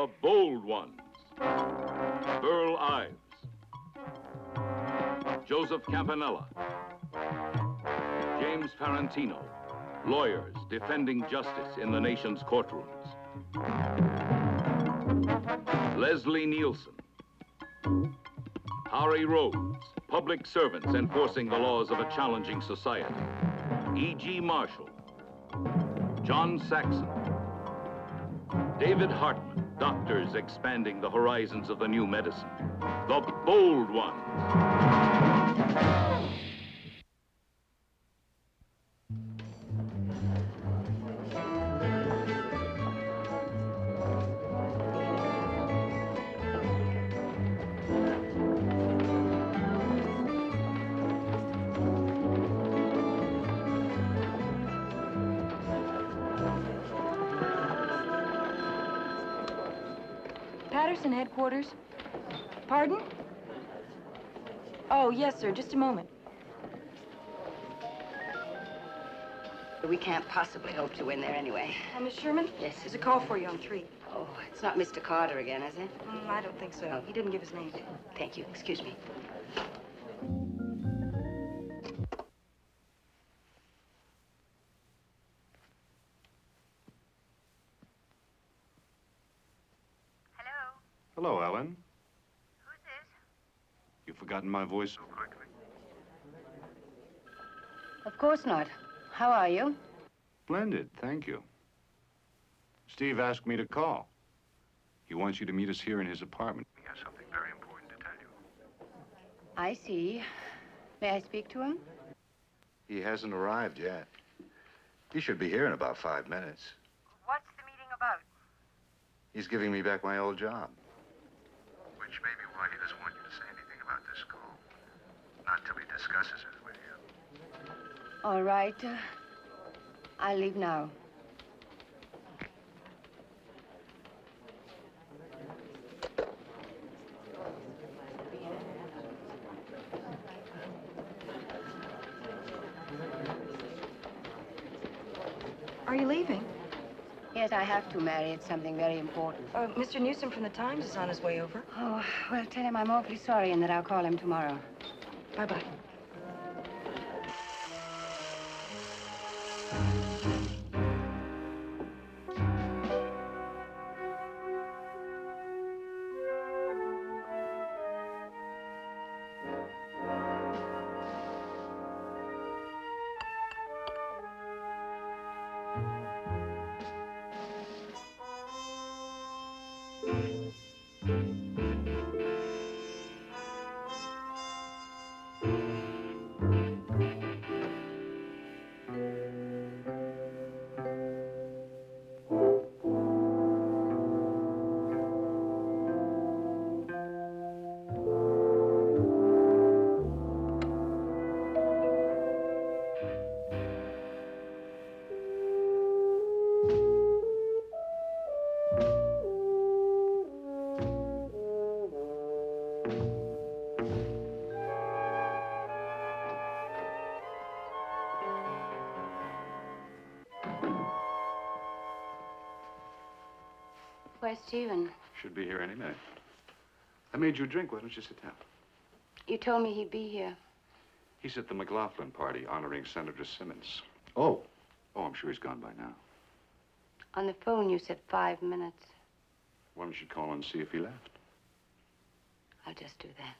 The Bold Ones. Burl Ives. Joseph Campanella. James Farentino. Lawyers defending justice in the nation's courtrooms. Leslie Nielsen. Harry Rhodes. Public servants enforcing the laws of a challenging society. E.G. Marshall. John Saxon. David Hartman. Doctors expanding the horizons of the new medicine. The Bold Ones. Patterson headquarters. Pardon? Oh, yes, sir. Just a moment. We can't possibly hope to win there anyway. Miss Sherman? Yes. There's a call for you on 3. Oh, it's not Mr. Carter again, is it? I don't think so. Oh. He didn't give his name. Thank you. Excuse me. Hello, Ellen. Who's this? You've forgotten my voice so quickly. Of course not. How are you? Splendid, thank you. Steve asked me to call. He wants you to meet us here in his apartment. He has something very important to tell you. I see. May I speak to him? He hasn't arrived yet. He should be here in about 5 minutes. What's the meeting about? He's giving me back my old job. Which may be why he doesn't want you to say anything about this call. Not till he discusses it with you. All right. I'll leave now. Are you leaving? Yes, I have to, Mary. It's something very important. Mr. Newsom from the Times is on his way over. Oh, well, tell him I'm awfully sorry and that I'll call him tomorrow. Bye-bye. Where's Stephen? Should be here any minute. I made you a drink. Why don't you sit down? You told me he'd be here. He's at the McLaughlin party honoring Senator Simmons. Oh. Oh, I'm sure he's gone by now. On the phone, you said 5 minutes. Why don't you call and see if he left? I'll just do that.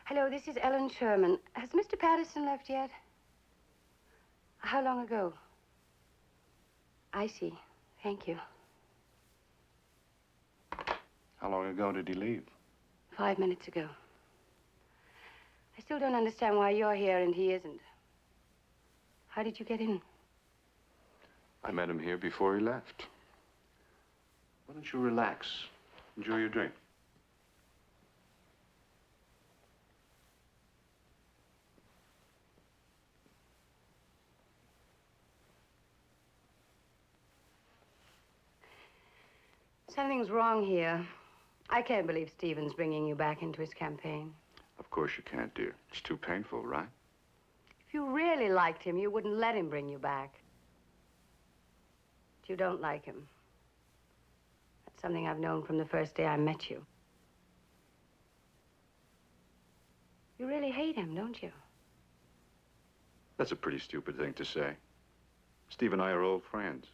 Hello, this is Ellen Sherman. Has Mr. Patterson left yet? How long ago? I see. Thank you. How long ago did he leave? 5 minutes ago. I still don't understand why you're here and he isn't. How did you get in? I met him here before he left. Why don't you relax? Enjoy your drink. Something's wrong here. I can't believe Stephen's bringing you back into his campaign. Of course you can't, dear. It's too painful, right? If you really liked him, you wouldn't let him bring you back. But you don't like him. That's something I've known from the first day I met you. You really hate him, don't you? That's a pretty stupid thing to say. Steve and I are old friends.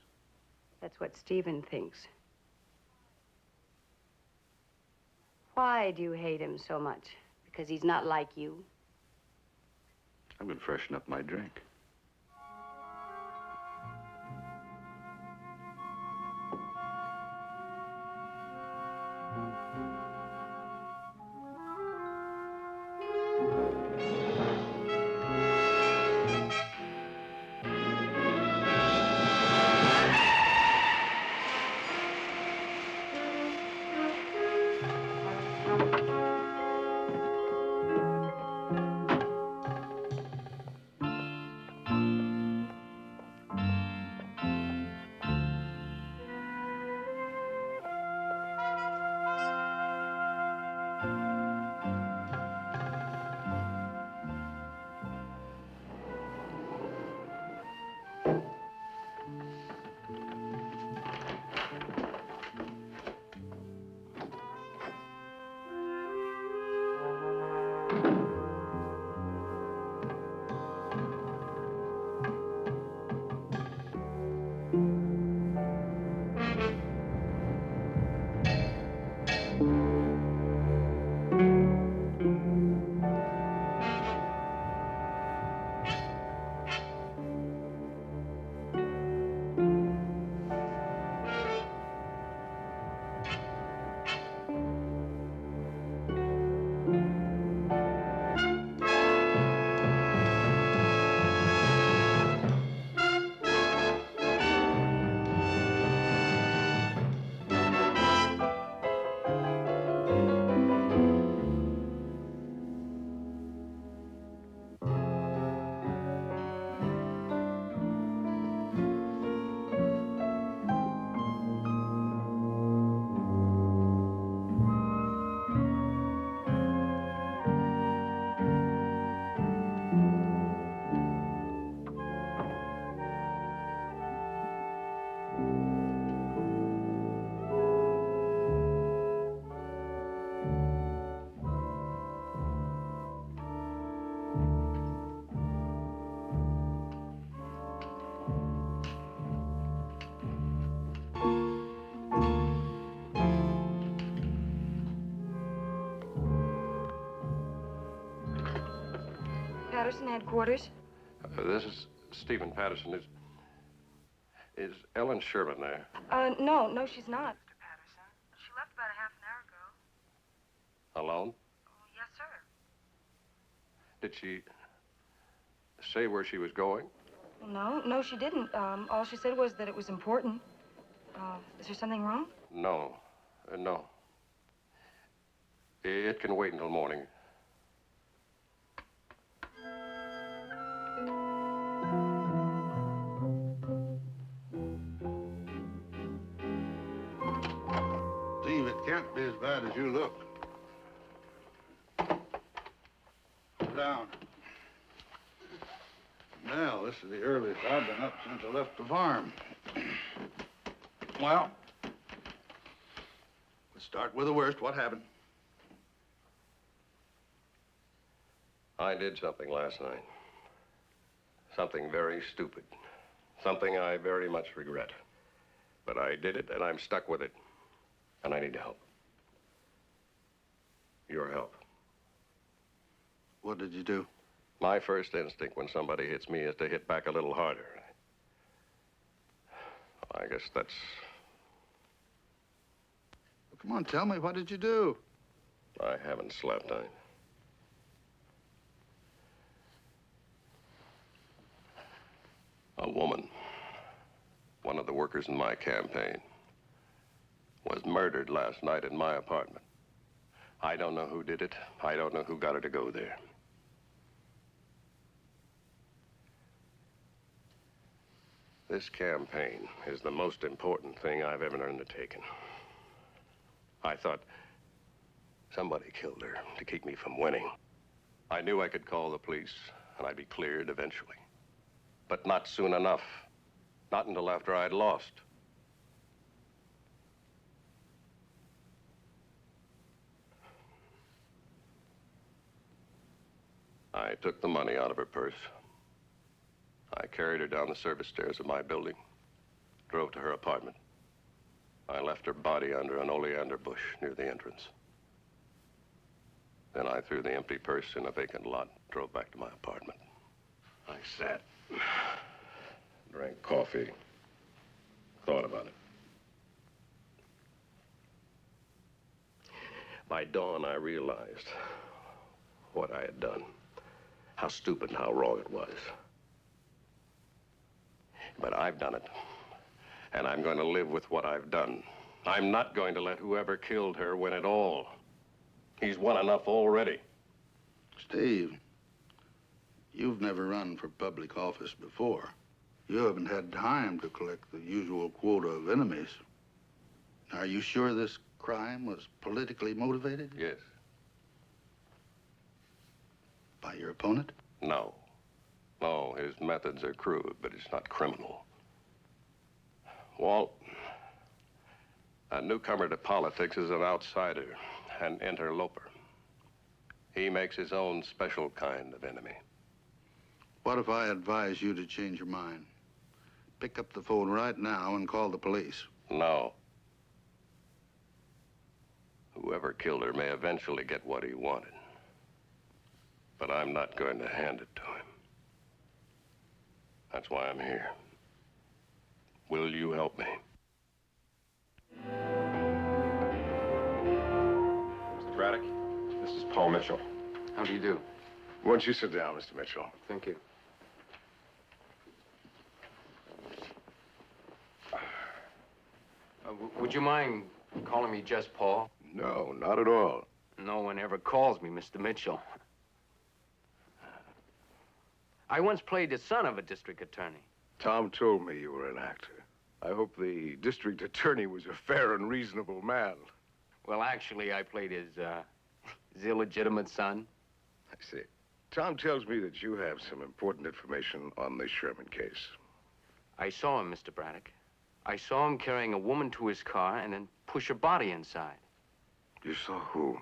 That's what Stephen thinks. Why do you hate him so much? Because he's not like you? I'm going to freshen up my drink. Patterson headquarters. This is Stephen Patterson. Is Ellen Sherman there? No, she's not. Mr. Patterson. She left about a half an hour ago. Alone? Oh, yes, sir. Did she say where she was going? No, she didn't. All she said was that it was important. Is there something wrong? No. No. It can wait until morning. Steve, it can't be as bad as you look. Sit down. Well, this is the earliest I've been up since I left the farm. Well, let's start with the worst. What happened? I did something last night. Something very stupid. Something I very much regret. But I did it, and I'm stuck with it. And I need help. Your help. What did you do? My first instinct when somebody hits me is to hit back a little harder. I guess that's... Well, come on, tell me, what did you do? I haven't slept. A woman, one of the workers in my campaign, was murdered last night in my apartment. I don't know who did it. I don't know who got her to go there. This campaign is the most important thing I've ever undertaken. I thought Somebody killed her to keep me from winning. I knew I could call the police, and I'd be cleared eventually. But not soon enough. Not until after I'd lost. I took the money out of her purse. I carried her down the service stairs of my building, drove to her apartment. I left her body under an oleander bush near the entrance. Then I threw the empty purse in a vacant lot, drove back to my apartment. I sat, drank coffee, thought about it. By dawn, I realized what I had done, how stupid and how wrong it was. But I've done it, and I'm going to live with what I've done. I'm not going to let whoever killed her win it all. He's won enough already. Steve, you've never run for public office before. You haven't had time to collect the usual quota of enemies. Are you sure this crime was politically motivated? Yes. By your opponent? No. No, his methods are crude, but it's not criminal. Walt, a newcomer to politics is an outsider, an interloper. He makes his own special kind of enemy. What if I advise you to change your mind? Pick up the phone right now and call the police. No. Whoever killed her may eventually get what he wanted. But I'm not going to hand it to him. That's why I'm here. Will you help me? Mr. Braddock, this is Paul Mitchell. How do you do? Won't you sit down, Mr. Mitchell? Thank you. Would you mind calling me just Paul? No, not at all. No one ever calls me Mr. Mitchell. I once played the son of a district attorney. Tom told me you were an actor. I hope the district attorney was a fair and reasonable man. Well, actually, I played his illegitimate son. I see. Tom tells me that you have some important information on the Sherman case. I saw him, Mr. Braddock. I saw him carrying a woman to his car and then push her body inside. You saw who?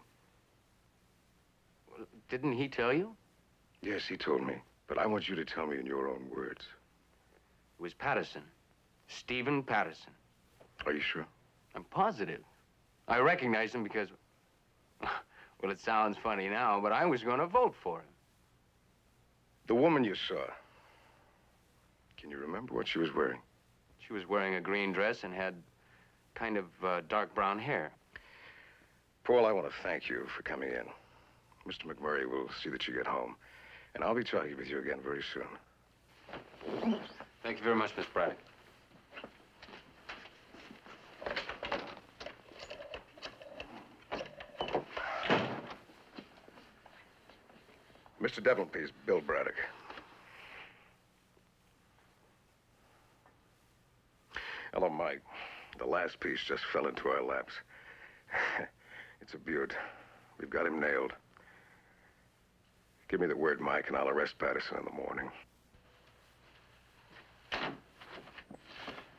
Well, didn't he tell you? Yes, he told me. But I want you to tell me in your own words. It was Patterson. Stephen Patterson. Are you sure? I'm positive. I recognized him because, well, it sounds funny now, but I was going to vote for him. The woman you saw, can you remember what she was wearing? She was wearing a green dress and had kind of dark brown hair. Paul, I want to thank you for coming in. Mr. McMurray will see that you get home. And I'll be talking with you again very soon. Thank you very much, Miss Braddock. Mr. Devlin, please. Bill Braddock. Hello, Mike. The last piece just fell into our laps. It's a beaut. We've got him nailed. Give me the word, Mike, and I'll arrest Patterson in the morning.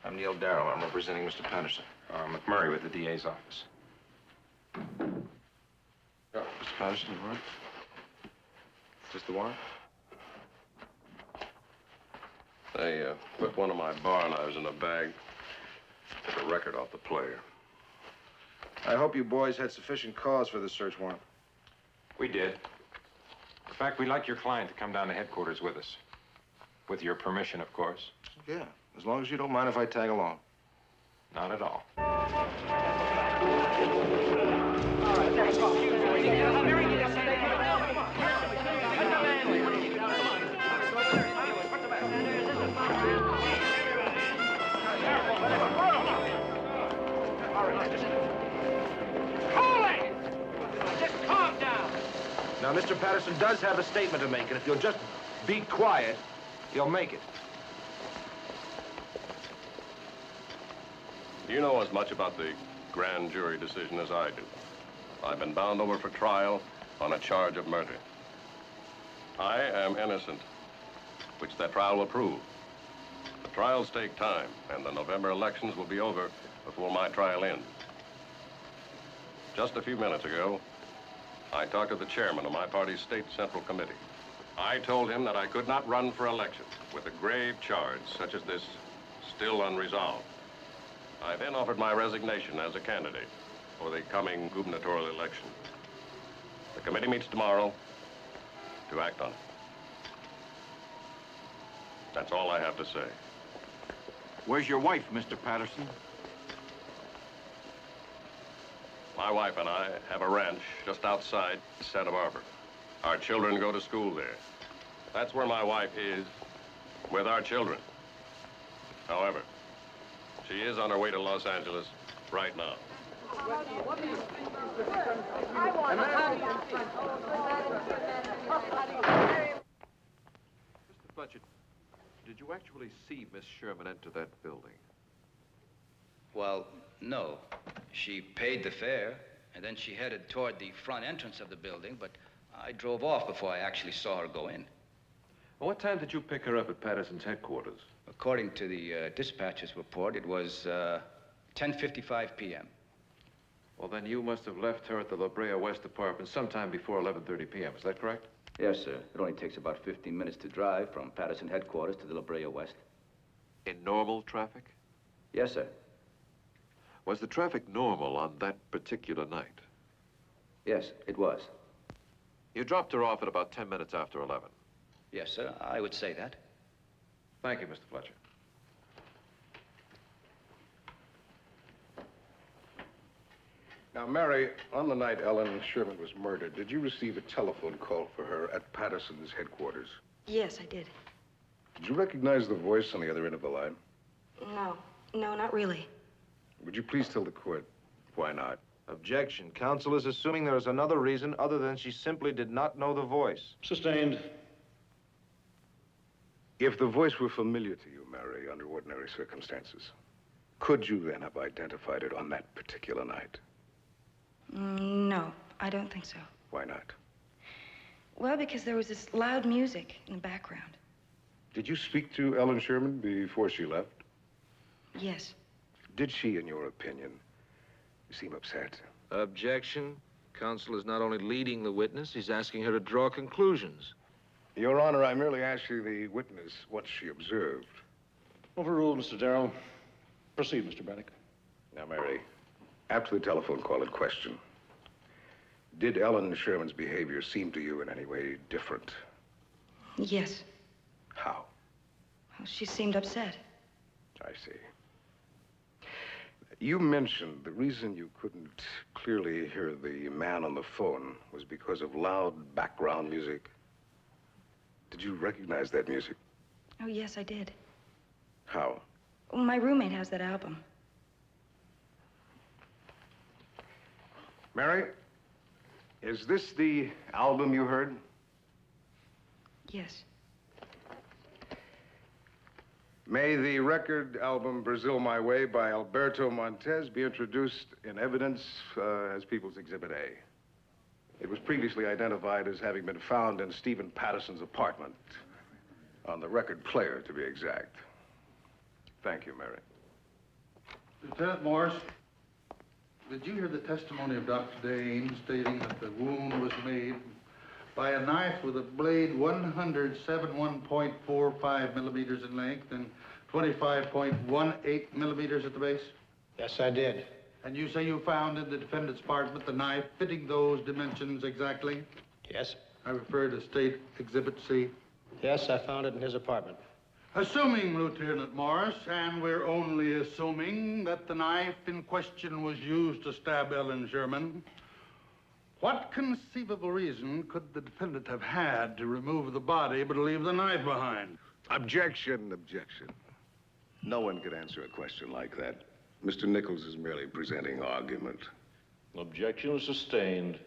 I'm Neil Darrow. I'm representing Mr. Patterson. McMurray with the DA's office. Mr. Patterson, you warrant? Is this the warrant? They put one of my bar knives in a bag. Took a record off the player. I hope you boys had sufficient cause for the search warrant. We did. In fact, we'd like your client to come down to headquarters with us. With your permission, of course. Yeah, as long as you don't mind if I tag along. Not at all. Now, Mr. Patterson does have a statement to make, and if you'll just be quiet, he'll make it. You know as much about the grand jury decision as I do. I've been bound over for trial on a charge of murder. I am innocent, which that trial will prove. The trials take time, and the November elections will be over before my trial ends. Just a few minutes ago, I talked to the chairman of my party's state central committee. I told him that I could not run for election with a grave charge such as this still unresolved. I then offered my resignation as a candidate for the coming gubernatorial election. The committee meets tomorrow to act on it. That's all I have to say. Where's your wife, Mr. Patterson? My wife and I have a ranch just outside Santa Barbara. Our children go to school there. That's where my wife is, with our children. However, she is on her way to Los Angeles right now. Mr. Fletcher, did you actually see Miss Sherman enter that building? Well, no. She paid the fare, and then she headed toward the front entrance of the building, but I drove off before I actually saw her go in. Well, what time did you pick her up at Patterson's headquarters? According to the dispatcher's report, it was 10:55 p.m. Well, then you must have left her at the La Brea West apartment sometime before 11:30 p.m. Is that correct? Yes, sir. It only takes about 15 minutes to drive from Patterson headquarters to the La Brea West. In normal traffic? Yes, sir. Was the traffic normal on that particular night? Yes, it was. You dropped her off at about 10 minutes after 11. Yes, sir. I would say that. Thank you, Mr. Fletcher. Now, Mary, on the night Ellen Sherman was murdered, did you receive a telephone call for her at Patterson's headquarters? Yes, I did. Did you recognize the voice on the other end of the line? No, not really. Would you please tell the court why not? Objection. Counsel is assuming there is another reason other than she simply did not know the voice. Sustained. If the voice were familiar to you, Mary, under ordinary circumstances, could you then have identified it on that particular night? No, I don't think so. Why not? Well, because there was this loud music in the background. Did you speak to Ellen Sherman before she left? Yes. Did she, in your opinion, seem upset? Objection. Counsel is not only leading the witness, he's asking her to draw conclusions. Your Honor, I merely asked you, the witness, what she observed. Overruled, Mr. Darrell. Proceed, Mr. Braddock. Now, Mary, after the telephone call in question, did Ellen Sherman's behavior seem to you in any way different? Yes. How? Well, she seemed upset. I see. You mentioned the reason you couldn't clearly hear the man on the phone was because of loud background music. Did you recognize that music? Oh, yes, I did. How? Well, my roommate has that album. Mary, is this the album you heard? Yes. May the record album Brazil My Way by Alberto Montez be introduced in evidence as People's Exhibit A. It was previously identified as having been found in Stephen Patterson's apartment, on the record player, to be exact. Thank you, Mary. Lieutenant Morris, did you hear the testimony of Dr. Dane stating that the wound was made by a knife with a blade 171.45 millimeters in length and 25.18 millimeters at the base? Yes, I did. And you say you found in the defendant's apartment the knife fitting those dimensions exactly? Yes. I refer to State Exhibit C. Yes, I found it in his apartment. Assuming, Lieutenant Morris, and we're only assuming that the knife in question was used to stab Ellen Sherman, what conceivable reason could the defendant have had to remove the body but leave the knife behind? Objection, objection. No one could answer a question like that. Mr. Nichols is merely presenting argument. Objection is sustained.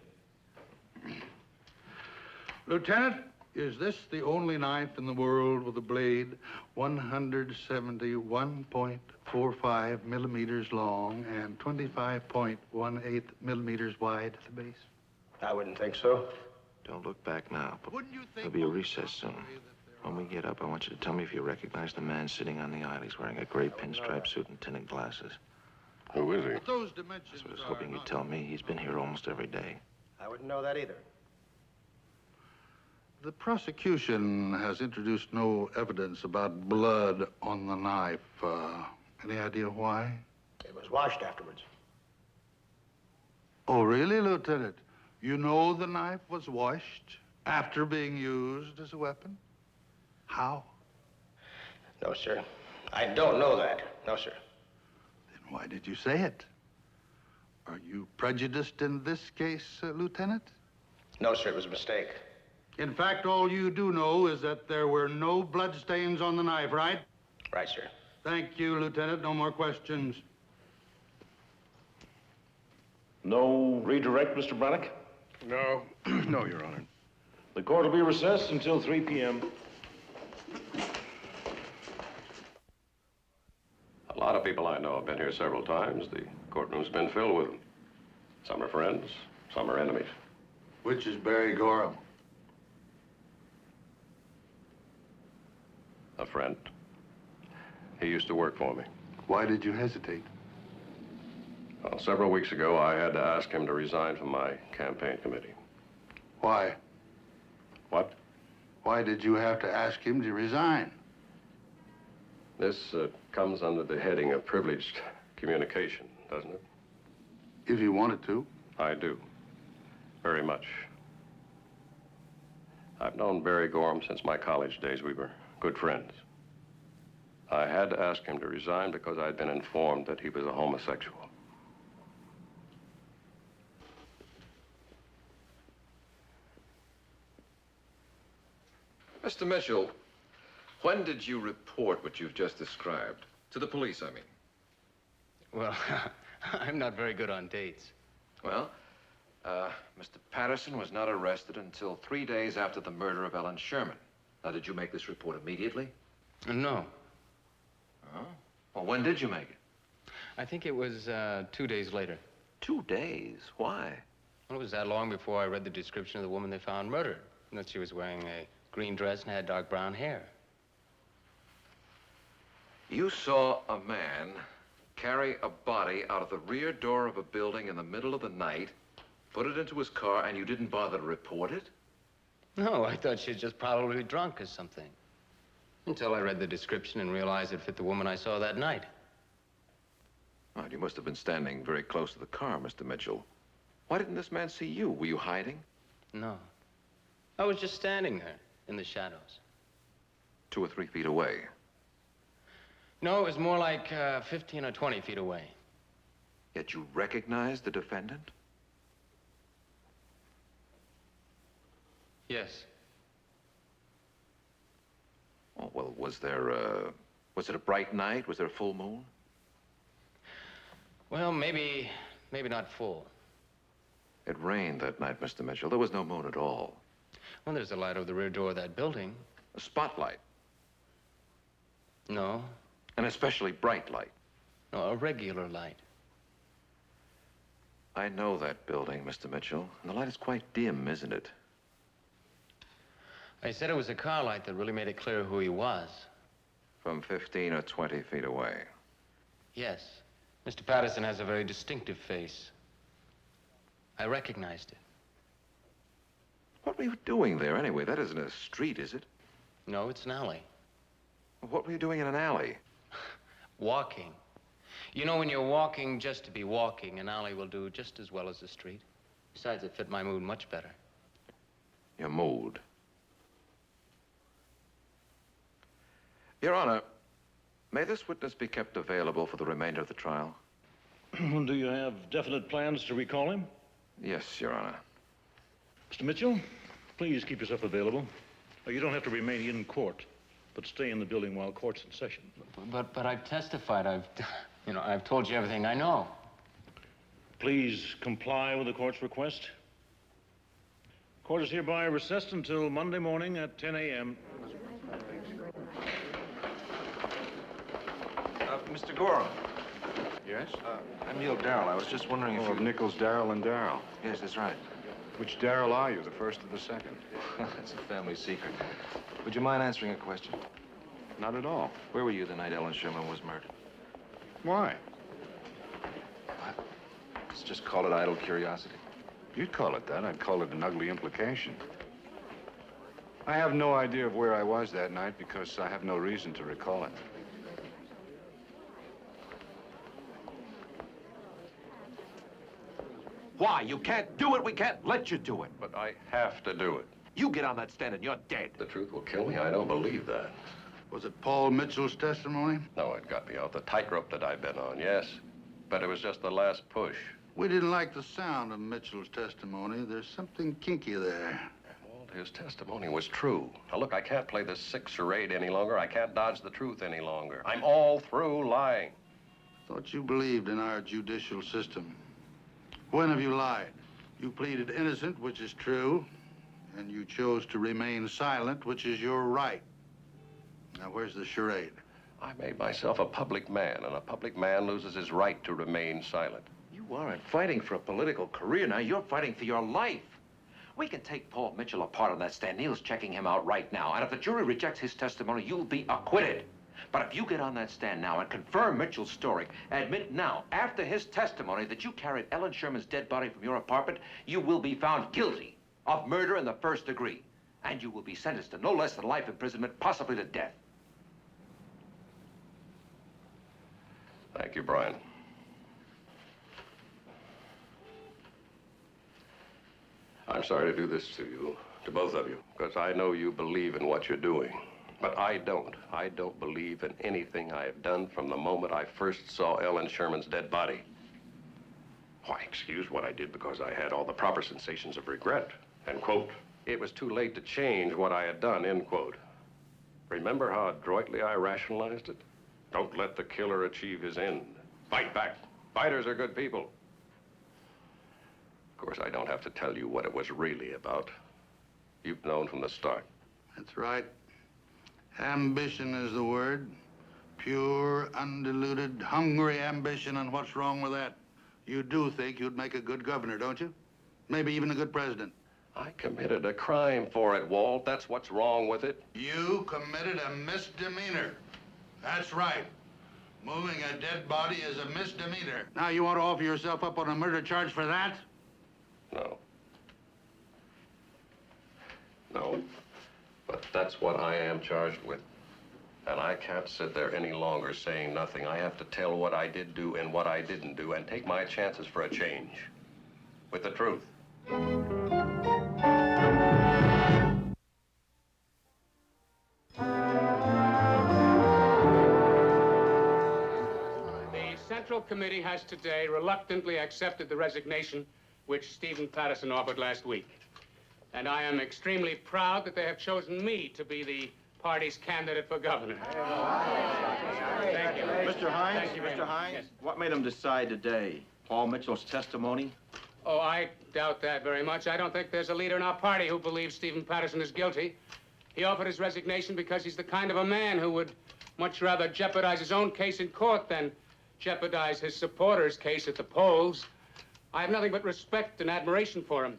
Lieutenant, Is this the only knife in the world with a blade 171.45 millimeters long and 25.18 millimeters wide at the base? I wouldn't think so. Don't look back now. There'll be a recess soon. When we get up, I want you to tell me if you recognize the man sitting on the aisle. He's wearing a gray pinstripe suit and tinted glasses. Who is he? Those dimensions That's what I was hoping you'd tell me. He's been here almost every day. I wouldn't know that either. The prosecution has introduced no evidence about blood on the knife. Any idea why? It was washed afterwards. Oh, really, Lieutenant? You know the knife was washed after being used as a weapon? How? No, sir. I don't know that. No, sir. Then why did you say it? Are you prejudiced in this case, Lieutenant? No, sir. It was a mistake. In fact, all you do know is that there were no bloodstains on the knife, right? Right, sir. Thank you, Lieutenant. No more questions. No redirect, Mr. Braddock? No. No, Your Honor. The court will be recessed until 3 p.m. A lot of people I know have been here several times. The courtroom's been filled with them. Some are friends, some are enemies. Which is Barry Gorham? A friend. He used to work for me. Why did you hesitate? Well, several weeks ago, I had to ask him to resign from my campaign committee. Why? What? Why did you have to ask him to resign? This comes under the heading of privileged communication, doesn't it? If you wanted to. I do. Very much. I've known Barry Gorham since my college days. We were good friends. I had to ask him to resign because I'd been informed that he was a homosexual. Mr. Mitchell, when did you report what you've just described? To the police, I mean. Well, I'm not very good on dates. Well, Mr. Patterson was not arrested until 3 days after the murder of Ellen Sherman. Now, did you make this report immediately? No. Oh? Well, when did you make it? I think it was 2 days later. 2 days? Why? Well, it was that long before I read the description of the woman they found murdered. And that she was wearing a green dress and had dark brown hair. You saw a man carry a body out of the rear door of a building in the middle of the night, put it into his car, and you didn't bother to report it? No, I thought she was just probably drunk or something. Until I read the description and realized it fit the woman I saw that night. Well, you must have been standing very close to the car, Mr. Mitchell. Why didn't this man see you? Were you hiding? No. I was just standing there in the shadows. 2 or 3 feet away. No, it was more like 15 or 20 feet away. Yet you recognized the defendant? Yes. Oh, well, was it a bright night? Was there a full moon? Well, maybe not full. It rained that night, Mr. Mitchell. There was no moon at all. Well, there's a light over the rear door of that building. A spotlight? No. An especially bright light? No, a regular light. I know that building, Mr. Mitchell. And the light is quite dim, isn't it? I said it was a car light that really made it clear who he was. From 15 or 20 feet away. Yes. Mr. Patterson has a very distinctive face. I recognized it. What were you doing there, anyway? That isn't a street, is it? No, it's an alley. What were you doing in an alley? Walking. You know, when you're walking just to be walking, an alley will do just as well as a street. Besides, it fit my mood much better. Your mood? Your Honor, may this witness be kept available for the remainder of the trial? Do you have definite plans to recall him? Yes, Your Honor. Mr. Mitchell, please keep yourself available. You don't have to remain in court, but stay in the building while court's in session. But I've testified. I've told you everything I know. Please comply with the court's request. Court is hereby recessed until Monday morning at 10 a.m. Mr. Gorham. Yes? I'm Neil Darrell. I was just wondering if Oh, you... Nichols, Darrell, and Darrell. Yes, that's right. Which Darrell are you, the first or the second? That's a family secret. Would you mind answering a question? Not at all. Where were you the night Ellen Sherman was murdered? Why? Let's just call it idle curiosity. You'd call it that. I'd call it an ugly implication. I have no idea of where I was that night because I have no reason to recall it. Why? You can't do it. We can't let you do it. But I have to do it. You get on that stand and you're dead. The truth will kill me. I don't believe that. Was it Paul Mitchell's testimony? No, it got me off the tightrope that I've been on, yes. But it was just the last push. We didn't like the sound of Mitchell's testimony. There's something kinky there. Walt, his testimony was true. Now, look, I can't play this sick charade any longer. I can't dodge the truth any longer. I'm all through lying. Thought you believed in our judicial system. When have you lied? You pleaded innocent, which is true, and you chose to remain silent, which is your right. Now, where's the charade? I made myself a public man, and a public man loses his right to remain silent. You aren't fighting for a political career now. You're fighting for your life. We can take Paul Mitchell apart on that stand. Neil's checking him out right now. And if the jury rejects his testimony, you'll be acquitted. But if you get on that stand now and confirm Mitchell's story, admit now, after his testimony, that you carried Ellen Sherman's dead body from your apartment, you will be found guilty of murder in the first degree. And you will be sentenced to no less than life imprisonment, possibly to death. Thank you, Brian. I'm sorry to do this to you, to both of you, because I know you believe in what you're doing. But I don't. I don't believe in anything I have done from the moment I first saw Ellen Sherman's dead body. Why, excuse what I did because I had all the proper sensations of regret. And, quote, it was too late to change what I had done, end quote. Remember how adroitly I rationalized it? Don't let the killer achieve his end. Fight back. Fighters are good people. Of course, I don't have to tell you what it was really about. You've known from the start. That's right. Ambition is the word. Pure, undiluted, hungry ambition, and what's wrong with that? You do think you'd make a good governor, don't you? Maybe even a good president. I committed a crime for it, Walt. That's what's wrong with it. You committed a misdemeanor. That's right. Moving a dead body is a misdemeanor. Now you want to offer yourself up on a murder charge for that? No. No. But that's what I am charged with. And I can't sit there any longer saying nothing. I have to tell what I did do and what I didn't do and take my chances for a change. With the truth. The Central Committee has today reluctantly accepted the resignation which Stephen Patterson offered last week. And I am extremely proud that they have chosen me to be the party's candidate for governor. Thank you. Mr. Hines? Thank you very Mr. much. Hines? Yes. What made them decide today? Paul Mitchell's testimony? Oh, I doubt that very much. I don't think there's a leader in our party who believes Stephen Patterson is guilty. He offered his resignation because he's the kind of a man who would much rather jeopardize his own case in court than jeopardize his supporters' case at the polls. I have nothing but respect and admiration for him.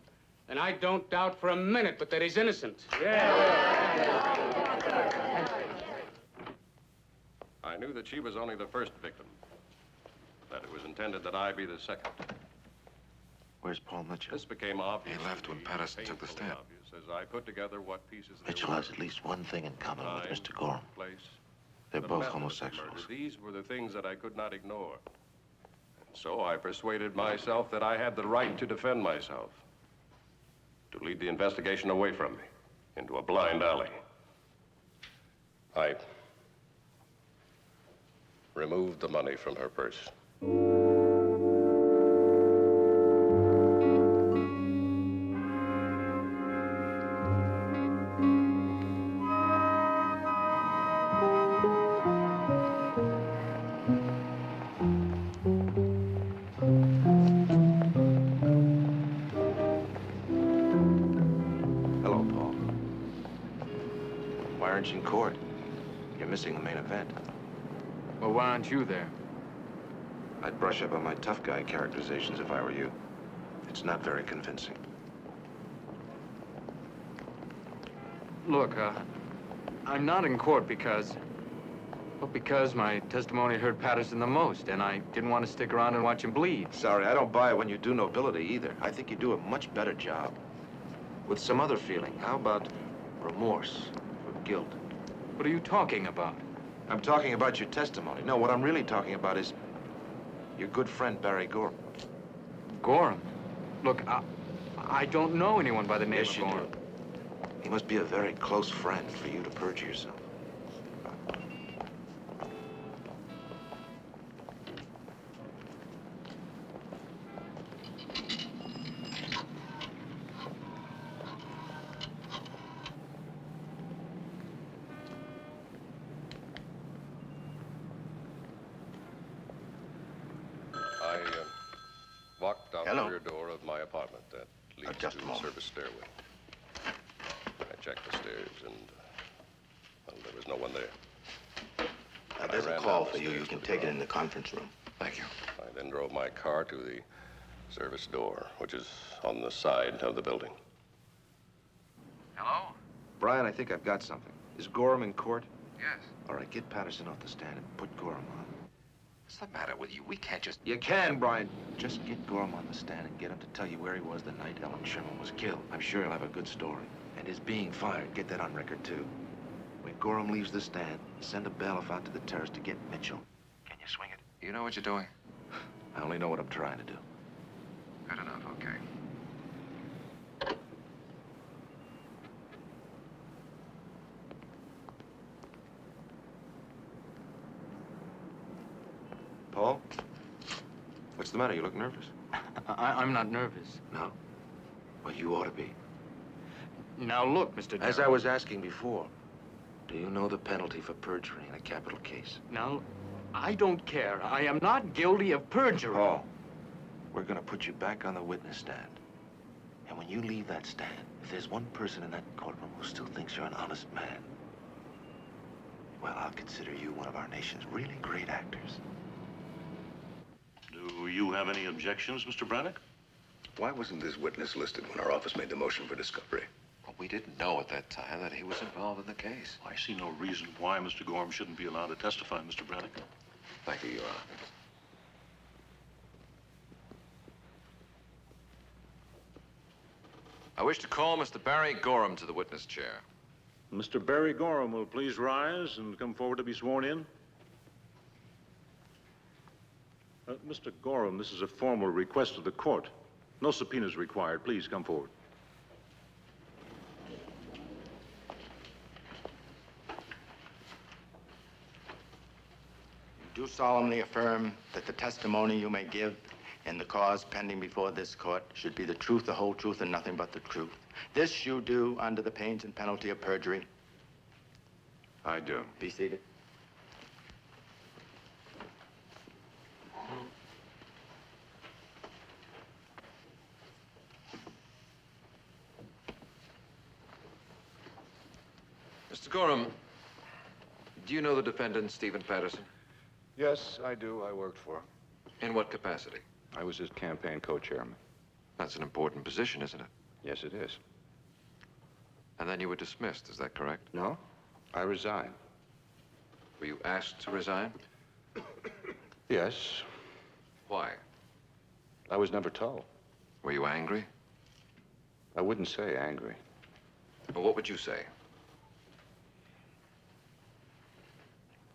And I don't doubt for a minute but that he's innocent. I knew that she was only the first victim. That it was intended that I be the second. Where's Paul Mitchell? This became obvious. He left when Patterson took the stand. Obvious as I put together what pieces there Mitchell were. has at least one thing in common with Time, Mr. Gorham. Place, They're the both method of the homosexuals. murder. These were the things that I could not ignore. And so I persuaded myself that I had the right to defend myself. To lead the investigation away from me, into a blind alley. I removed the money from her purse. missing the main event. Well, why aren't you there? I'd brush up on my tough guy characterizations if I were you. It's not very convincing. Look, I'm not in court because... Well, because my testimony hurt Patterson the most, and I didn't want to stick around and watch him bleed. Sorry, I don't buy it when you do nobility either. I think you do a much better job. With some other feeling. How about remorse or guilt? What are you talking about? I'm talking about your testimony. No, what I'm really talking about is your good friend, Barry Gorham. Gorham? Look, I don't know anyone by the name Yes, of you Gorham. do. He must be a very close friend for you to perjure yourself. I walked out Hello. the rear door of my apartment that leads Just to a the moment. service stairway. I checked the stairs and, well, there was no one there. There's a ran call down the for you. You stairs can to the take it ground. in the conference room. Thank you. I then drove my car to the service door, which is on the side of the building. Hello? Brian, I think I've got something. Is Gorham in court? Yes. All right, get Patterson off the stand and put Gorham on. What's the matter with you? We can't just... You can, Brian. Just get Gorham on the stand and get him to tell you where he was the night Ellen Sherman was killed. I'm sure he'll have a good story. And his being fired, get that on record, too. When Gorham leaves the stand, send a bailiff out to the terrace to get Mitchell. Can you swing it? You know what you're doing? I only know what I'm trying to do. Good enough, okay. Paul? What's the matter? You look nervous. I'm not nervous. No? Well, you ought to be. Now, look, Mr. As Darrow. I was asking before, do you know the penalty for perjury in a capital case? Now, I don't care. I am not guilty of perjury. Paul, we're gonna put you back on the witness stand. And when you leave that stand, if there's one person in that courtroom who still thinks you're an honest man, well, I'll consider you one of our nation's really great actors. Do you have any objections, Mr. Braddock? Why wasn't this witness listed when our office made the motion for discovery? Well, we didn't know at that time that he was involved in the case. I see no reason why Mr. Gorham shouldn't be allowed to testify, Mr. Braddock. Thank you, Your Honor. I wish to call Mr. Barry Gorham to the witness chair. Mr. Barry Gorham will please rise and come forward to be sworn in. Mr. Gorham, this is a formal request of the court. No subpoenas required. Please come forward. Do solemnly affirm that the testimony you may give in the cause pending before this court should be the truth, the whole truth, and nothing but the truth. This you do under the pains and penalty of perjury. I do. Be seated. Mr. Gorham, do you know the defendant, Stephen Patterson? Yes, I do. I worked for him. In what capacity? I was his campaign co-chairman. That's an important position, isn't it? Yes, it is. And then you were dismissed, is that correct? No, I resigned. Were you asked to resign? Yes. Why? I was never told. Were you angry? I wouldn't say angry. Well, what would you say?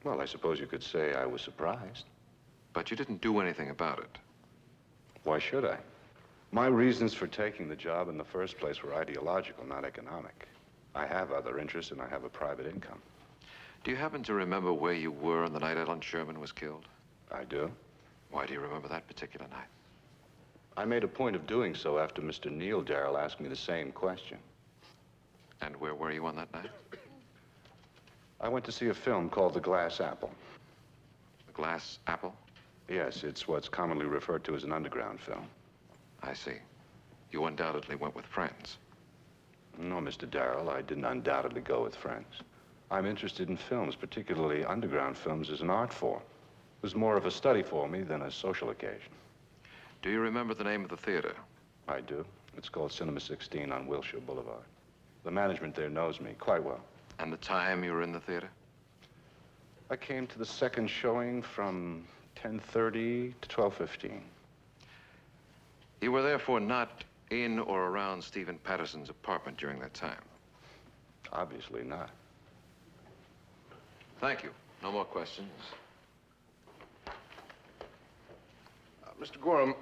Well, I suppose you could say I was surprised. But you didn't do anything about it. Why should I? My reasons for taking the job in the first place were ideological, not economic. I have other interests and I have a private income. Do you happen to remember where you were on the night Ellen Sherman was killed? I do. Why do you remember that particular night? I made a point of doing so after Mr. Neil Darrell asked me the same question. And where were you on that night? I went to see a film called The Glass Apple. The Glass Apple? Yes, it's what's commonly referred to as an underground film. I see. You undoubtedly went with friends. No, Mr. Darrell, I didn't undoubtedly go with friends. I'm interested in films, particularly underground films, as an art form. It was more of a study for me than a social occasion. Do you remember the name of the theater? I do. It's called Cinema 16 on Wilshire Boulevard. The management there knows me quite well. And the time you were in the theater? I came to the second showing from 10:30 to 12:15. You were therefore not in or around Stephen Patterson's apartment during that time? Obviously not. Thank you. No more questions. Mr. Gorham,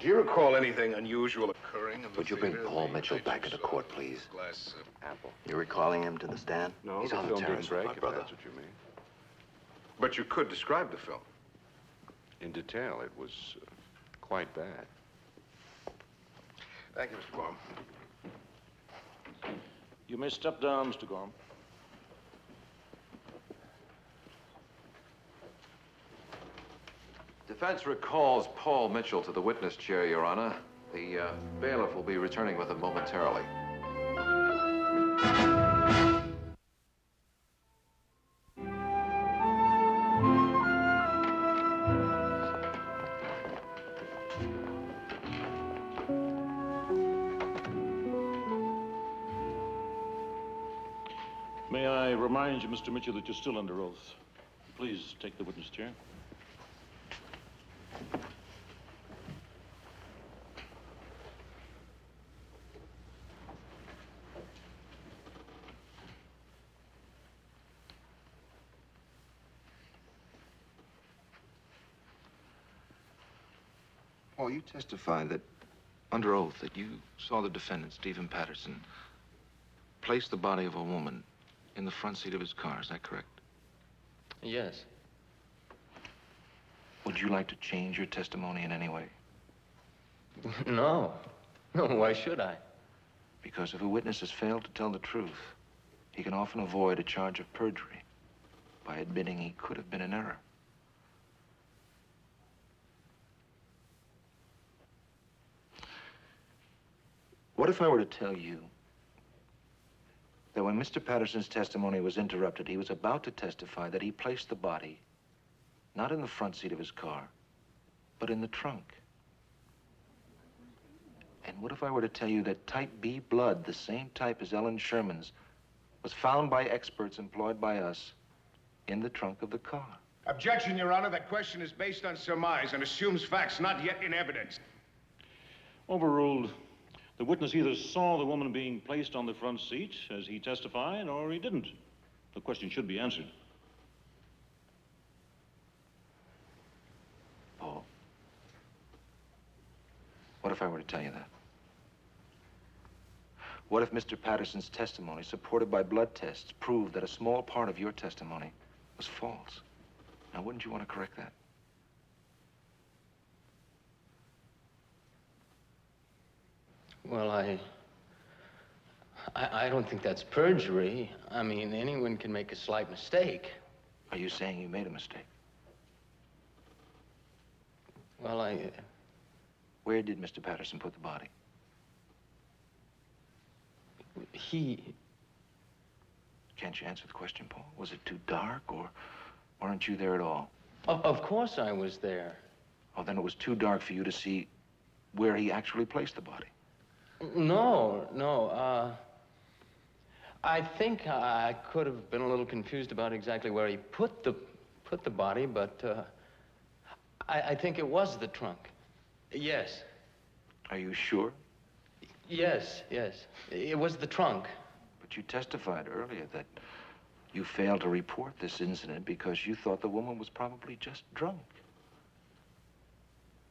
do you recall anything unusual occurring in the Would you bring theater? Paul Mitchell back into court, please? Glass, Apple. You're recalling him to the stand? No, He's the on the film didn't terrace break, with my if brother. that's what you mean. But you could describe the film. In detail, it was quite bad. Thank you, Mr. Gorham. You may step down, Mr. Gorham. Defense recalls Paul Mitchell to the witness chair, Your Honor. The bailiff will be returning with him momentarily. May I remind you, Mr. Mitchell, that you're still under oath. Please take the witness chair. Paul, you testified that, under oath, that you saw the defendant, Stephen Patterson, place the body of a woman in the front seat of his car. Is that correct? Yes. Would you like to change your testimony in any way? No. No, why should I? Because if a witness has failed to tell the truth, he can often avoid a charge of perjury by admitting he could have been in error. What if I were to tell you that when Mr. Patterson's testimony was interrupted, he was about to testify that he placed the body not in the front seat of his car, but in the trunk? And what if I were to tell you that type B blood, the same type as Ellen Sherman's, was found by experts employed by us in the trunk of the car? Objection, Your Honor. That question is based on surmise and assumes facts not yet in evidence. Overruled. The witness either saw the woman being placed on the front seat, as he testified, or he didn't. The question should be answered. Paul, what if I were to tell you that? What if Mr. Patterson's testimony, supported by blood tests, proved that a small part of your testimony was false? Now, wouldn't you want to correct that? Well, I don't think that's perjury. I mean, anyone can make a slight mistake. Are you saying you made a mistake? Well, Where did Mr. Patterson put the body? Can't you answer the question, Paul? Was it too dark, or weren't you there at all? Of course I was there. Oh, then it was too dark for you to see where he actually placed the body. No. I think I could have been a little confused about exactly where he put the body, but I think it was the trunk. Yes. Are you sure? Yes. It was the trunk. But you testified earlier that you failed to report this incident because you thought the woman was probably just drunk.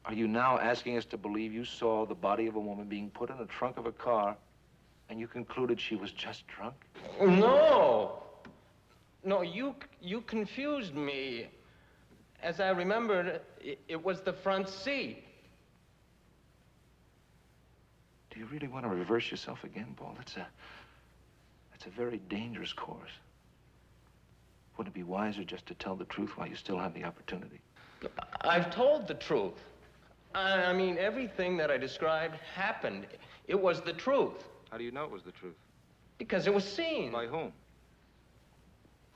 Are you now asking us to believe you saw the body of a woman being put in the trunk of a car and you concluded she was just drunk? No, you confused me. As I remembered, it was the front seat. Do you really want to reverse yourself again, Paul? That's a very dangerous course. Wouldn't it be wiser just to tell the truth while you still have the opportunity? I've told the truth. I mean, everything that I described happened. It was the truth. How do you know it was the truth? Because it was seen. By whom?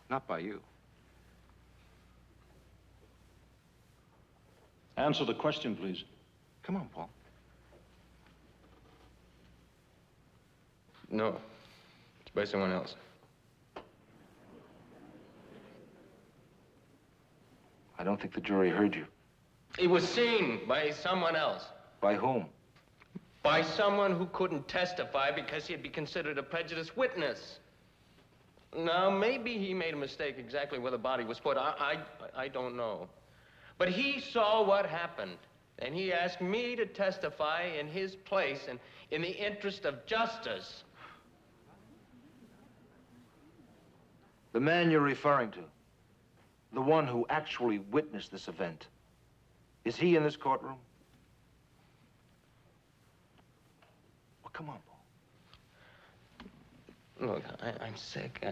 Not by you. Answer the question, please. Come on, Paul. No. It's by someone else. I don't think the jury heard you. It was seen by someone else. By whom? By someone who couldn't testify because he'd be considered a prejudiced witness. Now, maybe he made a mistake exactly where the body was put. I don't know. But he saw what happened, and he asked me to testify in his place and in the interest of justice. The man you're referring to, the one who actually witnessed this event, is he in this courtroom? Well, come on, Paul. Look, I'm sick.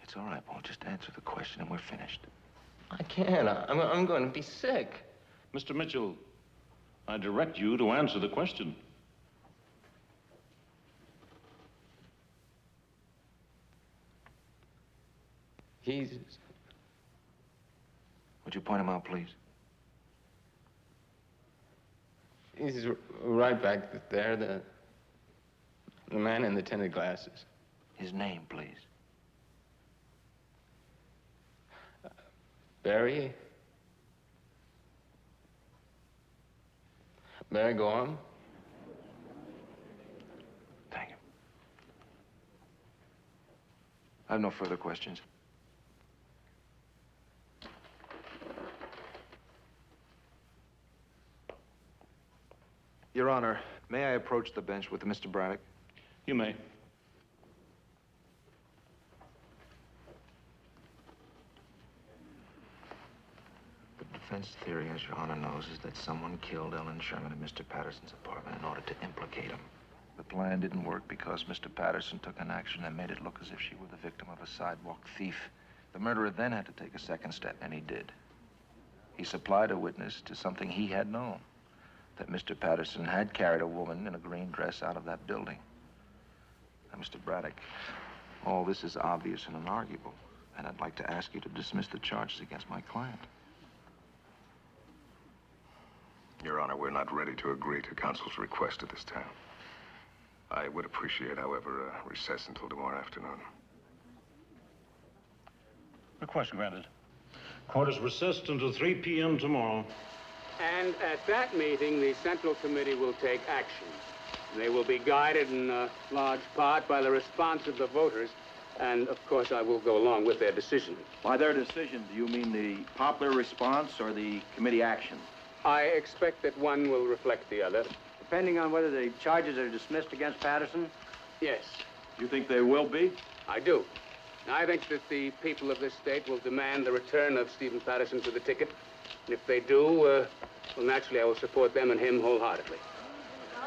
It's all right, Paul. Just answer the question and we're finished. I can't. I'm going to be sick. Mr. Mitchell, I direct you to answer the question. Would you point him out, please? He's right back there, the man in the tinted glasses. His name, please. Barry Gorham. Thank you. I have no further questions. Your Honor, may I approach the bench with Mr. Braddock? You may. The defense theory, as Your Honor knows, is that someone killed Ellen Sherman in Mr. Patterson's apartment in order to implicate him. The plan didn't work because Mr. Patterson took an action that made it look as if she were the victim of a sidewalk thief. The murderer then had to take a second step, and he did. He supplied a witness to something he had known, that Mr. Patterson had carried a woman in a green dress out of that building. Now, Mr. Braddock, all this is obvious and unarguable, and I'd like to ask you to dismiss the charges against my client. Your Honor, we're not ready to agree to counsel's request at this time. I would appreciate, however, a recess until tomorrow afternoon. Request granted. Court is recessed until 3 p.m. tomorrow. And at that meeting, the Central Committee will take action. They will be guided in large part by the response of the voters, and of course I will go along with their decision. By their decision, do you mean the popular response or the committee action? I expect that one will reflect the other. Depending on whether the charges are dismissed against Patterson? Yes. You think they will be? I do. I think that the people of this state will demand the return of Stephen Patterson to the ticket. And if they do, well, naturally, I will support them and him wholeheartedly.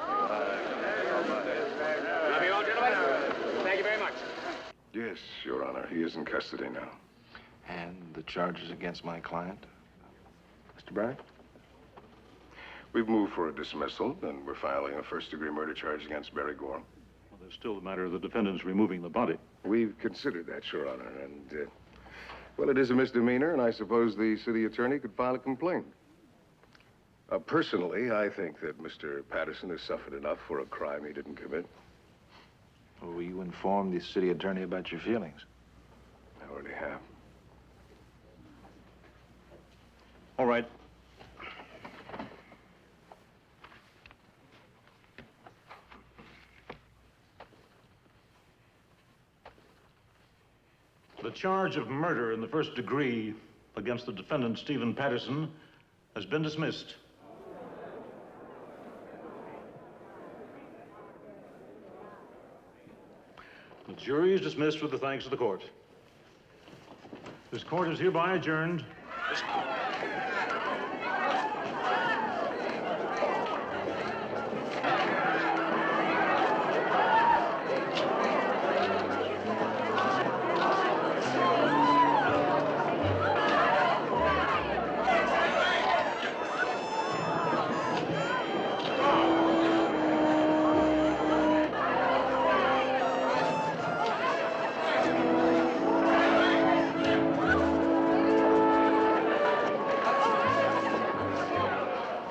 Love you all, gentlemen. Thank you very much. Yes, Your Honor. He is in custody now. And the charges against my client? Mr. Braddock? We've moved for a dismissal, and we're filing a first-degree murder charge against Barry Gorham. Well, there's still the matter of the defendants removing the body. We've considered that, Your Honor, and, well, it is a misdemeanor, and I suppose the city attorney could file a complaint. Personally, I think that Mr. Patterson has suffered enough for a crime he didn't commit. Well, will you inform the city attorney about your feelings? I already have. All right. The charge of murder in the first degree against the defendant, Stephen Patterson, has been dismissed. The jury is dismissed with the thanks of the court. This court is hereby adjourned.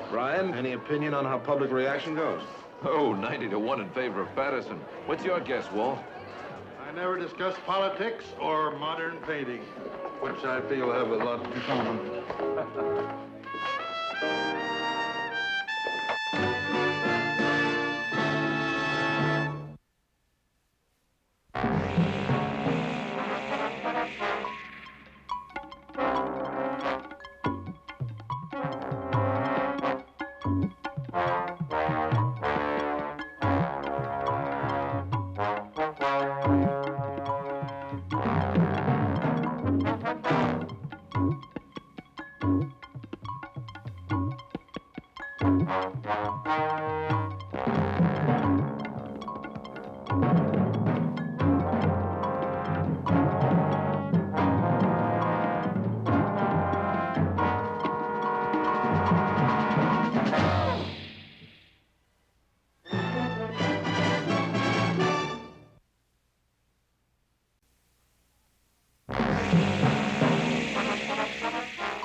Brian, any opinion on how public reaction goes? Oh, 90-1 in favor of Patterson. What's your guess, Walt? I never discuss politics or modern painting, which I feel have a lot in common.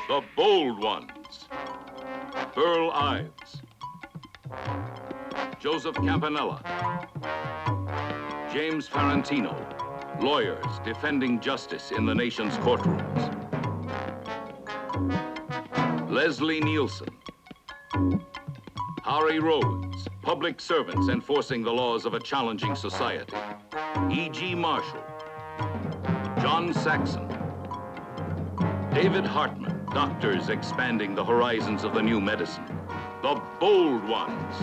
The bold ones. Burl Ives. Joseph Campanella. James Ferrantino. Lawyers defending justice in the nation's courtrooms. Leslie Nielsen. Harry Rhodes. Public servants enforcing the laws of a challenging society. E.G. Marshall. John Saxon. David Hartman. Doctors expanding the horizons of the new medicine. The bold ones.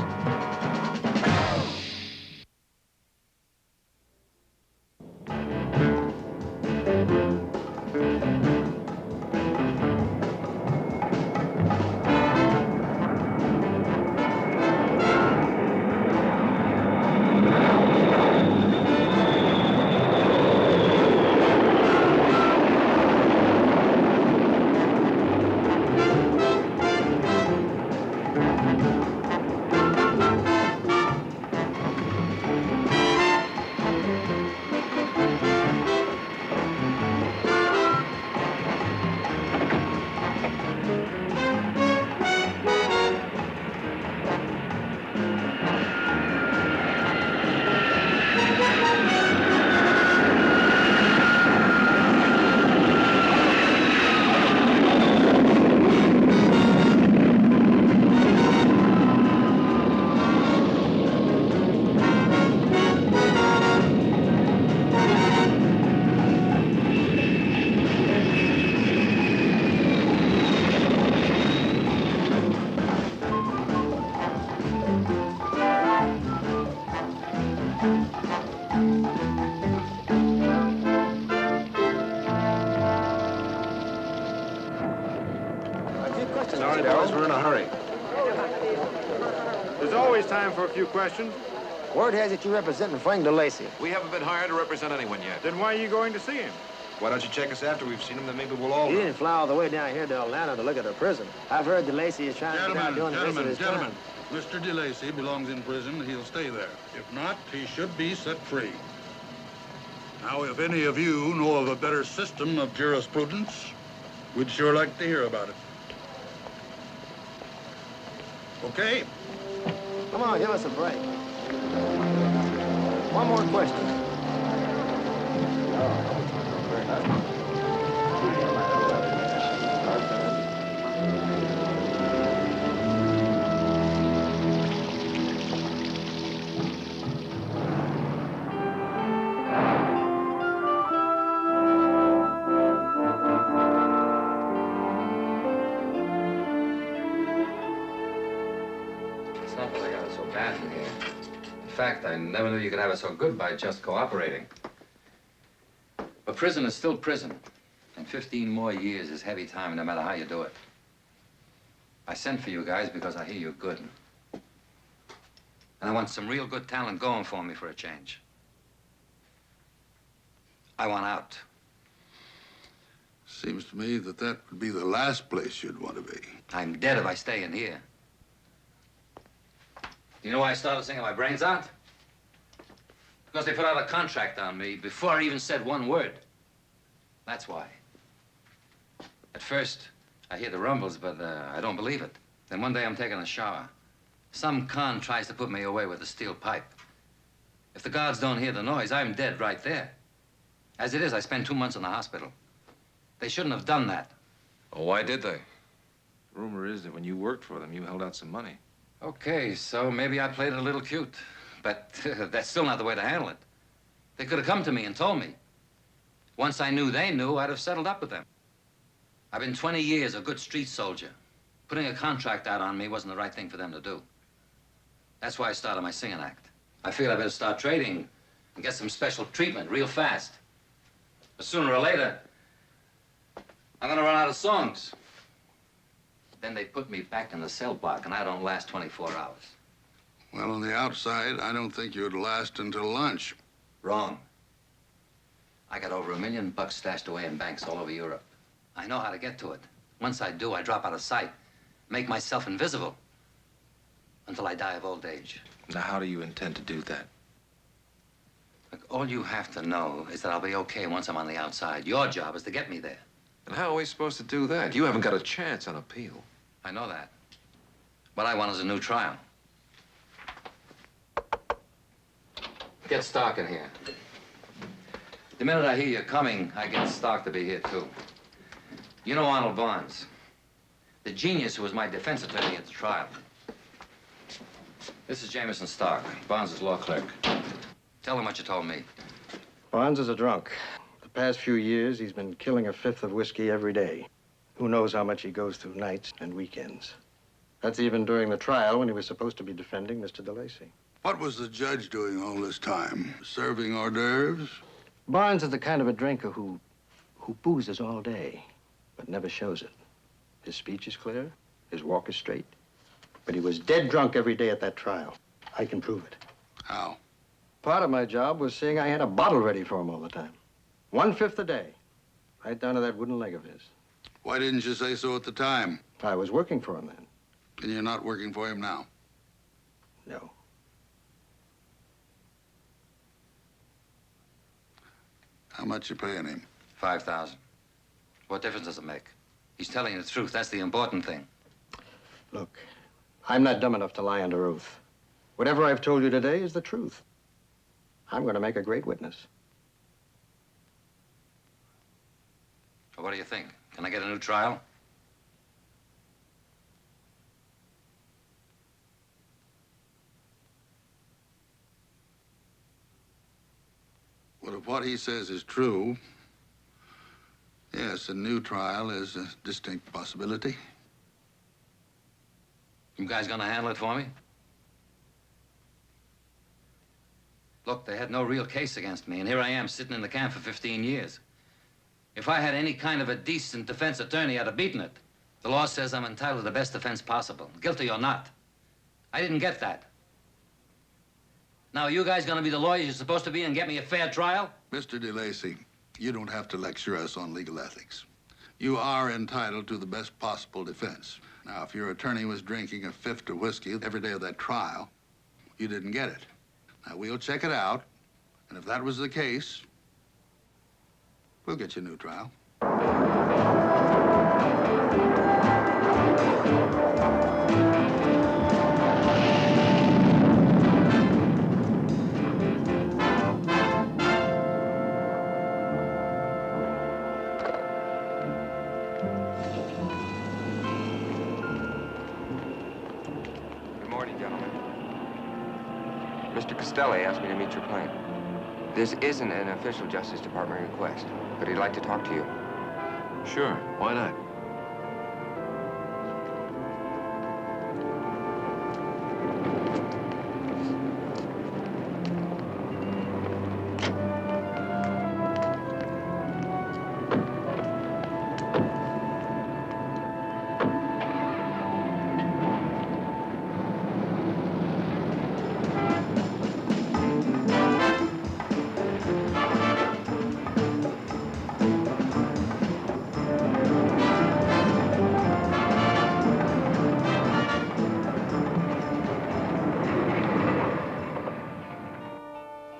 Sorry, boys, we're in a hurry. There's always time for a few questions. Word has it you representing Frank DeLacy. We haven't been hired to represent anyone yet. Then why are you going to see him? Why don't you check us after we've seen him, then maybe we'll all He know. didn't fly all the way down here to Atlanta to look at a prison. I've heard DeLacy is trying to get out doing the rest of his time. Mr. DeLacy belongs in prison. He'll stay there. If not, he should be set free. Now, if any of you know of a better system of jurisprudence, we'd sure like to hear about it. Okay? Come on, give us a break. One more question. It's not that I got it so bad in here. In fact, I never knew you could have it so good by just cooperating. But prison is still prison. And 15 more years is heavy time no matter how you do it. I sent for you guys because I hear you're good. And I want some real good talent going for me for a change. I want out. Seems to me that that would be the last place you'd want to be. I'm dead if I stay in here. You know why I started singing my brains out? Because they put out a contract on me before I even said one word. That's why. At first, I hear the rumbles, but I don't believe it. Then one day I'm taking a shower. Some con tries to put me away with a steel pipe. If the guards don't hear the noise, I'm dead right there. As it is, I spent 2 months in the hospital. They shouldn't have done that. Well, why did they? Rumor is that when you worked for them, you held out some money. Okay, so maybe I played it a little cute. But that's still not the way to handle it. They could have come to me and told me. Once I knew they knew, I'd have settled up with them. I've been 20 years a good street soldier. Putting a contract out on me wasn't the right thing for them to do. That's why I started my singing act. I figured I better start trading and get some special treatment real fast. But sooner or later, I'm gonna run out of songs. Then they put me back in the cell block, and I don't last 24 hours. Well, on the outside, I don't think you'd last until lunch. Wrong. I got over $1 million stashed away in banks all over Europe. I know how to get to it. Once I do, I drop out of sight, make myself invisible, until I die of old age. Now, how do you intend to do that? Look, all you have to know is that I'll be okay once I'm on the outside. Your job is to get me there. And how are we supposed to do that? You haven't got a chance on appeal. I know that. What I want is a new trial. Get Stark in here. The minute I hear you're coming, I get Stark to be here, too. You know Arnold Barnes, the genius who was my defense attorney at the trial. This is Jameson Stark, Barnes' law clerk. Tell him what you told me. Barnes is a drunk. The past few years, he's been killing a fifth of whiskey every day. Who knows how much he goes through nights and weekends. That's even during the trial when he was supposed to be defending Mr. DeLacy. What was the judge doing all this time? Serving hors d'oeuvres? Barnes is the kind of a drinker who boozes all day, but never shows it. His speech is clear, his walk is straight. But he was dead drunk every day at that trial. I can prove it. How? Part of my job was seeing I had a bottle ready for him all the time. 1/5 a day, right down to that wooden leg of his. Why didn't you say so at the time? I was working for him then. And you're not working for him now? No. How much you paying him? $5,000. What difference does it make? He's telling the truth. That's the important thing. Look, I'm not dumb enough to lie under oath. Whatever I've told you today is the truth. I'm going to make a great witness. Well, what do you think? Can I get a new trial? Well, if what he says is true, yes, a new trial is a distinct possibility. You guys gonna handle it for me? Look, they had no real case against me, and here I am sitting in the camp for 15 years. If I had any kind of a decent defense attorney, I'd have beaten it. The law says I'm entitled to the best defense possible, guilty or not. I didn't get that. Now, are you guys gonna be the lawyers you're supposed to be and get me a fair trial? Mr. DeLacy, you don't have to lecture us on legal ethics. You are entitled to the best possible defense. Now, if your attorney was drinking a fifth of whiskey every day of that trial, you didn't get it. Now, we'll check it out, and if that was the case, we'll get you a new trial. Good morning, gentlemen. Mr. Costelli asked me to meet your client. This isn't an official Justice Department request, but he'd like to talk to you. Sure, why not?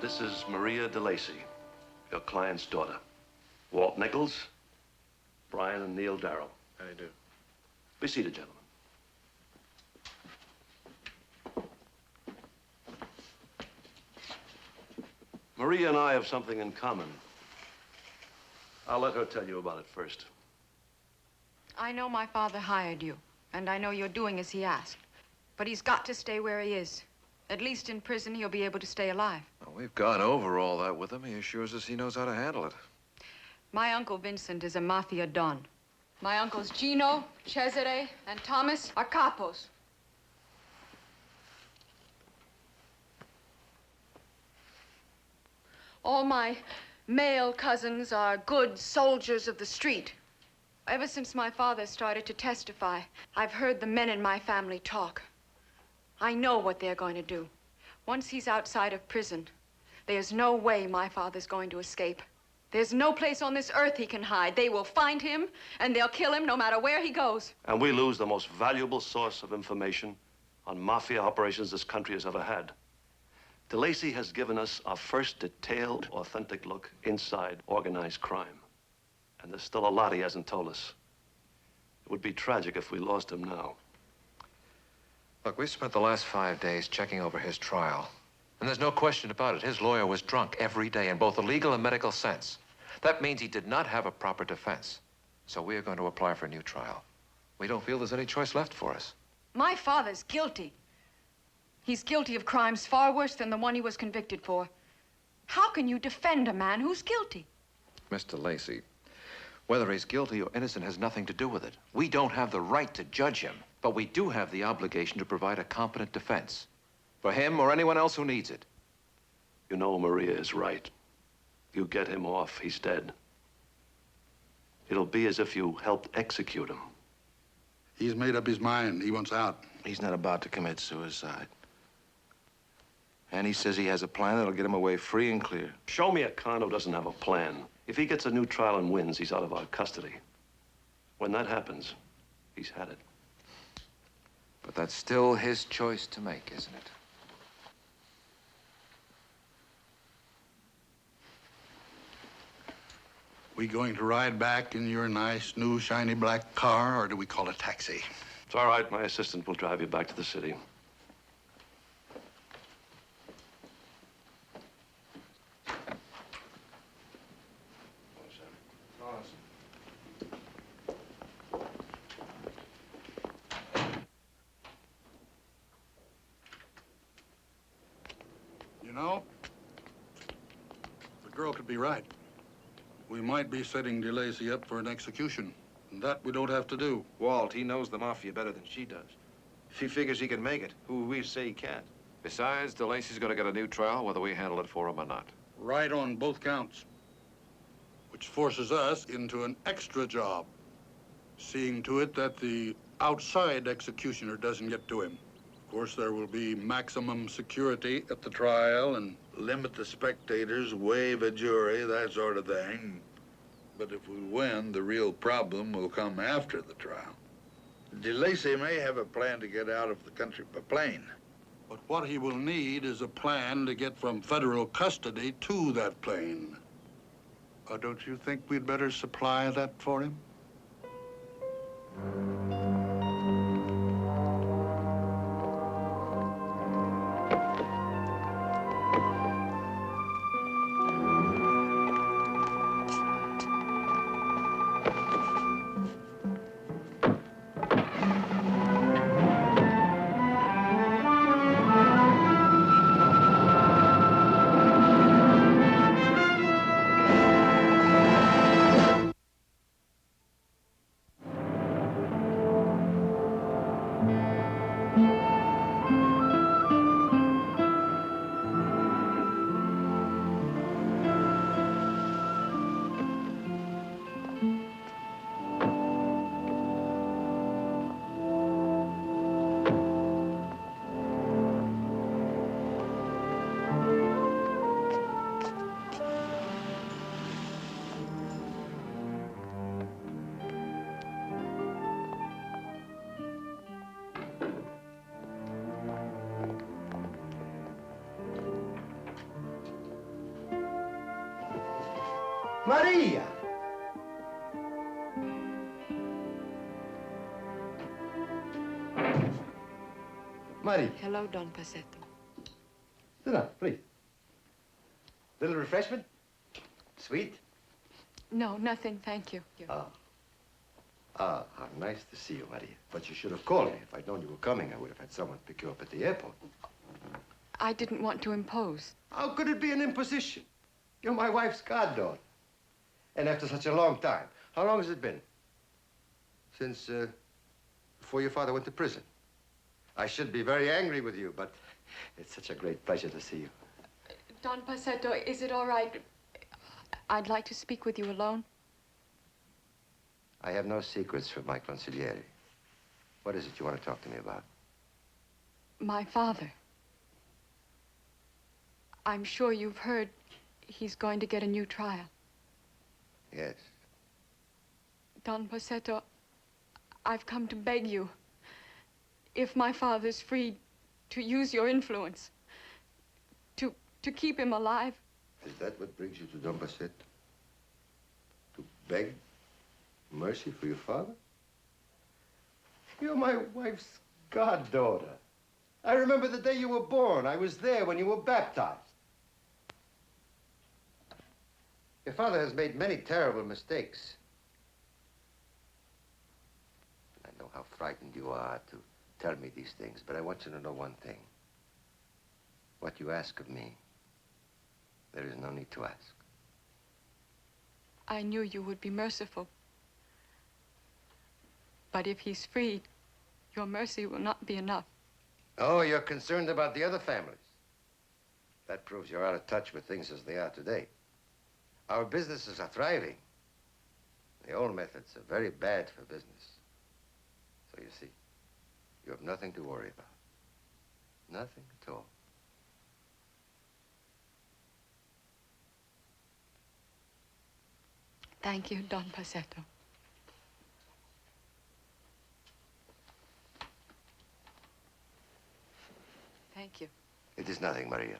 This is Maria DeLacy, your client's daughter. Walt Nichols, Brian and Neil Darrow. How do you do? Be seated, gentlemen. Maria and I have something in common. I'll let her tell you about it first. I know my father hired you, and I know you're doing as he asked. But he's got to stay where he is. At least in prison, he'll be able to stay alive. Well, we've gone over all that with him. He assures us he knows how to handle it. My Uncle Vincent is a mafia don. My uncles Gino, Cesare, and Thomas are capos. All my male cousins are good soldiers of the street. Ever since my father started to testify, I've heard the men in my family talk. I know what they're going to do. Once he's outside of prison, there's no way my father's going to escape. There's no place on this earth he can hide. They will find him, and they'll kill him no matter where he goes. And we lose the most valuable source of information on mafia operations this country has ever had. DeLacy has given us our first detailed, authentic look inside organized crime. And there's still a lot he hasn't told us. It would be tragic if we lost him now. Look, we spent the last 5 days checking over his trial. And there's no question about it. His lawyer was drunk every day in both a legal and medical sense. That means he did not have a proper defense. So we are going to apply for a new trial. We don't feel there's any choice left for us. My father's guilty. He's guilty of crimes far worse than the one he was convicted for. How can you defend a man who's guilty? Mr. Lacey, whether he's guilty or innocent has nothing to do with it. We don't have the right to judge him, but we do have the obligation to provide a competent defense for him or anyone else who needs it. You know Maria is right. You get him off, he's dead. It'll be as if you helped execute him. He's made up his mind. He wants out. He's not about to commit suicide. And he says he has a plan that'll get him away free and clear. Show me a con who doesn't have a plan. If he gets a new trial and wins, he's out of our custody. When that happens, he's had it. But that's still his choice to make, isn't it? We going to ride back in your nice, new, shiny black car, or do we call a taxi? It's all right. My assistant will drive you back to the city. You know, the girl could be right. We might be setting DeLacy up for an execution, and that we don't have to do. Walt, he knows the mafia better than she does. If he figures he can make it, who we say he can't? Besides, DeLacy's going to get a new trial whether we handle it for him or not. Right on both counts, which forces us into an extra job, seeing to it that the outside executioner doesn't get to him. Of course, there will be maximum security at the trial and limit the spectators, waive a jury, that sort of thing. But if we win, the real problem will come after the trial. DeLacy may have a plan to get out of the country by plane. But what he will need is a plan to get from federal custody to that plane. Don't you think we'd better supply that for him? Maria! Maria. Hello, Don Paceto. Sit down, please. Little refreshment? Sweet? No, nothing, thank you. Ah, how nice to see you, Maria. But you should have called me. If I'd known you were coming, I would have had someone pick you up at the airport. I didn't want to impose. How could it be an imposition? You're my wife's goddaughter. And after such a long time. How long has it been? Since, before your father went to prison. I should be very angry with you, but it's such a great pleasure to see you. Don Paceto, is it all right? I'd like to speak with you alone. I have no secrets from my consigliere. What is it you want to talk to me about? My father. I'm sure you've heard he's going to get a new trial. Yes. Don Paceto, I've come to beg you, if my father's freed, to use your influence, to keep him alive. Is that what brings you to Don Paceto? To beg mercy for your father? You're my wife's goddaughter. I remember the day you were born. I was there when you were baptized. Your father has made many terrible mistakes. I know how frightened you are to tell me these things, but I want you to know one thing. What you ask of me, there is no need to ask. I knew you would be merciful. But if he's freed, your mercy will not be enough. Oh, you're concerned about the other families. That proves you're out of touch with things as they are today. Our businesses are thriving. The old methods are very bad for business. So you see, you have nothing to worry about. Nothing at all. Thank you, Don Paceto. Thank you. It is nothing, Maria.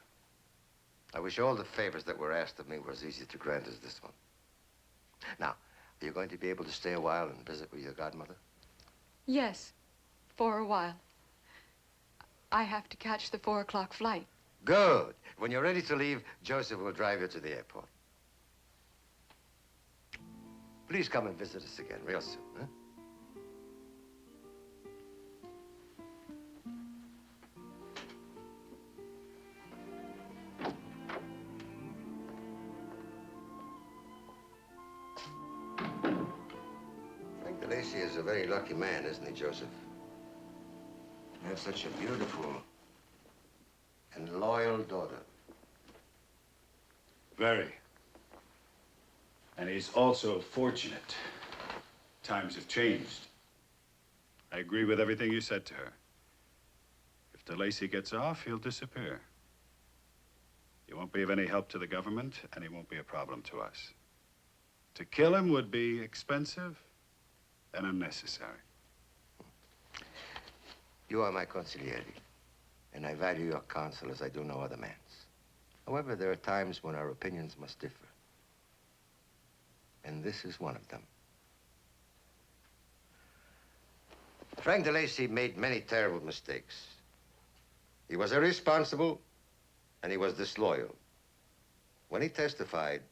I wish all the favors that were asked of me were as easy to grant as this one. Now, are you going to be able to stay a while and visit with your godmother? Yes, for a while. I have to catch the 4 o'clock flight. Good. When you're ready to leave, Joseph will drive you to the airport. Please come and visit us again real soon, huh? Frank DeLacy is a very lucky man, isn't he, Joseph? You have such a beautiful and loyal daughter. Very. And he's also fortunate. Times have changed. I agree with everything you said to her. If DeLacy gets off, he'll disappear. He won't be of any help to the government, and he won't be a problem to us. To kill him would be expensive and unnecessary. You are my consigliere, and I value your counsel as I do no other man's. However, there are times when our opinions must differ. And this is one of them. Frank DeLacy made many terrible mistakes. He was irresponsible, and he was disloyal. When he testified,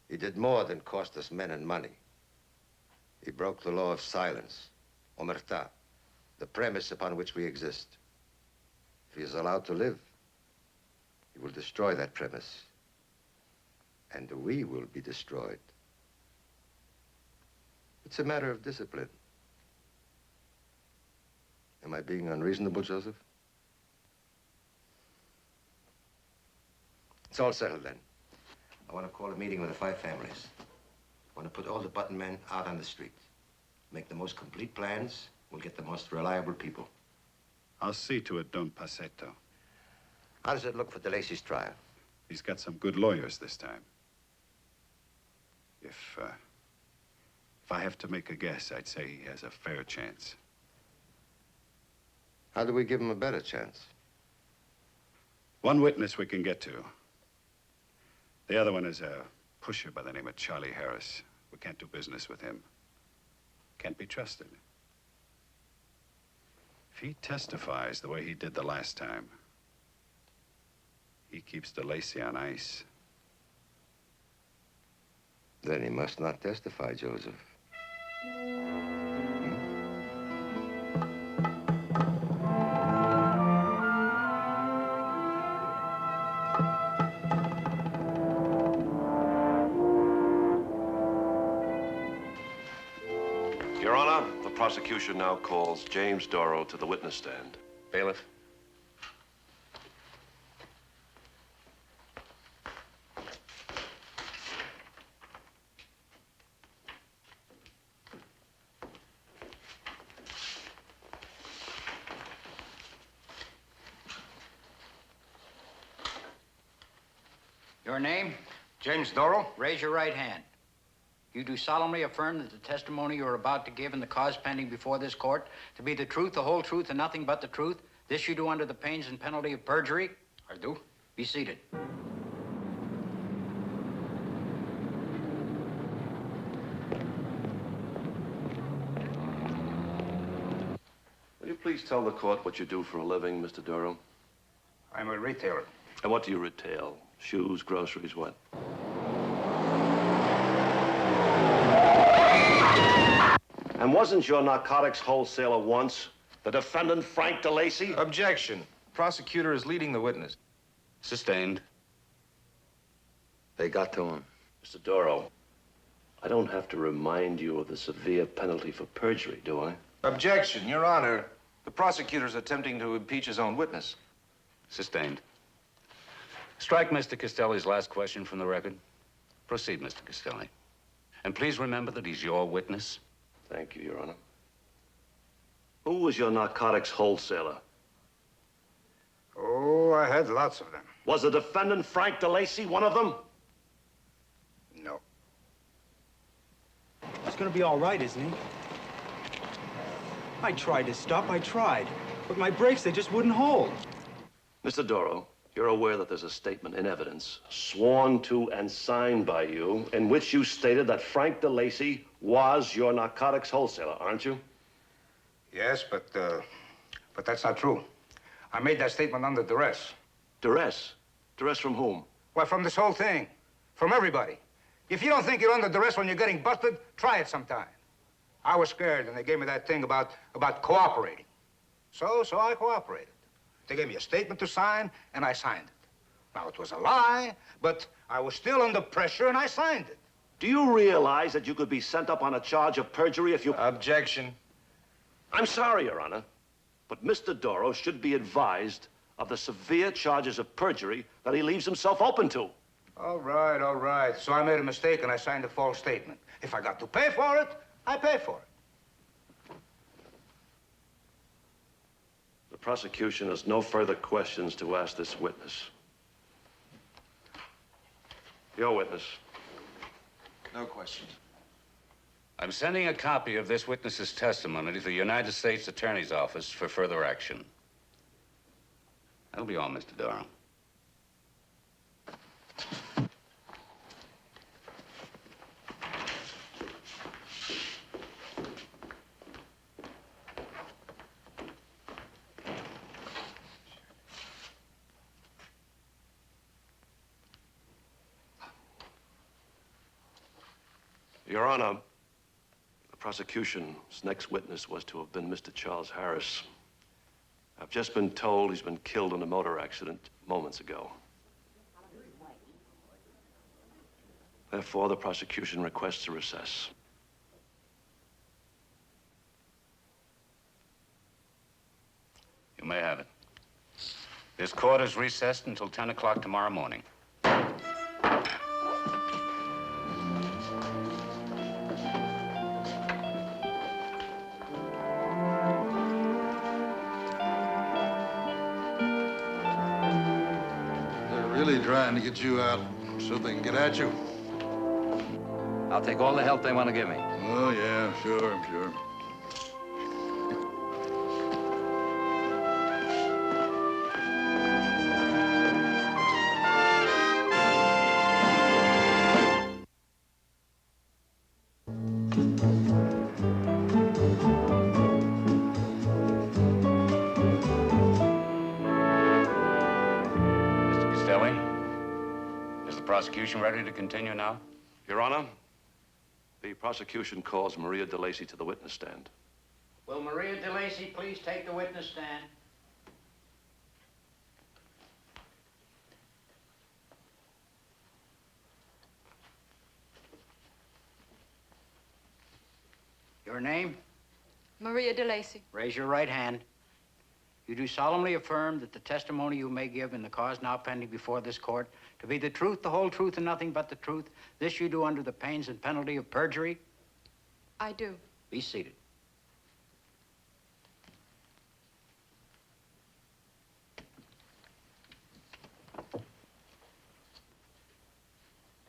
he did more than cost us men and money. He broke the law of silence, omerta, the premise upon which we exist. If he is allowed to live, he will destroy that premise, and we will be destroyed. It's a matter of discipline. Am I being unreasonable, Joseph? It's all settled then. I want to call a meeting with the 5 families. I want to put all the button men out on the street. Make the most complete plans. We'll get the most reliable people. I'll see to it, Don Paceto. How does it look for DeLacy's trial? He's got some good lawyers this time. If I have to make a guess, I'd say he has a fair chance. How do we give him a better chance? One witness we can get to. The other one is a pusher by the name of Charlie Harris. We can't do business with him. Can't be trusted. If he testifies the way he did the last time, he keeps DeLacy on ice. Then he must not testify, Joseph. Your Honor, the prosecution now calls James Doro to the witness stand. Bailiff. Your name? James Doro. Raise your right hand. You do solemnly affirm that the testimony you are about to give in the cause pending before this court to be the truth, the whole truth, and nothing but the truth. This you do under the pains and penalty of perjury? I do. Be seated. Will you please tell the court what you do for a living, Mr. Doro? I'm a retailer. And what do you retail? Shoes, groceries, what? And wasn't your narcotics wholesaler once the defendant, Frank DeLacy? Objection. Prosecutor is leading the witness. Sustained. They got to him. Mr. Doro, I don't have to remind you of the severe penalty for perjury, do I? Objection, Your Honor. The prosecutor's attempting to impeach his own witness. Sustained. Strike Mr. Castelli's last question from the record. Proceed, Mr. Castelli. And please remember that he's your witness. Thank you, Your Honor. Who was your narcotics wholesaler? Oh, I had lots of them. Was the defendant, Frank DeLacy, one of them? No. It's gonna be all right, isn't he? I tried to stop, I tried. But my brakes, they just wouldn't hold. Mr. Doro, you're aware that there's a statement in evidence, sworn to and signed by you, in which you stated that Frank DeLacy was your narcotics wholesaler, aren't you? Yes, but that's not true. I made that statement under duress. Duress? Duress from whom? Well, from this whole thing. From everybody. If you don't think you're under duress when you're getting busted, try it sometime. I was scared, and they gave me that thing about cooperating. So I cooperated. They gave me a statement to sign, and I signed it. Now, it was a lie, but I was still under pressure, and I signed it. Do you realize that you could be sent up on a charge of perjury if you... Objection. I'm sorry, Your Honor, but Mr. Doro should be advised of the severe charges of perjury that he leaves himself open to. All right. So I made a mistake, and I signed a false statement. If I got to pay for it, I pay for it. The prosecution has no further questions to ask this witness. Your witness. No questions. I'm sending a copy of this witness's testimony to the United States Attorney's Office for further action. That'll be all, Mr. Doro. Your Honor, the prosecution's next witness was to have been Mr. Charles Harris. I've just been told he's been killed in a motor accident moments ago. Therefore, the prosecution requests a recess. You may have it. This court is recessed until 10 o'clock tomorrow morning. Really trying to get you out so they can get at you. I'll take all the help they want to give me. Oh, yeah, sure. Is the prosecution ready to continue now? Your Honor, The prosecution calls Maria DeLacy to the witness stand. Will Maria DeLacy please take the witness stand? Your name? Maria DeLacy. Raise your right hand. You do solemnly affirm that the testimony you may give in the cause now pending before this court to be the truth, the whole truth, and nothing but the truth. This you do under the pains and penalty of perjury? I do. Be seated.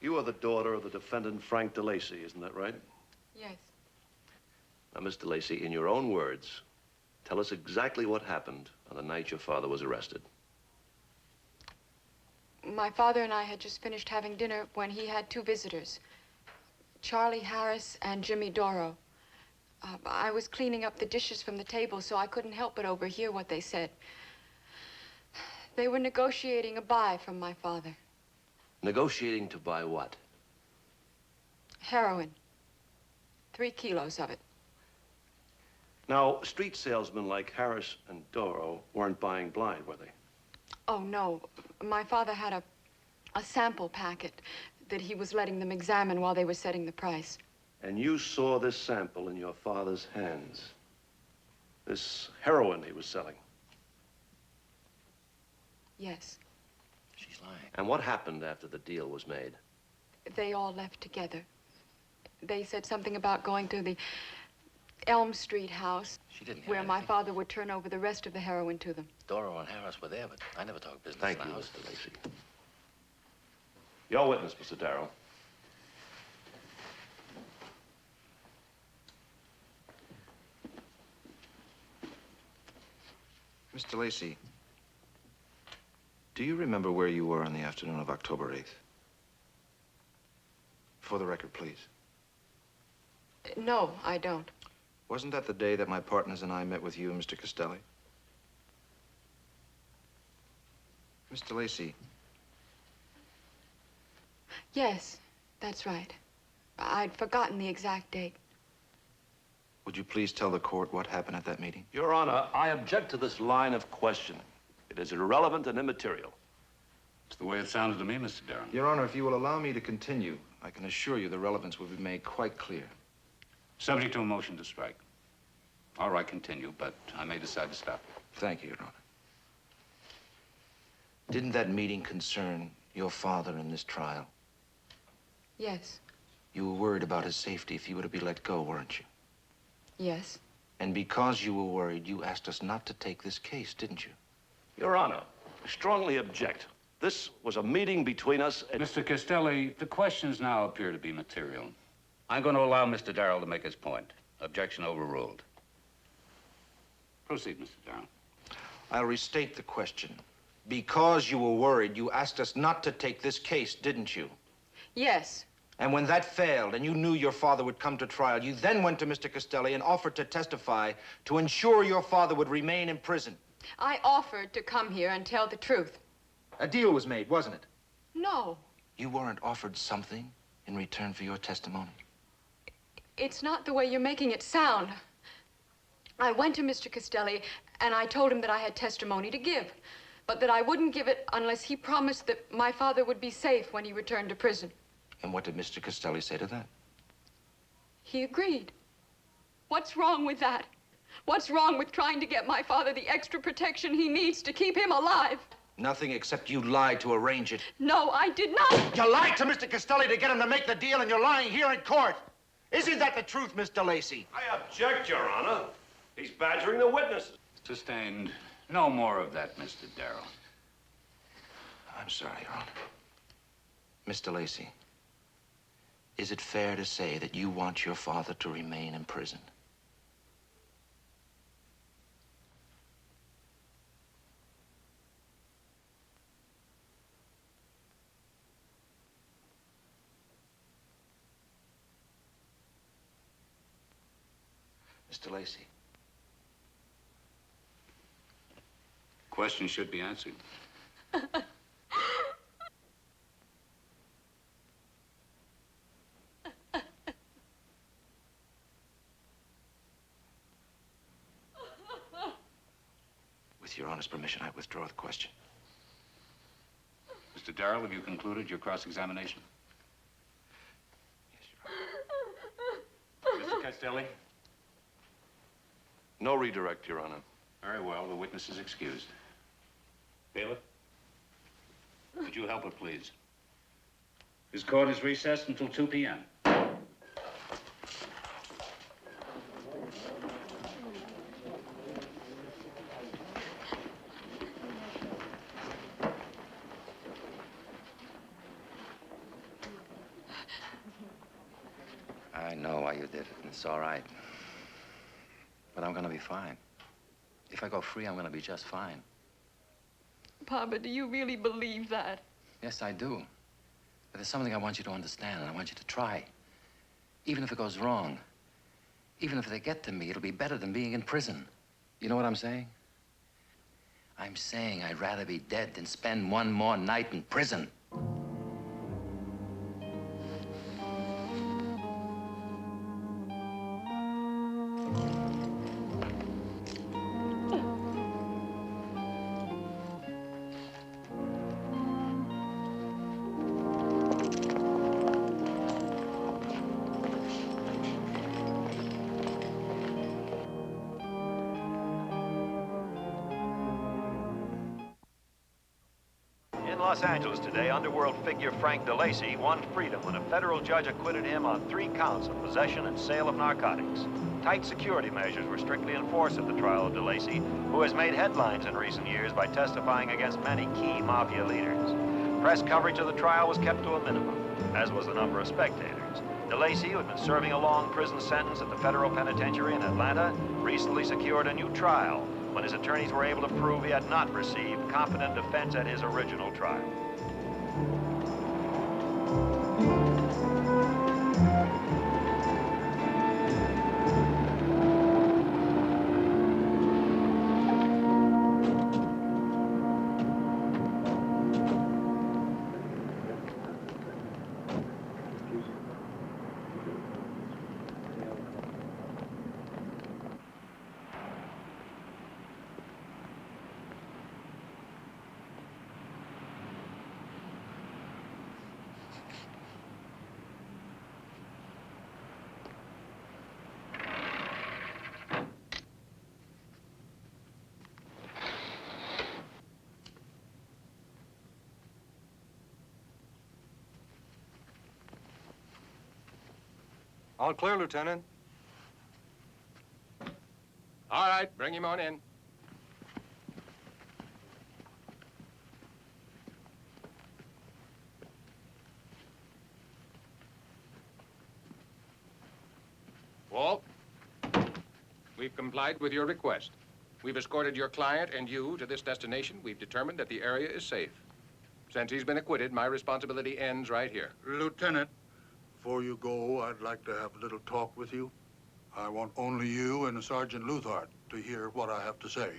You are the daughter of the defendant, Frank DeLacy, isn't that right? Yes. Now, Miss DeLacy, in your own words, tell us exactly what happened on the night your father was arrested. My father and I had just finished having dinner when he had two visitors, Charlie Harris and Jimmy Doro. I was cleaning up the dishes from the table, so I couldn't help but overhear what they said. They were negotiating a buy from my father. Negotiating to buy what? Heroin. 3 kilos of it. Now, street salesmen like Harris and Doro weren't buying blind, were they? Oh, no. My father had a sample packet that he was letting them examine while they were setting the price. And you saw this sample in your father's hands. This heroin he was selling. Yes. She's lying. And what happened after the deal was made? They all left together. They said something about going to the Elm Street house, where my father would turn over the rest of the heroin to them. Doro and Harris were there, but I never talked business Thank in you, the house. Mr. Lacey. Your witness, Mr. Darrow. Mr. Lacey, do you remember where you were on the afternoon of October 8th? For the record, please. No, I don't. Wasn't that the day that my partners and I met with you and Mr. Costelli? Mr. Lacey. Yes, that's right. I'd forgotten the exact date. Would you please tell the court what happened at that meeting? Your Honor, I object to this line of questioning. It is irrelevant and immaterial. It's the way it sounded to me, Mr. Darrow. Your Honor, if you will allow me to continue, I can assure you the relevance will be made quite clear. Subject to a motion to strike. All right, continue, but I may decide to stop. Thank you, Your Honor. Didn't that meeting concern your father in this trial? Yes. You were worried about his safety if he were to be let go, weren't you? Yes. And because you were worried, you asked us not to take this case, didn't you? Your Honor, I strongly object. This was a meeting between us and... Mr. Costelli, the questions now appear to be material. I'm going to allow Mr. Darrow to make his point. Objection overruled. Proceed, Mr. Darrow. I'll restate the question. Because you were worried, you asked us not to take this case, didn't you? Yes. And when that failed and you knew your father would come to trial, you then went to Mr. Costelli and offered to testify to ensure your father would remain in prison. I offered to come here and tell the truth. A deal was made, wasn't it? No. You weren't offered something in return for your testimony? It's not the way you're making it sound. I went to Mr. Costelli and I told him that I had testimony to give, but that I wouldn't give it unless he promised that my father would be safe when he returned to prison. And what did Mr. Costelli say to that? He agreed. What's wrong with that? What's wrong with trying to get my father the extra protection he needs to keep him alive? Nothing except you lied to arrange it. No, I did not. You lied to Mr. Costelli to get him to make the deal, and you're lying here in court. Isn't that the truth, Mr. Lacey? I object, Your Honor. He's badgering the witnesses. Sustained. No more of that, Mr. Darrow. I'm sorry, Your Honor. Mr. Lacey, is it fair to say that you want your father to remain in prison? Mr. Lacey. Question should be answered. Honor's permission, I withdraw the question. Mr. Darrell, have you concluded your cross-examination? Mr. Castelli? No redirect, Your Honor. Very well. The witness is excused. Bailiff? Would you help her, please? This court is recessed until 2 p.m. I know why you did it, and it's all right. But I'm gonna be fine. If I go free, I'm gonna be just fine. Papa, do you really believe that? Yes, I do. But there's something I want you to understand, and I want you to try. Even if it goes wrong, even if they get to me, it'll be better than being in prison. You know what I'm saying? I'm saying I'd rather be dead than spend one more night in prison. In Los Angeles today, underworld figure Frank DeLacy won freedom when a federal judge acquitted him on 3 counts of possession and sale of narcotics. Tight security measures were strictly enforced at the trial of DeLacy, who has made headlines in recent years by testifying against many key mafia leaders. Press coverage of the trial was kept to a minimum, as was the number of spectators. DeLacy, who had been serving a long prison sentence at the federal penitentiary in Atlanta, recently secured a new trial when his attorneys were able to prove he had not received competent defense at his original trial. All clear, Lieutenant. All right, bring him on in. Walt, we've complied with your request. We've escorted your client and you to this destination. We've determined that the area is safe. Since he's been acquitted, my responsibility ends right here. Lieutenant, before you go, I'd like to have a little talk with you. I want only you and Sergeant Luthart to hear what I have to say.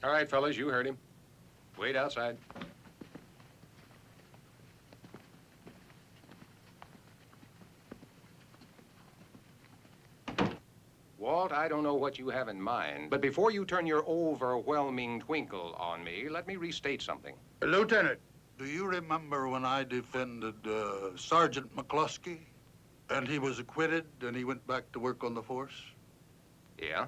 All right, fellas, you heard him. Wait outside. Walt, I don't know what you have in mind, but before you turn your overwhelming twinkle on me, let me restate something. Lieutenant, do you remember when I defended Sergeant McCluskey and he was acquitted and he went back to work on the force? Yeah?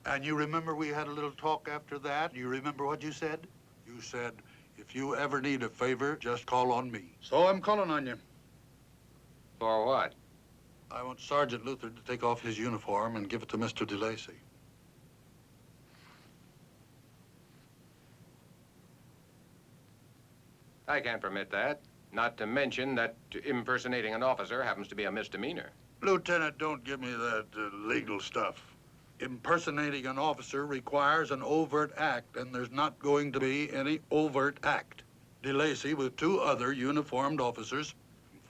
And you remember we had a little talk after that? You remember what you said? You said, if you ever need a favor, just call on me. So I'm calling on you. For what? I want Sergeant Luther to take off his uniform and give it to Mr. DeLacy. I can't permit that. Not to mention that impersonating an officer happens to be a misdemeanor. Lieutenant, don't give me that legal stuff. Impersonating an officer requires an overt act, and there's not going to be any overt act. DeLacy, with 2 other uniformed officers,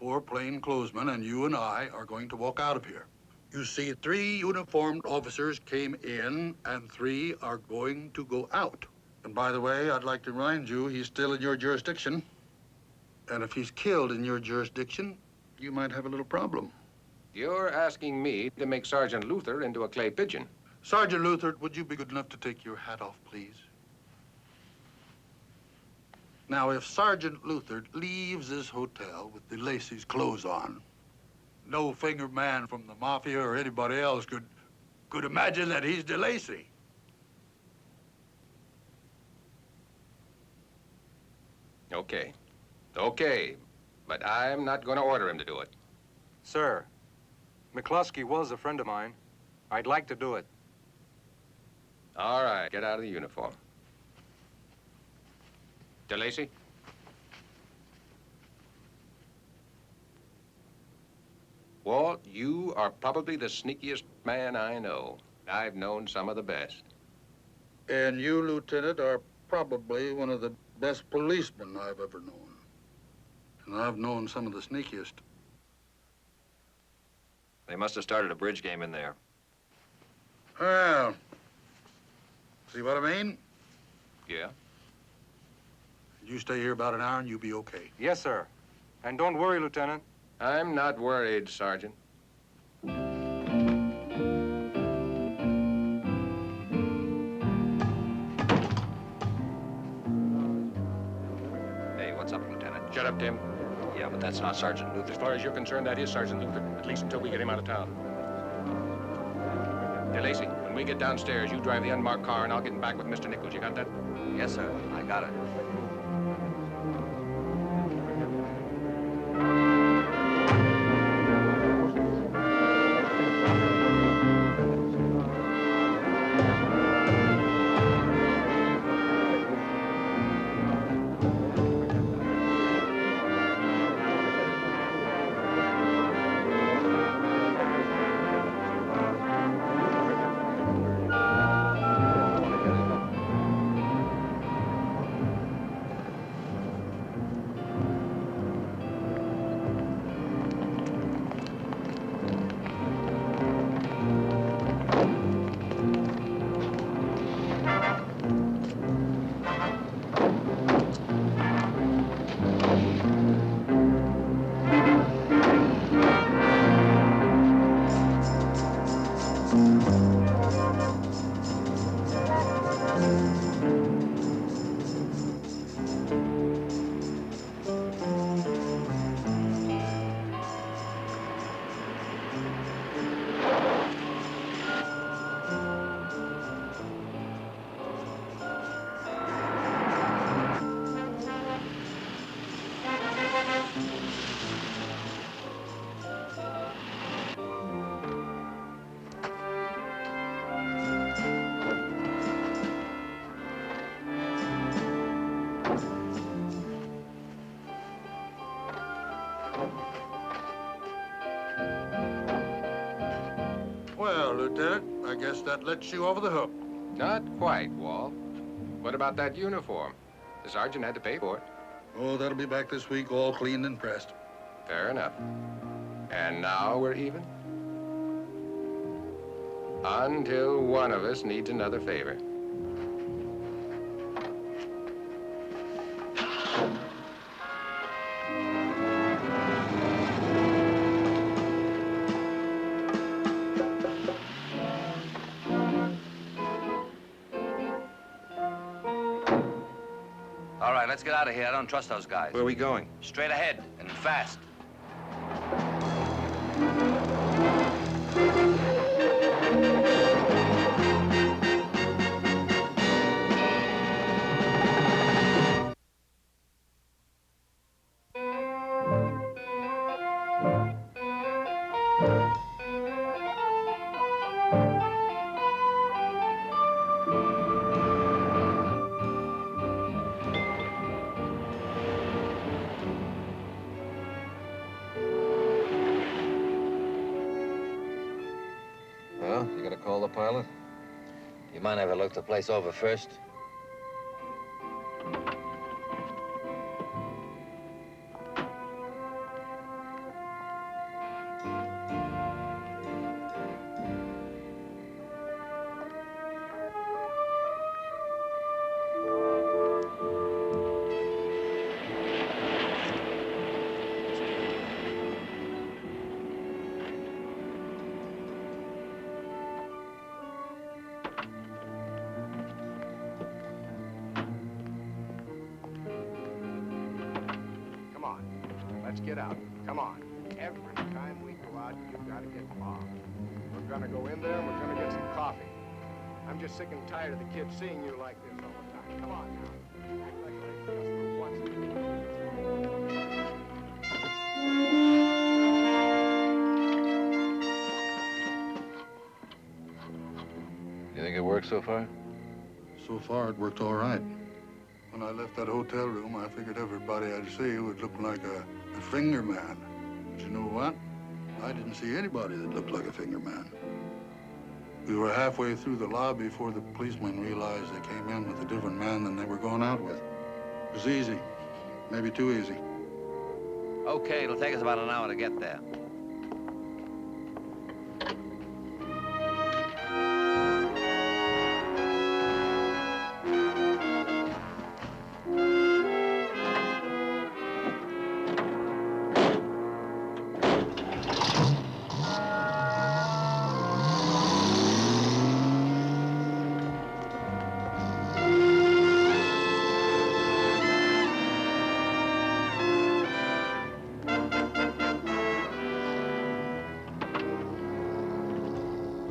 4 plainclothesmen, and you and I are going to walk out of here. You see, 3 uniformed officers came in, and 3 are going to go out. And by the way, I'd like to remind you, he's still in your jurisdiction. And if he's killed in your jurisdiction, you might have a little problem. You're asking me to make Sergeant Luther into a clay pigeon. Sergeant Luther, would you be good enough to take your hat off, please? Now, if Sergeant Luther leaves this hotel with DeLacy's clothes on, no finger man from the Mafia or anybody else could imagine that he's DeLacy. Okay. Okay. But I'm not going to order him to do it. Sir, McCluskey was a friend of mine. I'd like to do it. All right, get out of the uniform. DeLacy? Walt, you are probably the sneakiest man I know. I've known some of the best. And you, Lieutenant, are probably one of the best policemen I've ever known. And I've known some of the sneakiest. They must have started a bridge game in there. Well, see what I mean? Yeah? You stay here about an hour and you'll be okay. Yes, sir. And don't worry, Lieutenant. I'm not worried, Sergeant. Hey, what's up, Lieutenant? Shut up, Tim. Yeah, but that's not Sergeant Luther. As far as you're concerned, that is Sergeant Luther, at least until we get him out of town. DeLacy, when we get downstairs, you drive the unmarked car and I'll get him back with Mr. Nichols. You got that? Yes, sir. I got it. Well, Lieutenant, I guess that lets you over the hook. Not quite, Walt. What about that uniform? The sergeant had to pay for it. Oh, that'll be back this week, all cleaned and pressed. Fair enough. And now we're even? Until one of us needs another favor. All right, let's get out of here. I don't trust those guys. Where are we going? Straight ahead and fast. Well, you gonna call the pilot? You mind if I look the place over first? let's get out. Come on. Every time we go out, you've got to get involved. We're gonna go in there and we're gonna get some coffee. I'm just sick and tired of the kids seeing you like this all the time. Come on now. Act like life just for once. You think it worked so far? So far, it worked all right. When I left that hotel room, I figured everybody I'd see would look like a finger man. But you know what? I didn't see anybody that looked like a finger man. We were halfway through the lobby before the policemen realized they came in with a different man than they were going out with. It was easy. Maybe too easy. Okay, it'll take us about an hour to get there.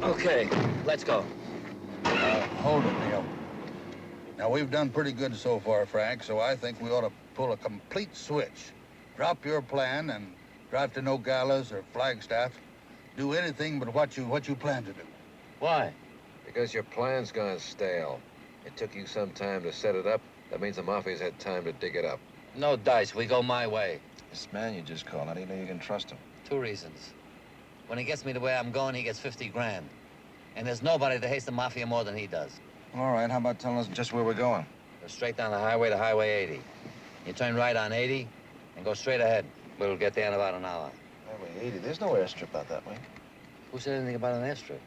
Okay, let's go. Hold it, Neil. Now, we've done pretty good so far, Frank, so I think we ought to pull a complete switch. Drop your plan and drive to Nogales or Flagstaff. Do anything but what you plan to do. Why? Because your plan's gone stale. It took you some time to set it up. That means the Mafia's had time to dig it up. No dice, we go my way. This man you just called, how do you know you can trust him? 2 reasons. When he gets me the way I'm going, he gets 50 grand. And there's nobody that hates the Mafia more than he does. All right, how about telling us just where we're going? Go straight down the highway to Highway 80. You turn right on 80 and go straight ahead. We'll get there in about an hour. Highway 80, there's no airstrip out that way. Who said anything about an airstrip?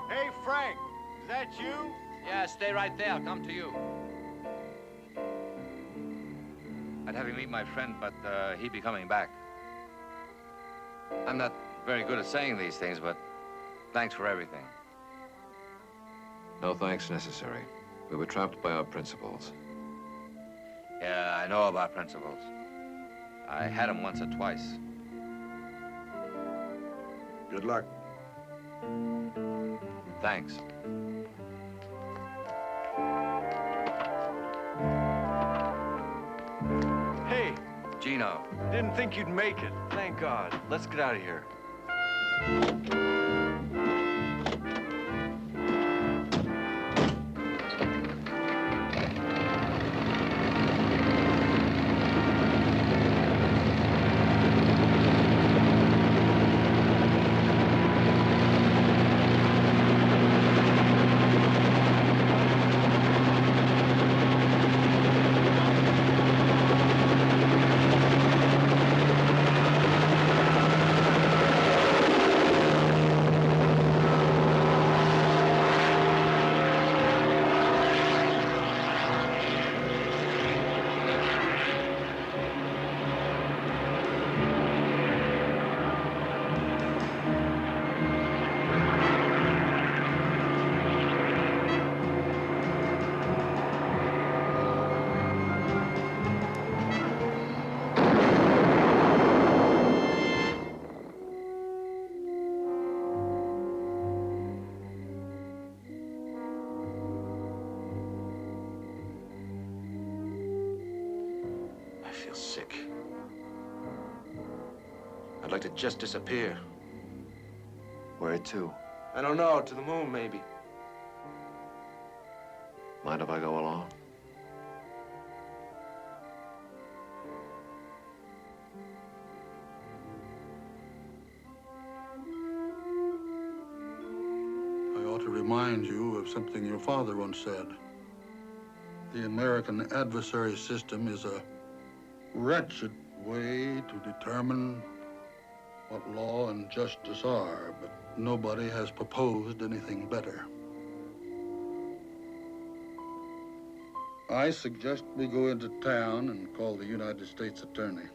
Hey, Frank, is that you? Yeah, stay right there. I'll come to you. I'd have you meet my friend, but he'd be coming back. I'm not very good at saying these things, but thanks for everything. No thanks necessary. We were trapped by our principles. Yeah, I know about principles. I had them once or twice. Good luck. Thanks. Hey, Gino. didn't think you'd make it. Thank God. Let's get out of here. I feel sick. I'd like to just disappear. Where to? I don't know, to the moon, maybe. Mind if I go along? ought to remind you of something your father once said. The American adversary system is a wretched way to determine what law and justice are, but nobody has proposed anything better. I suggest we go into town and call the United States Attorney.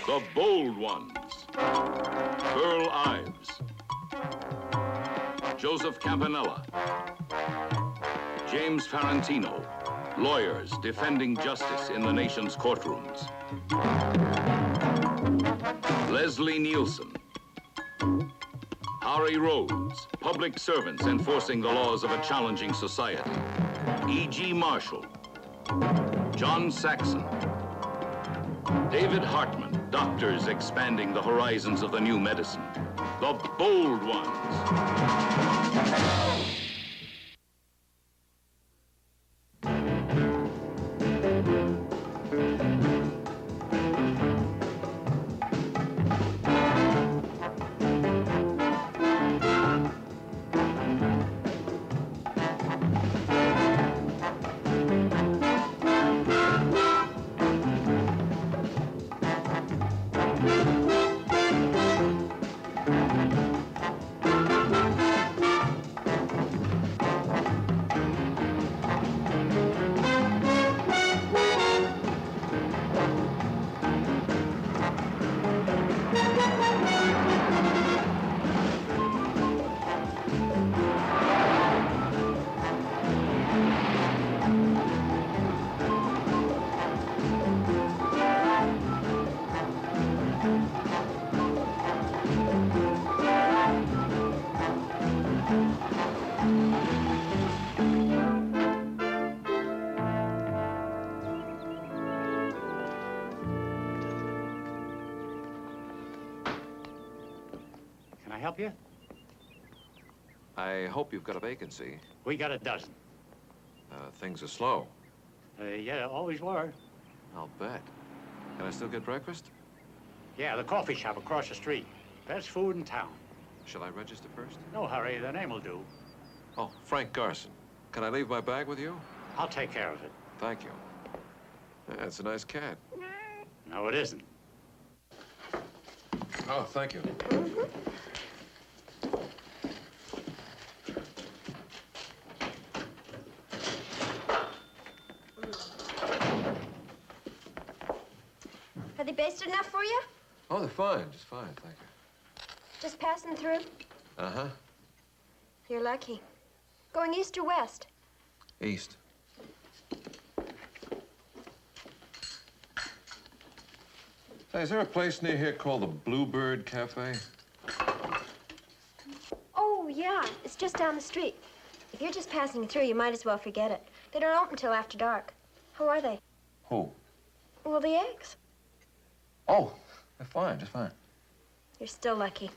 The bold ones. Earl Ives. Joseph Campanella. James Farentino. Lawyers defending justice in the nation's courtrooms. Leslie Nielsen. Harry Rhodes. Public servants enforcing the laws of a challenging society. E.G. Marshall. John Saxon. David Hartman. Doctors expanding the horizons of the new medicine. The bold ones. Can I help you? I hope you've got a vacancy. We got a dozen. Things are slow. Yeah, always were. I'll bet. Can I still get breakfast? Yeah, the coffee shop across the street. Best food in town. Shall I register first? No hurry, the name will do. Oh, Frank Garson. Can I leave my bag with you? I'll take care of it. Thank you. Yeah, it's a nice cat. No, it isn't. Oh, thank you. Are they basted enough for you? Oh, they're fine. Just fine, thank you. Just passing through? Uh-huh. You're lucky. Going east or west? East. Hey, is there a place near here called the Bluebird Cafe? Oh, yeah. It's just down the street. If you're just passing through, you might as well forget it. They don't open till after dark. How are they? Who? Well, the eggs. Oh, they're fine, just fine. You're still lucky.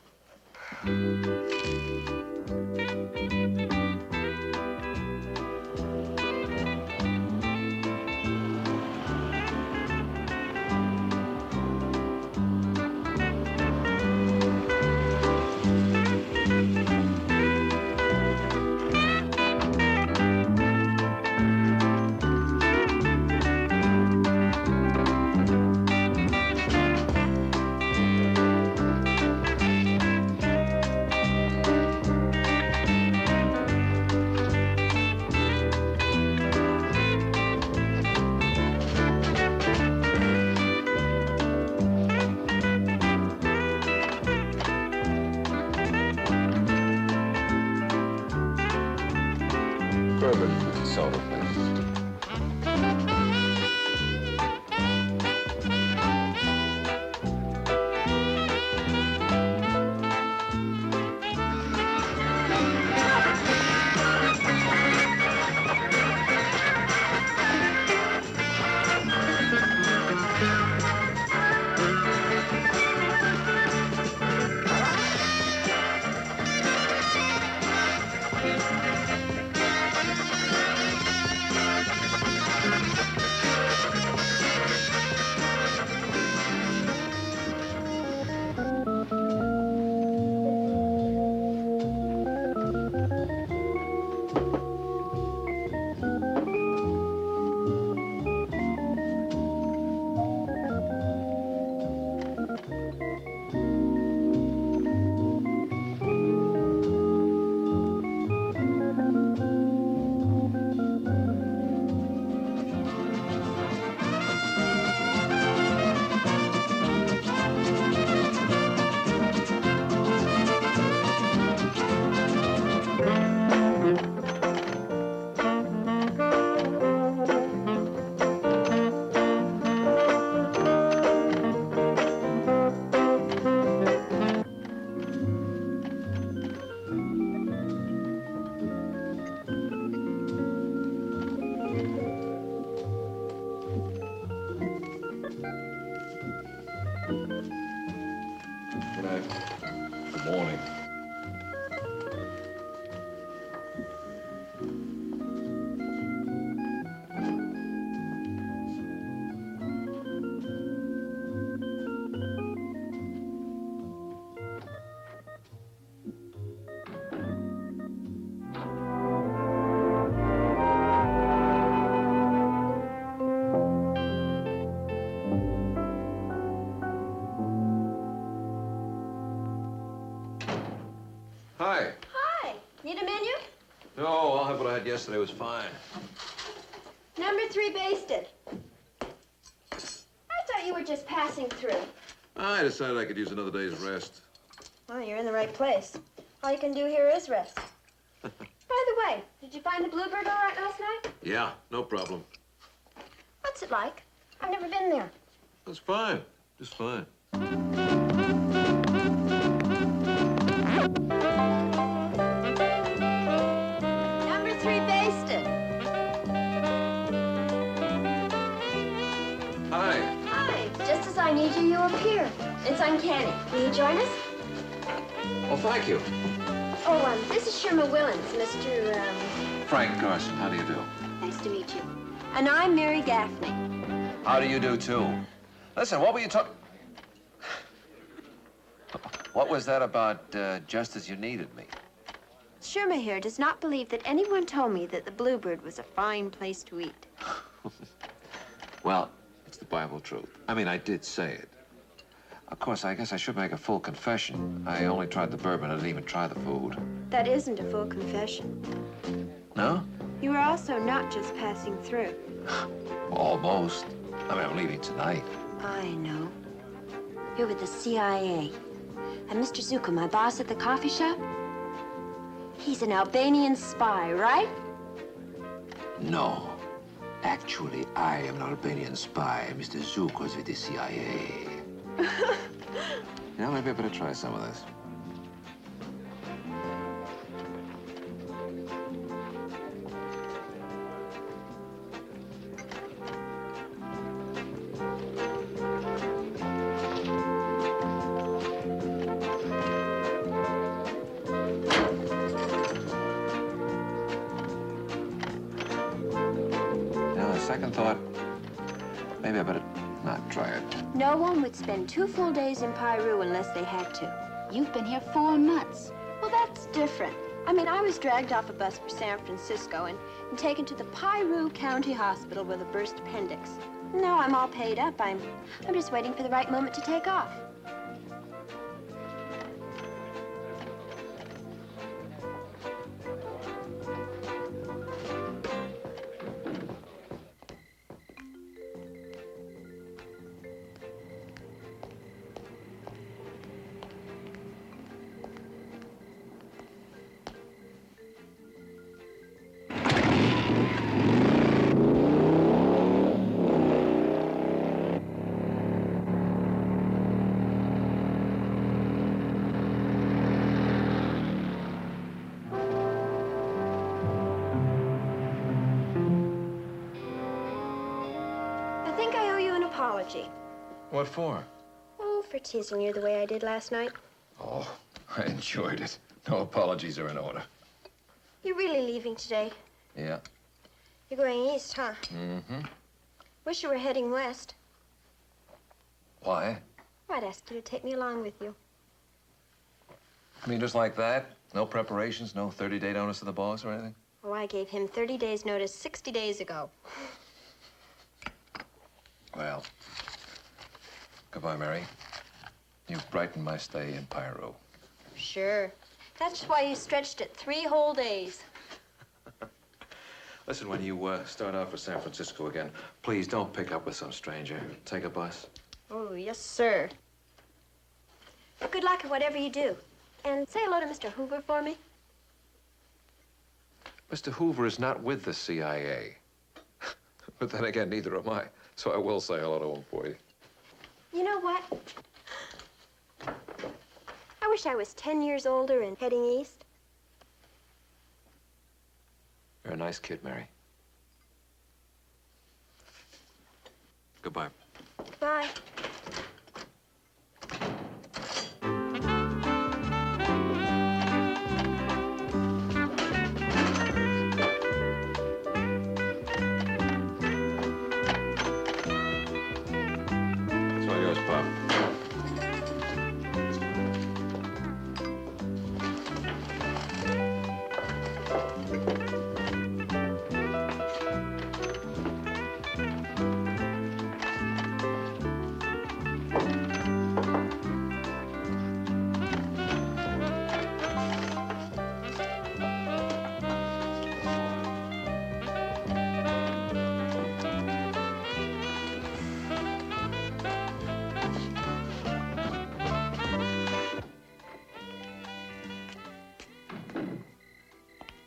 bourbon and soda, please. Good morning. Hi. Hi. Need a menu? No, I'll have what I had yesterday. It was fine. Number 3 basted. I thought you were just passing through. I decided I could use another day's rest. Well, you're in the right place. All you can do here is rest. By the way, did you find the Bluebird all right last night? Yeah, no problem. What's it like? I've never been there. That's fine. Just fine. Number 3 basted. Hi. Hi. Just as I need you, you appear. It's uncanny. Will you join us? Oh, thank you. Oh, this is Sherma Willens, Mr. Frank Carson, how do you do? Nice to meet you. And I'm Mary Gaffney. How do you do, too? Listen, what were you talking... What was that about just as you needed me? Sherma here does not believe that anyone told me that the Bluebird was a fine place to eat. Well, it's the Bible truth. I mean, I did say it. Of course, I guess I should make a full confession. I only tried the bourbon. I didn't even try the food. That isn't a full confession. No? You were also not just passing through. Almost. I mean, I'm leaving tonight. I know. You're with the CIA. And Mr. Zuko, my boss at the coffee shop, he's an Albanian spy, right? No. Actually, I am an Albanian spy. Mr. Zuko's with the CIA. You know, maybe I better try some of this. Second thought, maybe I better not try it. No one would spend 2 full days in Peru unless they had to. You've been here 4 months. Well, that's different. I mean, I was dragged off a bus for San Francisco and taken to the Piru County Hospital with a burst appendix. Now I'm all paid up. I'm just waiting for the right moment to take off. apology. What for? Oh, for teasing you the way I did last night. Oh, I enjoyed it. No apologies are in order. You're really leaving today. Yeah. You're going east, huh? Mm-hmm. Wish you were heading west. Why? I'd ask you to take me along with you. I mean, just like that? No preparations, no 30-day notice to the boss or anything? Oh, I gave him 30 days' notice 60 days ago. Well, goodbye, Mary. You've brightened my stay in Pyro. Sure. That's why you stretched it 3 whole days. Listen, when you start out for San Francisco again, please don't pick up with some stranger. Take a bus. Oh, yes, sir. Good luck at whatever you do. And say hello to Mr. Hoover for me. Mr. Hoover is not with the CIA. But then again, neither am I. So I will say hello to him for you. You know what? I wish I was 10 years older and heading east. You're a nice kid, Mary. Goodbye. Bye. It's all yours, Pop.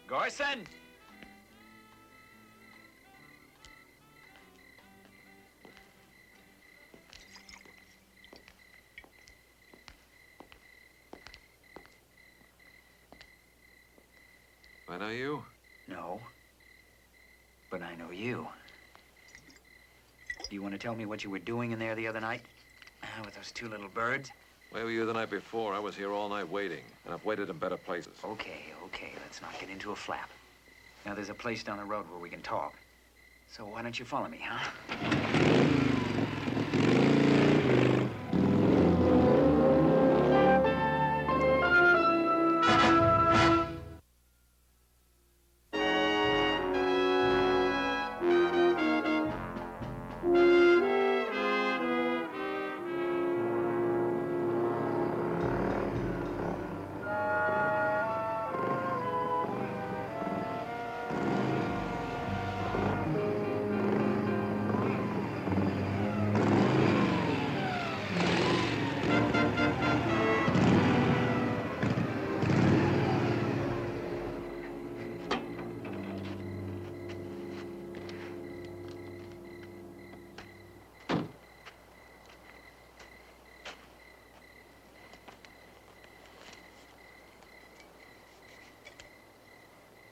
Gorson! I know you? No. But I know you. Do you want to tell me what you were doing in there the other night? With those 2 little birds? Where were you the night before? I was here all night waiting, and I've waited in better places. Okay, let's not get into a flap. Now, there's a place down the road where we can talk. So why don't you follow me, huh?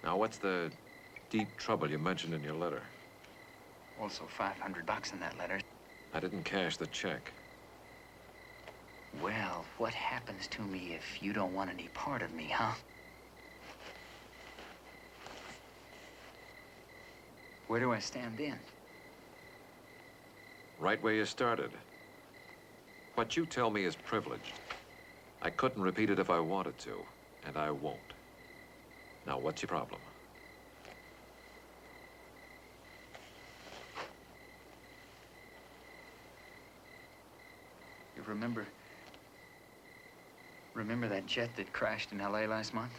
Now, what's the deep trouble you mentioned in your letter? Also $500 in that letter. I didn't cash the check. Well, what happens to me if you don't want any part of me, huh? Where do I stand in? Right where you started. What you tell me is privileged. I couldn't repeat it if I wanted to, and I won't. Now, what's your problem? You remember that jet that crashed in L.A. last month?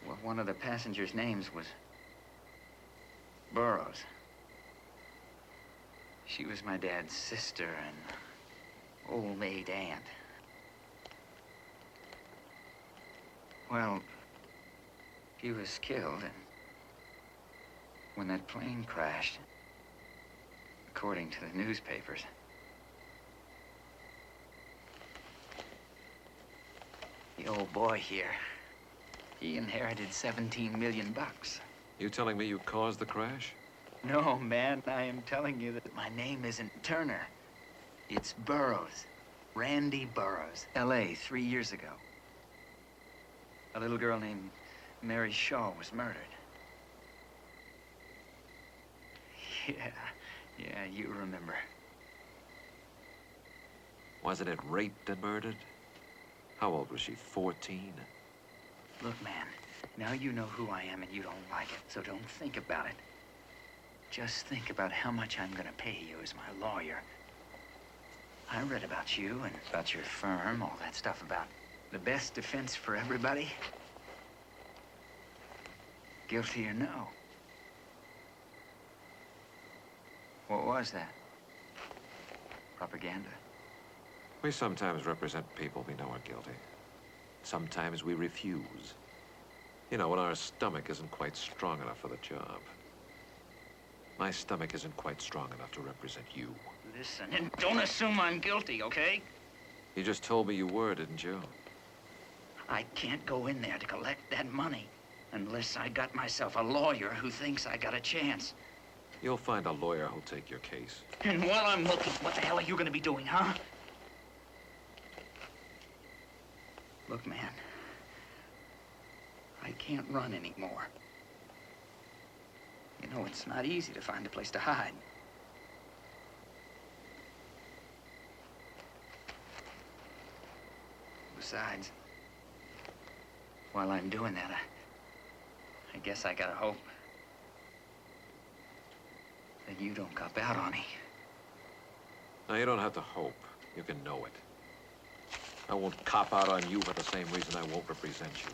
Well, one of the passengers' names was Burroughs. She was my dad's sister and old maid aunt. Well, he was killed, and when that plane crashed, according to the newspapers, the old boy here, he inherited 17 million bucks. You telling me you caused the crash? No, man, I am telling you that my name isn't Turner. It's Burroughs. Randy Burroughs, L.A., 3 years ago. A little girl named Mary Shaw was murdered. Yeah, you remember. Wasn't it raped and murdered? How old was she, 14? Look, man, now you know who I am and you don't like it, so don't think about it. Just think about how much I'm gonna pay you as my lawyer. I read about you and about your firm, all that stuff about the best defense for everybody. Guilty or no? What was that? Propaganda? We sometimes represent people we know are guilty. Sometimes we refuse. You know, when our stomach isn't quite strong enough for the job. My stomach isn't quite strong enough to represent you. Listen, and don't assume I'm guilty, okay? You just told me you were, didn't you? I can't go in there to collect that money unless I got myself a lawyer who thinks I got a chance. You'll find a lawyer who'll take your case. And while I'm looking, what the hell are you gonna be doing, huh? Look, man, I can't run anymore. You know, it's not easy to find a place to hide. Besides, while I'm doing that, I guess I gotta hope that you don't cop out on me. Now, you don't have to hope. You can know it. I won't cop out on you for the same reason I won't represent you.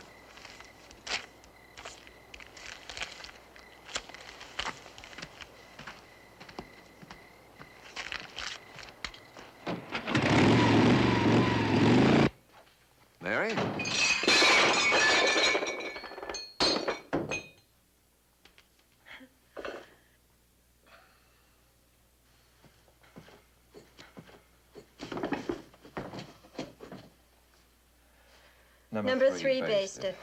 Mary? Number three basted.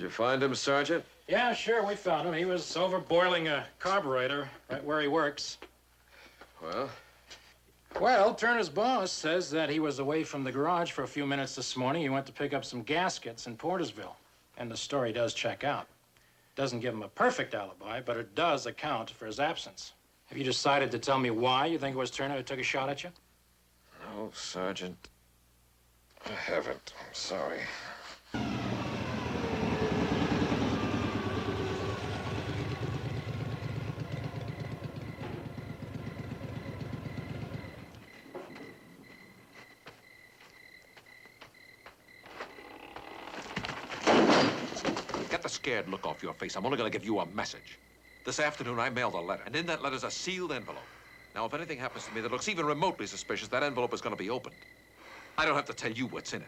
Find him, Sergeant? Yeah, sure, we found him. He was over boiling a carburetor right where he works. Well? Well, Turner's boss says that he was away from the garage for a few minutes this morning. He went to pick up some gaskets in Portersville. And the story does check out. Doesn't give him a perfect alibi, but it does account for his absence. Have you decided to tell me why you think it was Turner who took a shot at you? No, Sergeant. I haven't. I'm sorry. Get the scared look off your face. I'm only going to give you a message. This afternoon, I mailed a letter, and in that letter's a sealed envelope. Now, if anything happens to me that looks even remotely suspicious, that envelope is going to be opened. I don't have to tell you what's in it.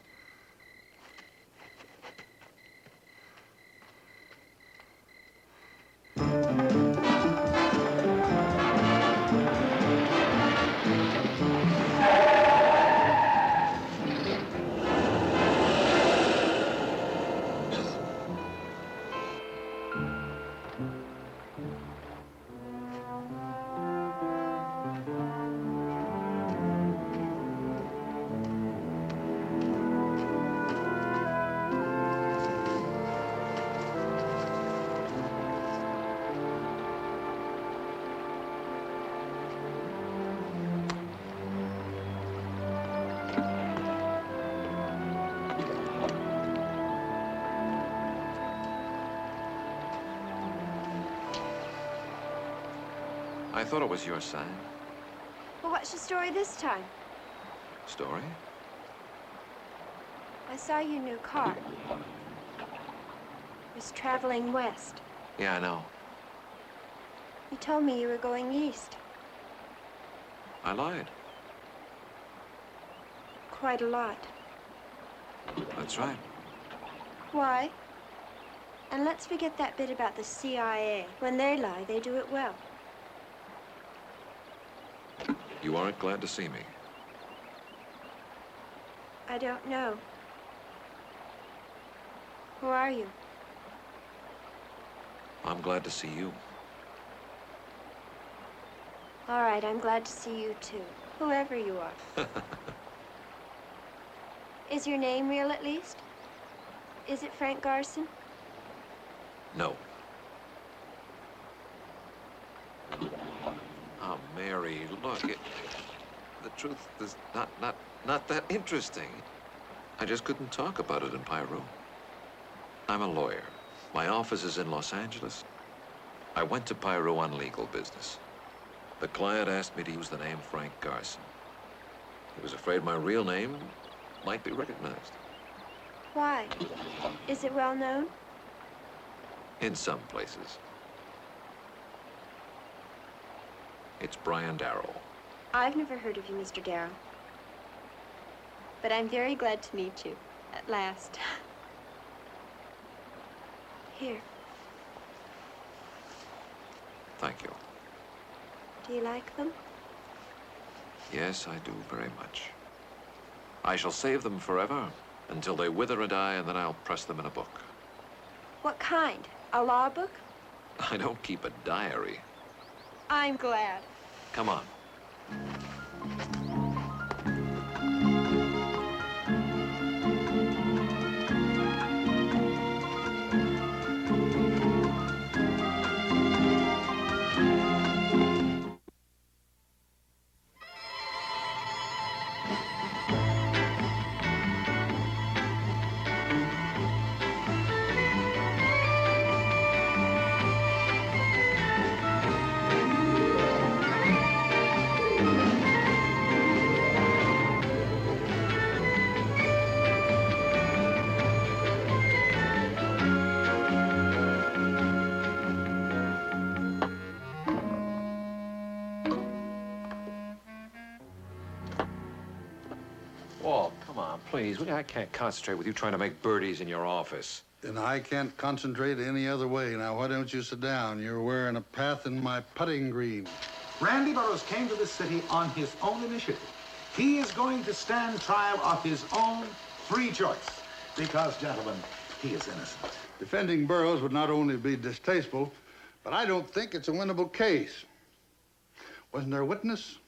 I thought it was your sign. Well, what's your story this time? Story? I saw your new car. It was traveling west. Yeah, I know. You told me you were going east. I lied. Quite a lot. That's right. Why? And let's forget that bit about the CIA. When they lie, they do it well. You aren't glad to see me. I don't know. Who are you? I'm glad to see you. All right, I'm glad to see you too. Whoever you are. Is your name real at least? Is it Frank Garson? No. Oh, Mary, look, the truth is not that interesting. I just couldn't talk about it in Peru. I'm a lawyer. My office is in Los Angeles. I went to Peru on legal business. The client asked me to use the name Frank Garson. He was afraid my real name might be recognized. Why? Is it well known? In some places. It's Brian Darrow. I've never heard of you, Mr. Darrow. But I'm very glad to meet you, at last. Here. Thank you. Do you like them? Yes, I do very much. I shall save them forever until they wither and die, and then I'll press them in a book. What kind? A law book? I don't keep a diary. I'm glad. Come on. Walt, come on, please. I can't concentrate with you trying to make birdies in your office. And I can't concentrate any other way. Now, why don't you sit down? You're wearing a path in my putting green. Randy Burroughs came to this city on his own initiative. He is going to stand trial of his own free choice. Because, gentlemen, he is innocent. Defending Burroughs would not only be distasteful, but I don't think it's a winnable case. Wasn't there a witness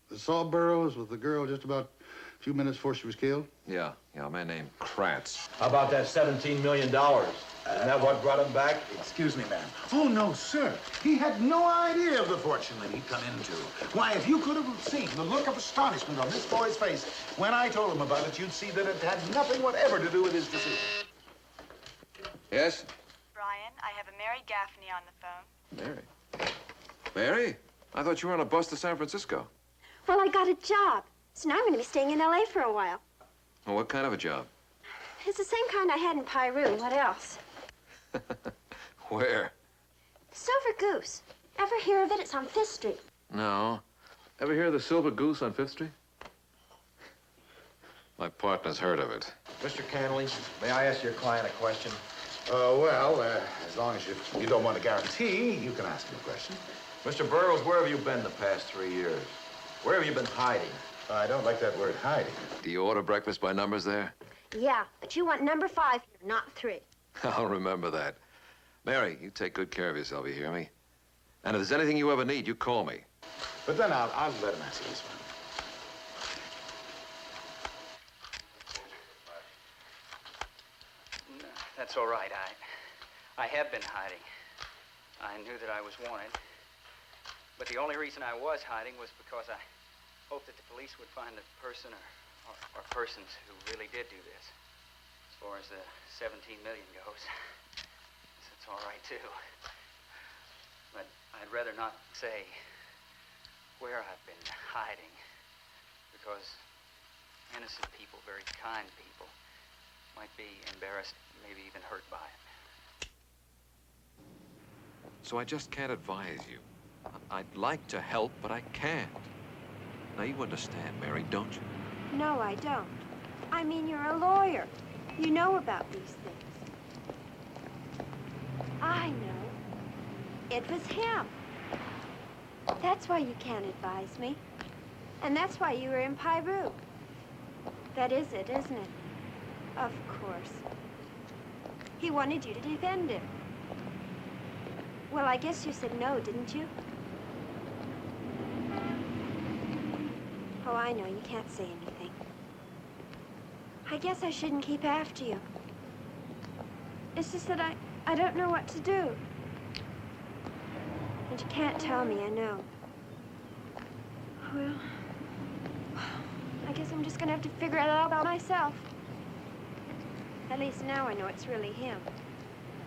that saw Burroughs with the girl just about a few minutes before she was killed? Yeah, a man named Kratz. How about that $17 million? Isn't that what brought him back? Excuse me, ma'am. Oh, no, sir. He had no idea of the fortune that he'd come into. Why, if you could have seen the look of astonishment on this boy's face when I told him about it, you'd see that it had nothing whatever to do with his decision. Yes? Brian, I have a Mary Gaffney on the phone. Mary? Mary? I thought you were on a bus to San Francisco. Well, I got a job, so now I'm going to be staying in L.A. for a while. Well, what kind of a job? It's the same kind I had in Peru. What else? Where? Silver Goose. Ever hear of it? It's on 5th Street. No. Ever hear of the Silver Goose on 5th Street? My partner's heard of it. Mr. Canley, may I ask your client a question? As long as you don't want to guarantee, you can ask him a question. Mr. Burroughs, where have you been the past 3 years? Where have you been hiding? I don't like that word, hiding. Do you order breakfast by numbers there? Yeah, but you want number 5 here, not 3. I'll remember that. Mary, you take good care of yourself, you hear me? And if there's anything you ever need, you call me. But then I'll let him answer this one. No, that's all right. I have been hiding. I knew that I was wanted. But the only reason I was hiding was because I hoped that the police would find the person or persons who really did do this. As far as the 17 million goes, that's all right, too. But I'd rather not say where I've been hiding, because innocent people, very kind people, might be embarrassed, maybe even hurt by it. So I just can't advise you. I'd like to help, but I can't. Now, you understand, Mary, don't you? No, I don't. I mean, you're a lawyer. You know about these things. I know. It was him. That's why you can't advise me. And that's why you were in Peru. That is it, isn't it? Of course. He wanted you to defend him. Well, I guess you said no, didn't you? Oh, I know. You can't say anything. I guess I shouldn't keep after you. It's just that I don't know what to do. And you can't tell me, I know. Well, I guess I'm just gonna have to figure it out about myself. At least now I know it's really him.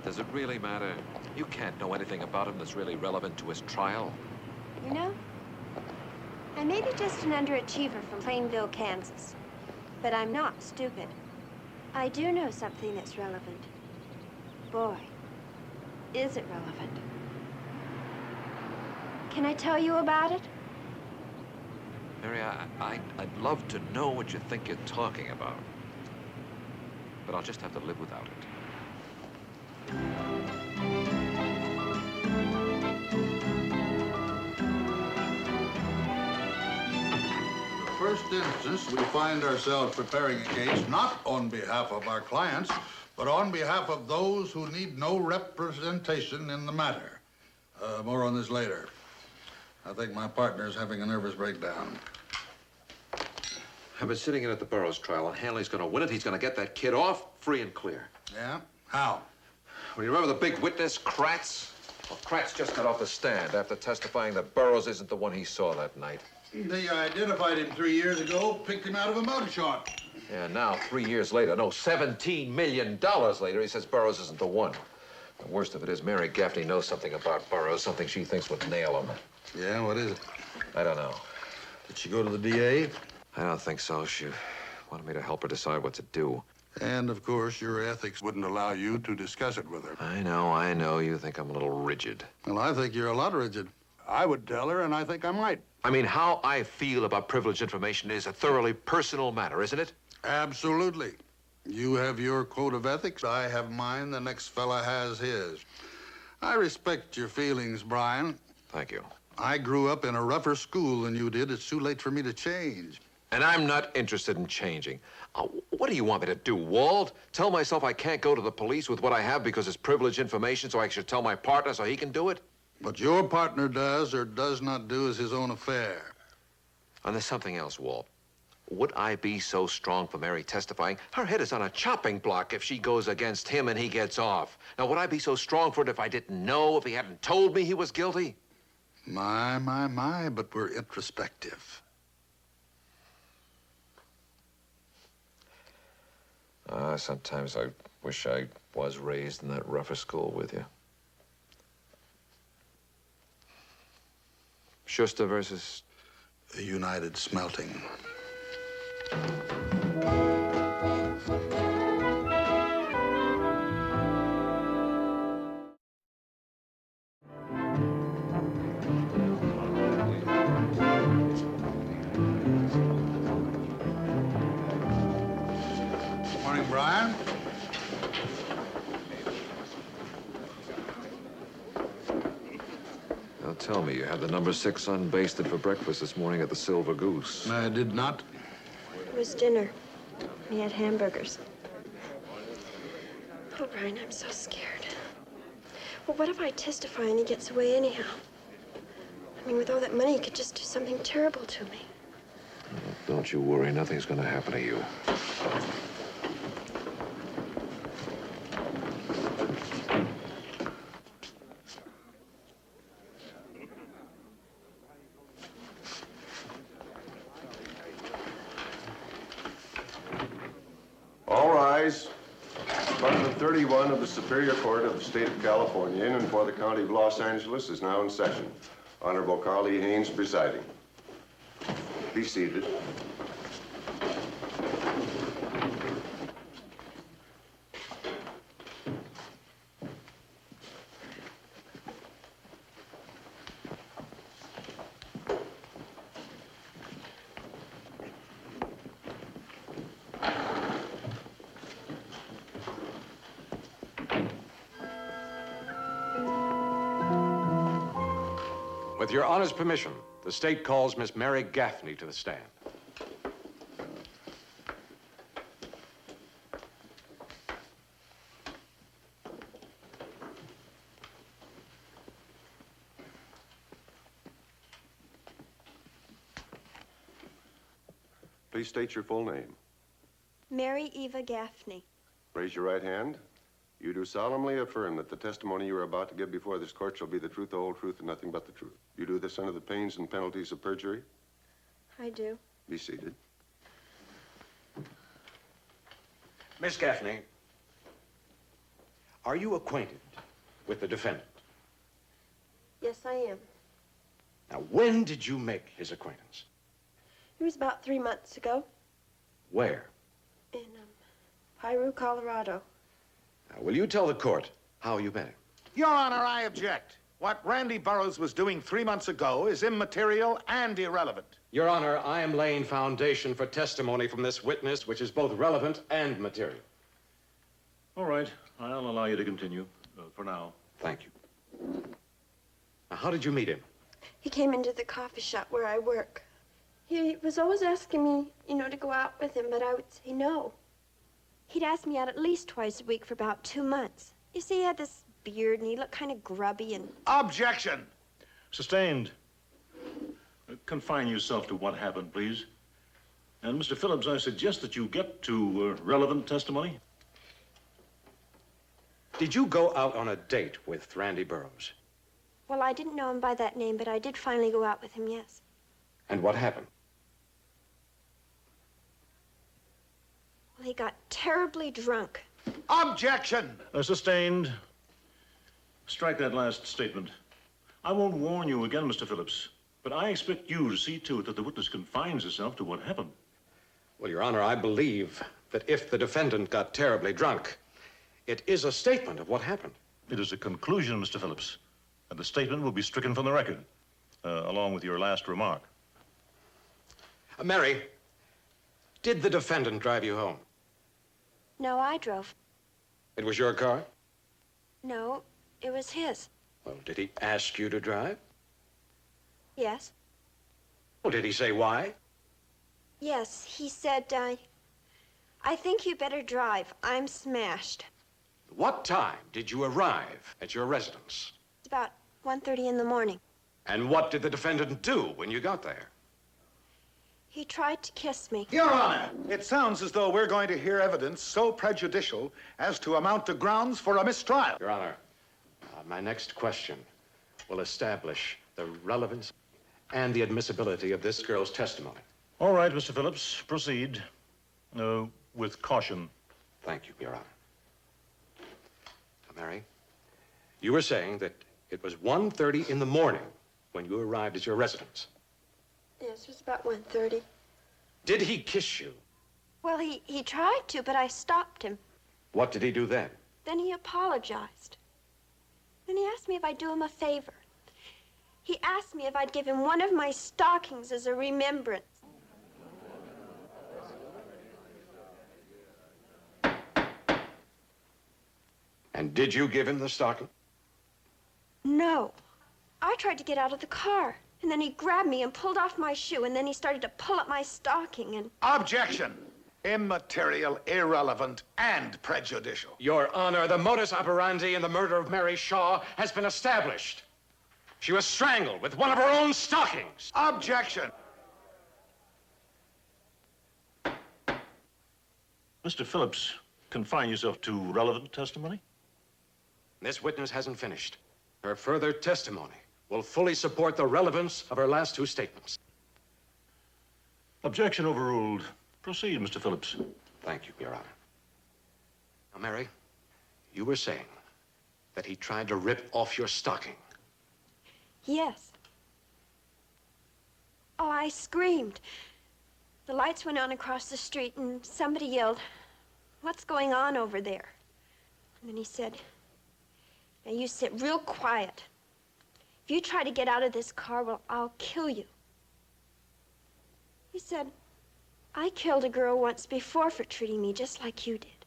Does it really matter? You can't know anything about him that's really relevant to his trial. You know, I may be just an underachiever from Plainville, Kansas, but I'm not stupid. I do know something that's relevant. Boy, is it relevant. Can I tell you about it? Mary, I'd love to know what you think you're talking about. But I'll just have to live without it. First instance, we find ourselves preparing a case not on behalf of our clients, but on behalf of those who need no representation in the matter. More on this later. I think my partner's having a nervous breakdown. I've been sitting in at the Burroughs trial, and Hanley's going to win it. He's going to get that kid off free and clear. Yeah? How? Well, you remember the big witness, Kratz? Well, Kratz just got off the stand after testifying that Burroughs isn't the one he saw that night. They identified him 3 years ago, picked him out of a motor shot. Yeah, now, 3 years later, no, $17 million later, he says Burroughs isn't the one. The worst of it is Mary Gaffney knows something about Burroughs, something she thinks would nail him. Yeah, what is it? I don't know. Did she go to the DA? I don't think so. She wanted me to help her decide what to do. And, of course, your ethics wouldn't allow you to discuss it with her. I know. You think I'm a little rigid. Well, I think you're a lot rigid. I would tell her, and I think I might. I mean, how I feel about privileged information is a thoroughly personal matter, isn't it? Absolutely. You have your code of ethics. I have mine. The next fella has his. I respect your feelings, Brian. Thank you. I grew up in a rougher school than you did. It's too late for me to change. And I'm not interested in changing. What do you want me to do, Walt? Tell myself I can't go to the police with what I have because it's privileged information, so I should tell my partner so he can do it? What your partner does or does not do is his own affair. And there's something else, Walt. Would I be so strong for Mary testifying? Her head is on a chopping block if she goes against him and he gets off. Now, would I be so strong for it if I didn't know, if he hadn't told me he was guilty? My, but we're introspective. Sometimes I wish I was raised in that rougher school with you. Schuster versus... A United Smelting. Morning, Brian. Now tell me, you had the number 6 unbasted for breakfast this morning at the Silver Goose. I did not. It was dinner. We had hamburgers. Oh, Brian, I'm so scared. Well, what if I testify and he gets away anyhow? I mean, with all that money, he could just do something terrible to me. Don't you worry. Nothing's going to happen to you. All rise. Department 31 of the Superior Court of the State of California in and for the County of Los Angeles is now in session. Honorable Carl E. Haynes presiding. Be seated. With Your Honor's permission, the state calls Miss Mary Gaffney to the stand. Please state your full name. Mary Eva Gaffney. Raise your right hand. You do solemnly affirm that the testimony you are about to give before this court shall be the truth, the whole truth, and nothing but the truth. You do this under the pains and penalties of perjury? I do. Be seated. Miss Gaffney, are you acquainted with the defendant? Yes, I am. Now, when did you make his acquaintance? It was about 3 months ago Where? in Piru, Colorado. Now, will you tell the court how you met him? Your Honor, I object. What Randy Burroughs was doing 3 months ago is immaterial and irrelevant. Your Honor, I am laying foundation for testimony from this witness, which is both relevant and material. All right. I'll allow you to continue for now. Thank you. Now, how did you meet him? He came into the coffee shop where I work. He was always asking me, to go out with him, but I would say no. He'd ask me out at least twice a week for about 2 months. You see, he had this beard, and he looked kind of grubby and... Objection! Sustained. Confine yourself to what happened, please. And, Mr. Phillips, I suggest that you get to relevant testimony. Did you go out on a date with Randy Burroughs? Well, I didn't know him by that name, but I did finally go out with him, yes. And what happened? Well, he got terribly drunk. Objection! Sustained. Strike that last statement. I won't warn you again, Mr. Phillips, but I expect you to see to it that the witness confines herself to what happened. Well, Your Honor, I believe that if the defendant got terribly drunk, it is a statement of what happened. It is a conclusion, Mr. Phillips, and the statement will be stricken from the record, along with your last remark. Mary, did the defendant drive you home? No, I drove. It was your car? No, it was his. Well, did he ask you to drive? Yes. Well, did he say why? Yes, he said, I think you better drive. I'm smashed. What time did you arrive at your residence? It's about 1:30 in the morning. And what did the defendant do when you got there? He tried to kiss me. Your Honor, it sounds as though we're going to hear evidence so prejudicial as to amount to grounds for a mistrial. Your Honor, my next question will establish the relevance and the admissibility of this girl's testimony. All right, Mr. Phillips, proceed. With caution. Thank you, Your Honor. Now, Mary, you were saying that it was 1:30 in the morning when you arrived at your residence. Yes, it was about 1:30. Did he kiss you? Well, he tried to, but I stopped him. What did he do then? Then he apologized. Then he asked me if I'd do him a favor. He asked me if I'd give him one of my stockings as a remembrance. And did you give him the stocking? No. I tried to get out of the car. And then he grabbed me and pulled off my shoe, and then he started to pull up my stocking and... Objection! Immaterial, irrelevant, and prejudicial. Your Honor, the modus operandi in the murder of Mary Shaw has been established. She was strangled with one of her own stockings. Objection! Mr. Phillips, confine yourself to relevant testimony. This witness hasn't finished. Her further testimony will fully support the relevance of her last two statements. Objection overruled. Proceed, Mr. Phillips. Thank you, Your Honor. Now, Mary, you were saying that he tried to rip off your stocking. Yes. Oh, I screamed. The lights went on across the street, and somebody yelled, "What's going on over there?" And then he said, "Now you sit real quiet. If you try to get out of this car, well, I'll kill you." He said, "I killed a girl once before for treating me just like you did.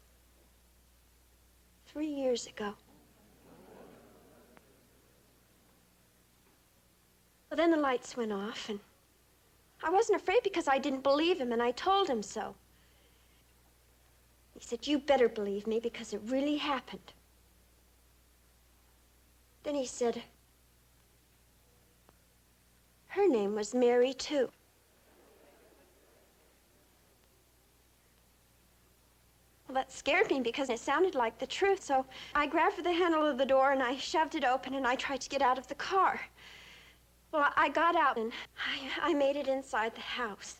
3 years ago." Well, then the lights went off, and I wasn't afraid because I didn't believe him, and I told him so. He said, "You better believe me because it really happened." Then he said, "Her name was Mary, too." Well, that scared me because it sounded like the truth, so I grabbed for the handle of the door and I shoved it open and I tried to get out of the car. Well, I got out and I made it inside the house.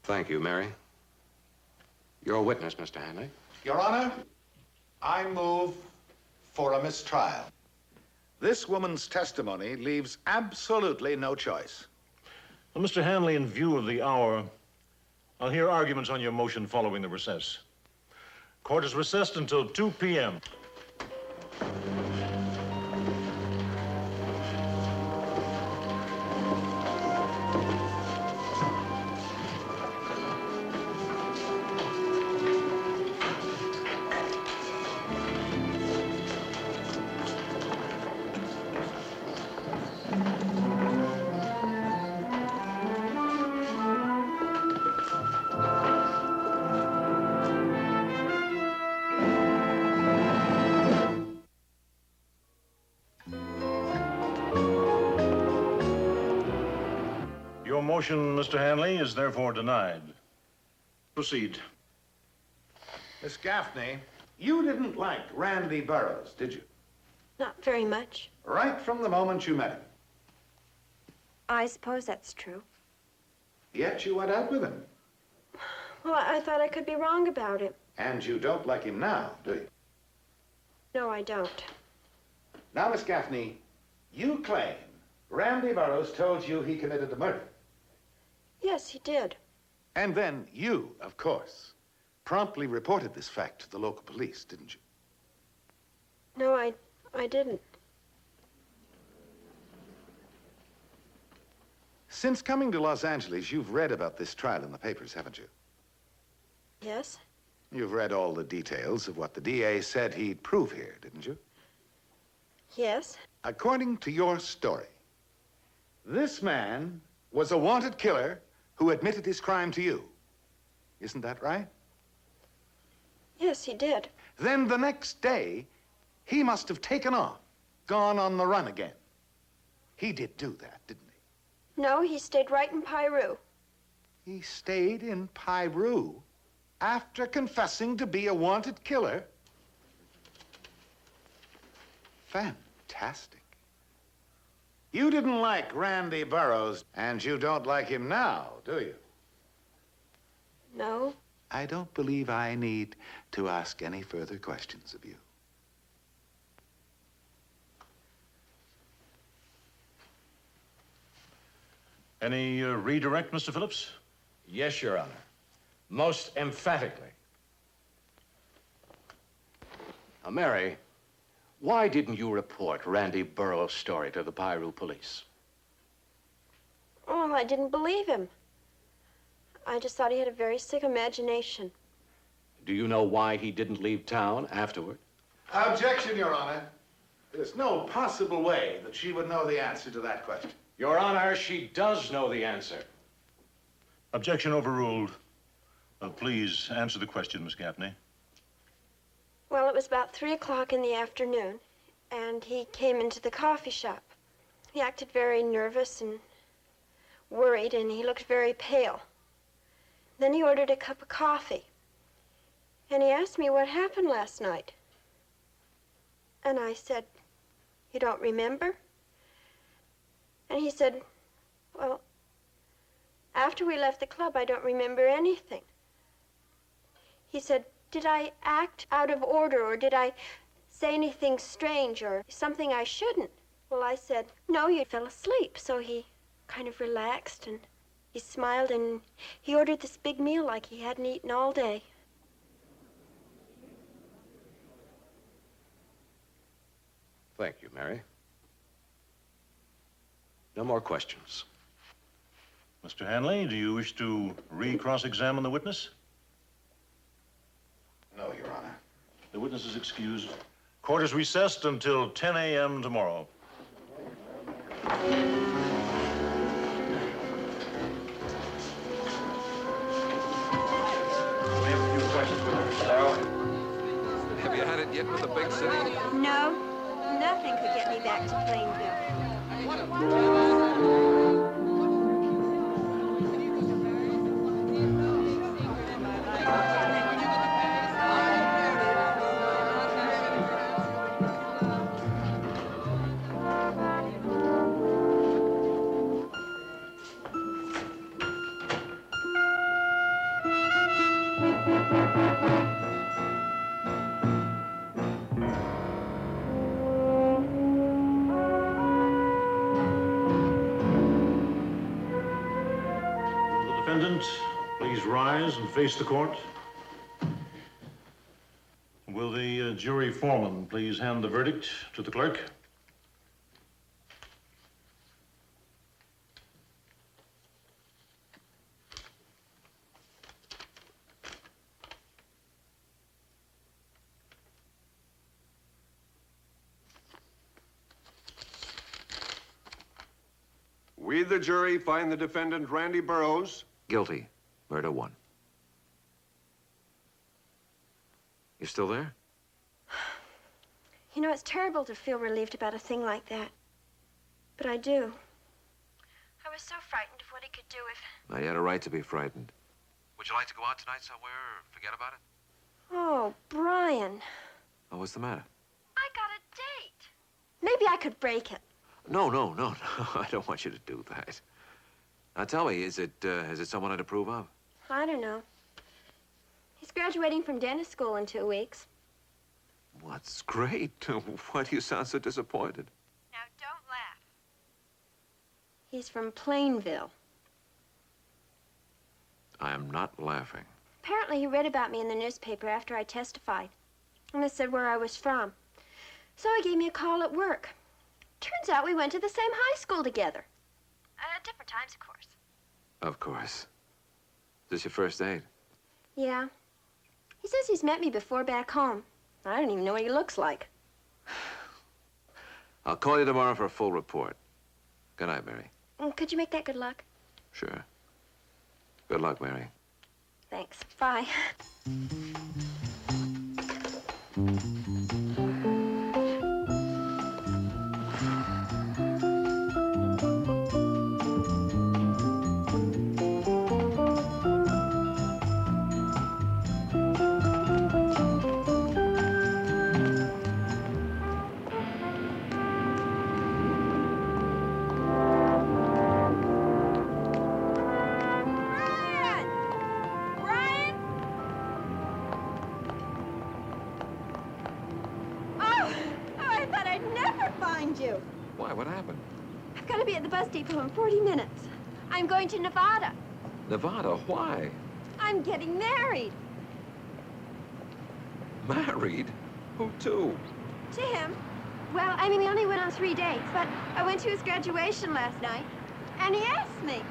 Thank you, Mary. Your witness, Mr. Hanley. Your Honor, I move for a mistrial. This woman's testimony leaves absolutely no choice. Well, Mr. Hanley, in view of the hour, I'll hear arguments on your motion following the recess. Court is recessed until 2 p.m. Your motion, Mr. Hanley, is therefore denied. Proceed. Miss Gaffney, you didn't like Randy Burroughs, did you? Not very much. Right from the moment you met him. I suppose that's true. Yet you went out with him. Well, I thought I could be wrong about it. And you don't like him now, do you? No, I don't. Now, Miss Gaffney, you claim Randy Burroughs told you he committed the murder. Yes, he did. And then you, of course, promptly reported this fact to the local police, didn't you? No, I didn't. Since coming to Los Angeles, you've read about this trial in the papers, haven't you? Yes? You've read all the details of what the DA said he'd prove here, didn't you? Yes. According to your story, this man was a wanted killer who admitted his crime to you. Isn't that right? Yes, he did. Then the next day, he must have taken off, gone on the run again. He did do that, didn't he? No, he stayed right in Piru. He stayed in Piru after confessing to be a wanted killer? Fantastic. You didn't like Randy Burroughs, and you don't like him now, do you? No. I don't believe I need to ask any further questions of you. Any redirect, Mr. Phillips? Yes, Your Honor. Most emphatically. Now, Mary, why didn't you report Randy Burroughs' story to the Piru police? Oh, I didn't believe him. I just thought he had a very sick imagination. Do you know why he didn't leave town afterward? Objection, Your Honor. There's no possible way that she would know the answer to that question. Your Honor, she does know the answer. Objection overruled. Please answer the question, Miss Gaffney. Well, it was about 3 o'clock in the afternoon, and he came into the coffee shop. He acted very nervous and worried, and he looked very pale. Then he ordered a cup of coffee, and he asked me what happened last night. And I said, "You don't remember?" And he said, "Well, after we left the club, I don't remember anything." He said, "Did I act out of order, or did I say anything strange or something I shouldn't?" Well, I said, "No, you fell asleep." So he kind of relaxed, and he smiled, and he ordered this big meal like he hadn't eaten all day. Thank you, Mary. No more questions. Mr. Hanley, do you wish to re-cross-examine the witness? No, Your Honor. The witness is excused. Court is recessed until 10 a.m. tomorrow. Have you had it yet with the big city? No, nothing could get me back to Plainville. Defendant, please rise and face the court. Will the jury foreman please hand the verdict to the clerk? We, the jury, find the defendant, Randy Burroughs, Guilty. Murder 1. You still there? You know, it's terrible to feel relieved about a thing like that. But I do. I was so frightened of what he could do if... Now, you had a right to be frightened. Would you like to go out tonight somewhere or forget about it? Oh, Brian. Oh, what's the matter? I got a date. Maybe I could break it. No. I don't want you to do that. Now, tell me, is it someone I'd approve of? I don't know. He's graduating from dentist school in 2 weeks. Well, that's great. Why do you sound so disappointed? Now, don't laugh. He's from Plainville. I am not laughing. Apparently, he read about me in the newspaper after I testified. And it said where I was from. So he gave me a call at work. Turns out we went to the same high school together. At different times, of course. Of course. Is this your first date? Yeah. He says he's met me before back home. I don't even know what he looks like. I'll call you tomorrow for a full report. Good night, Mary. Could you make that good luck? Sure. Good luck, Mary. Thanks. Bye. You. Why? What happened? I've got to be at the bus depot in 40 minutes. I'm going to Nevada. Nevada? Why? I'm getting married. Married? Who to? To him. Well, I mean, we only went on 3 dates, but I went to his graduation last night, and he asked me.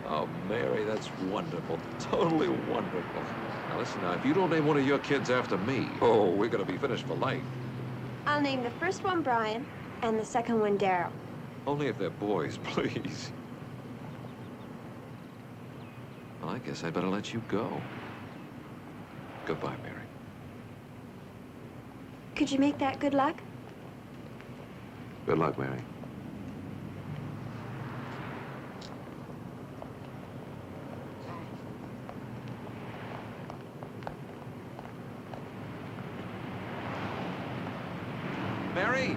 Oh, Mary, that's wonderful. Totally wonderful. Now, listen, now, if you don't name one of your kids after me, oh, we're going to be finished for life. I'll name the first one Brian and the second one Daryl. Only if they're boys, please. Well, I guess I'd better let you go. Goodbye, Mary. Could you make that good luck? Good luck, Mary. Mary?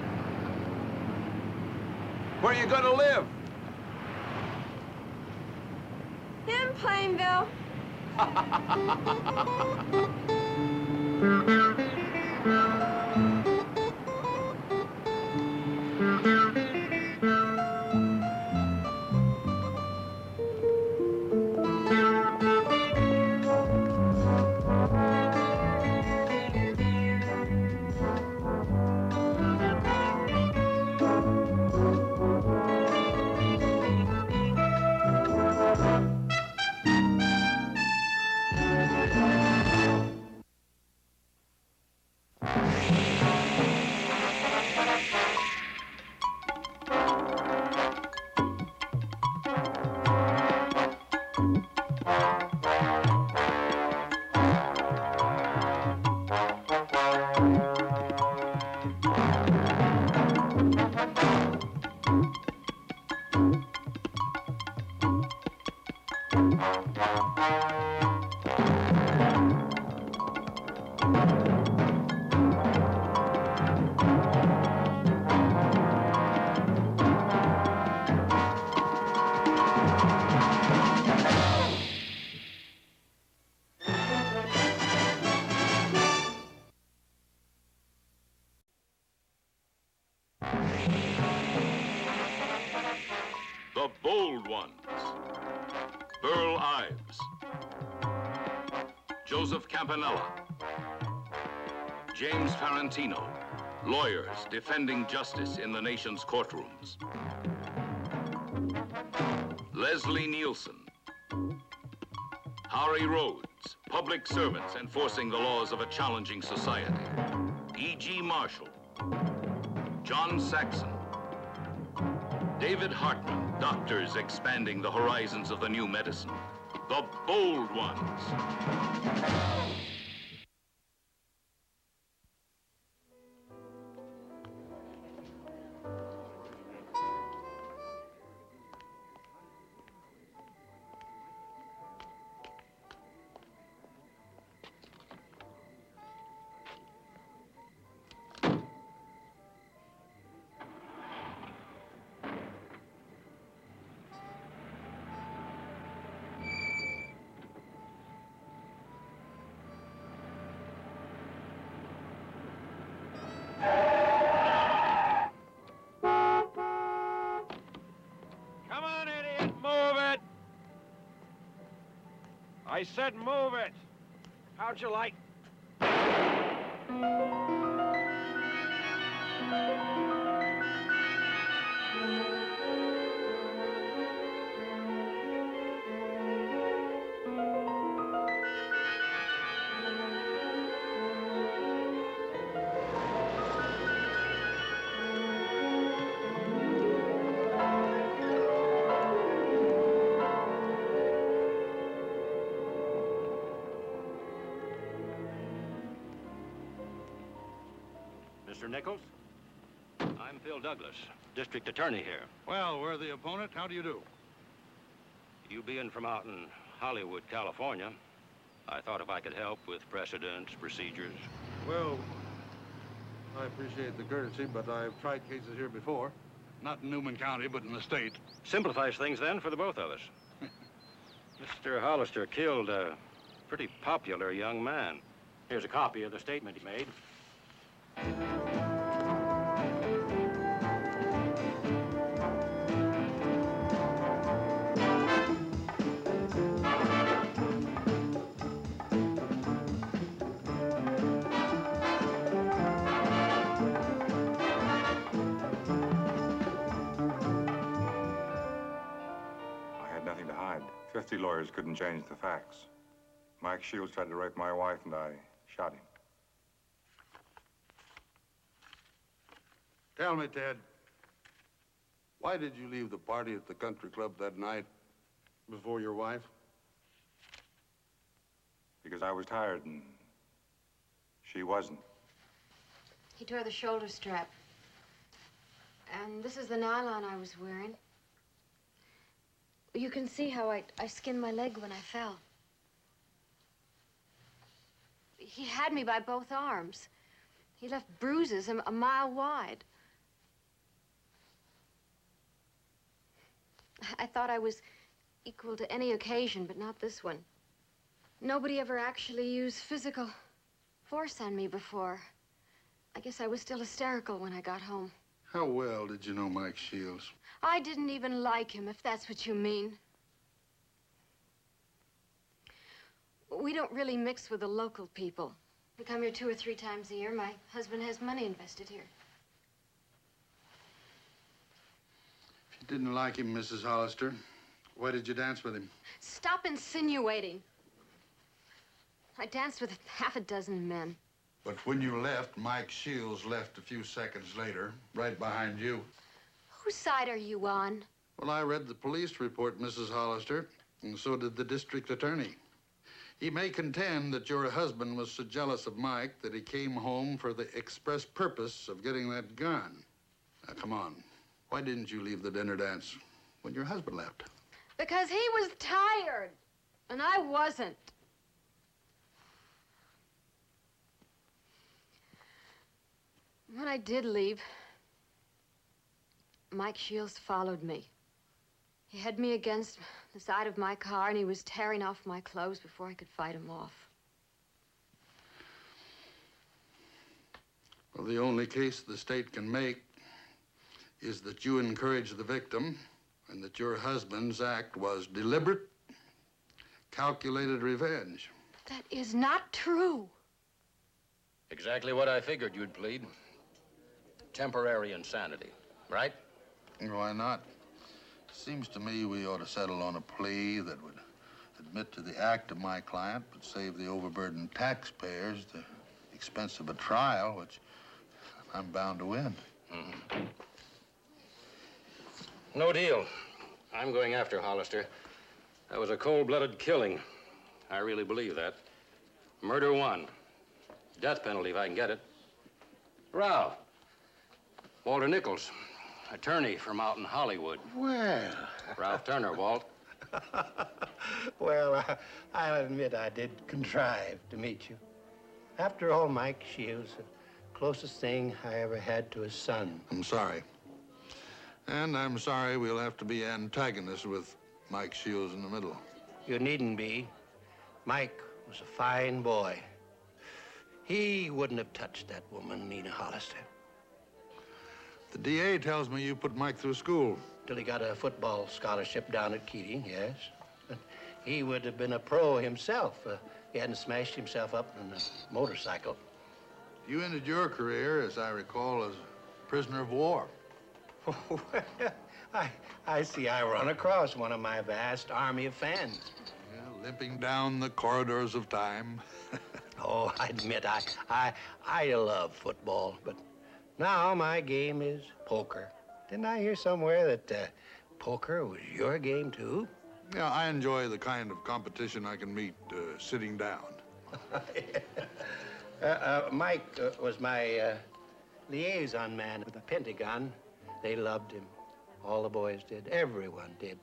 Where are you going to live? In Plainville. The bold ones. Burl Ives. Joseph Campanella. James Farentino. Lawyers defending justice in the nation's courtrooms. Leslie Nielsen. Harry Rhodes. Public servants enforcing the laws of a challenging society. E.G. Marshall. John Saxon. David Hartman, doctors expanding the horizons of the new medicine. The bold ones. Come on, idiot, move it! I said move it! How'd you like... Mr. Nichols? I'm Phil Douglas, district attorney here. Well, worthy opponent, how do you do? You being from out in Hollywood, California, I thought if I could help with precedents, procedures. Well, I appreciate the courtesy, but I've tried cases here before. Not in Newman County, but in the state. Simplifies things then for the both of us. Mr. Hollister killed a pretty popular young man. Here's a copy of the statement he made. I had nothing to hide. 50 lawyers couldn't change the facts. Mike Shields tried to rape my wife, and I shot him. Tell me, Ted, why did you leave the party at the country club that night before your wife? Because I was tired and she wasn't. He tore the shoulder strap. And this is the nylon I was wearing. You can see how I skinned my leg when I fell. He had me by both arms. He left bruises a mile wide. I thought I was equal to any occasion, but not this one. Nobody ever actually used physical force on me before. I guess I was still hysterical when I got home. How well did you know Mike Shields? I didn't even like him, if that's what you mean. We don't really mix with the local people. We come here 2 or 3 times a year. My husband has money invested here. If you didn't like him, Mrs. Hollister, why did you dance with him? Stop insinuating. I danced with half a dozen men. But when you left, Mike Shields left a few seconds later, right behind you. Whose side are you on? Well, I read the police report, Mrs. Hollister, and so did the district attorney. He may contend that your husband was so jealous of Mike that he came home for the express purpose of getting that gun. Now, come on. Why didn't you leave the dinner dance when your husband left? Because he was tired, and I wasn't. When I did leave, Mike Shields followed me. He had me against the side of my car, and he was tearing off my clothes before I could fight him off. Well, the only case the state can make is that you encouraged the victim and that your husband's act was deliberate, calculated revenge. That is not true. Exactly what I figured you'd plead. Temporary insanity, right? Why not? Seems to me we ought to settle on a plea that would admit to the act of my client, but save the overburdened taxpayers the expense of a trial, which I'm bound to win. Mm-hmm. No deal. I'm going after Hollister. That was a cold-blooded killing. I really believe that. Murder 1. Death penalty if I can get it. Ralph. Walter Nichols, attorney from out in Hollywood. Well. Ralph Turner, Walt. Well, I'll admit I did contrive to meet you. After all, Mike Shields, the closest thing I ever had to his son. I'm sorry. And I'm sorry we'll have to be antagonists with Mike Shields in the middle. You needn't be. Mike was a fine boy. He wouldn't have touched that woman, Nina Hollister. The DA tells me you put Mike through school. Till he got a football scholarship down at Keating, yes. But he would have been a pro himself. He hadn't smashed himself up on a motorcycle. You ended your career, as I recall, as a prisoner of war. I see I run across one of my vast army of fans. Yeah, limping down the corridors of time. Oh, I admit I love football, but now my game is poker. Didn't I hear somewhere that poker was your game, too? Yeah, I enjoy the kind of competition I can meet sitting down. Mike was my liaison man with the Pentagon. They loved him. All the boys did. Everyone did.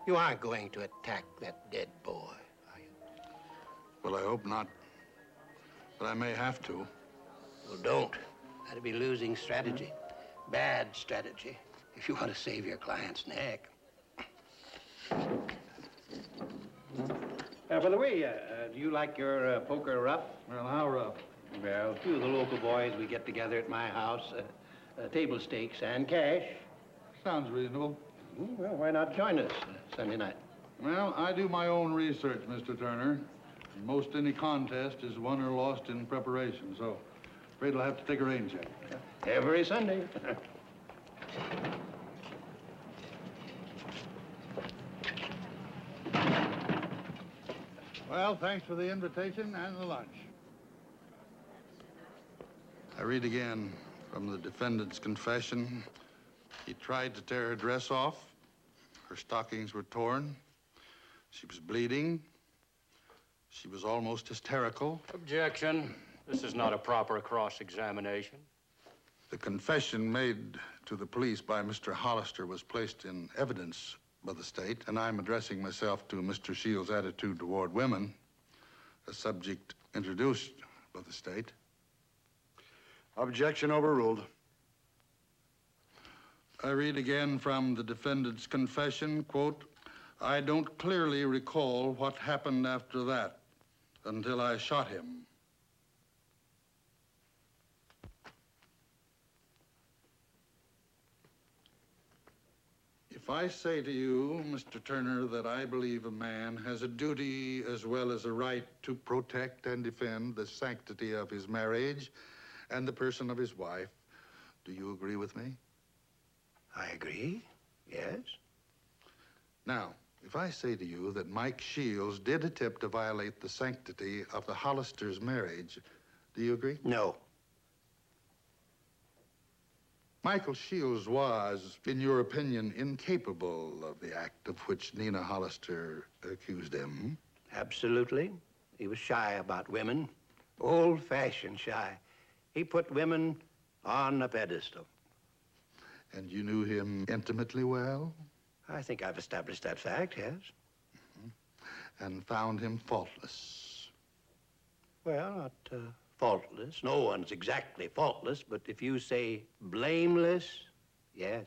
You aren't going to attack that dead boy, are you? Well, I hope not. But I may have to. Well, don't. That'd be losing strategy. Bad strategy, if you want to save your client's neck. By the way, do you like your poker rough? Well, how rough? Well, a few of the local boys, we get together at my house, table stakes and cash. Sounds reasonable. Well, why not join us Sunday night? Well, I do my own research, Mr. Turner. Most any contest is won or lost in preparation, so afraid I'll have to take a rain check. Every Sunday. Well, thanks for the invitation and the lunch. I read again From the defendant's confession, he tried to tear her dress off. Her stockings were torn. She was bleeding. She was almost hysterical. Objection. This is not a proper cross-examination. The confession made to the police by Mr. Hollister was placed in evidence by the state, and I'm addressing myself to Mr. Shields' attitude toward women, a subject introduced by the state. Objection overruled. I read again from the defendant's confession, quote, I don't clearly recall what happened after that until I shot him. If I say to you, Mr. Turner, that I believe a man has a duty as well as a right to protect and defend the sanctity of his marriage and the person of his wife, do you agree with me? I agree, yes. Now, if I say to you that Mike Shields did attempt to violate the sanctity of the Hollisters' marriage, do you agree? No. Michael Shields was, in your opinion, incapable of the act of which Nina Hollister accused him. Absolutely. He was shy about women, old-fashioned shy. He put women on a pedestal. And you knew him intimately well? I think I've established that fact, yes. And found him faultless? Well, not faultless. No one's exactly faultless, but if you say blameless, yes.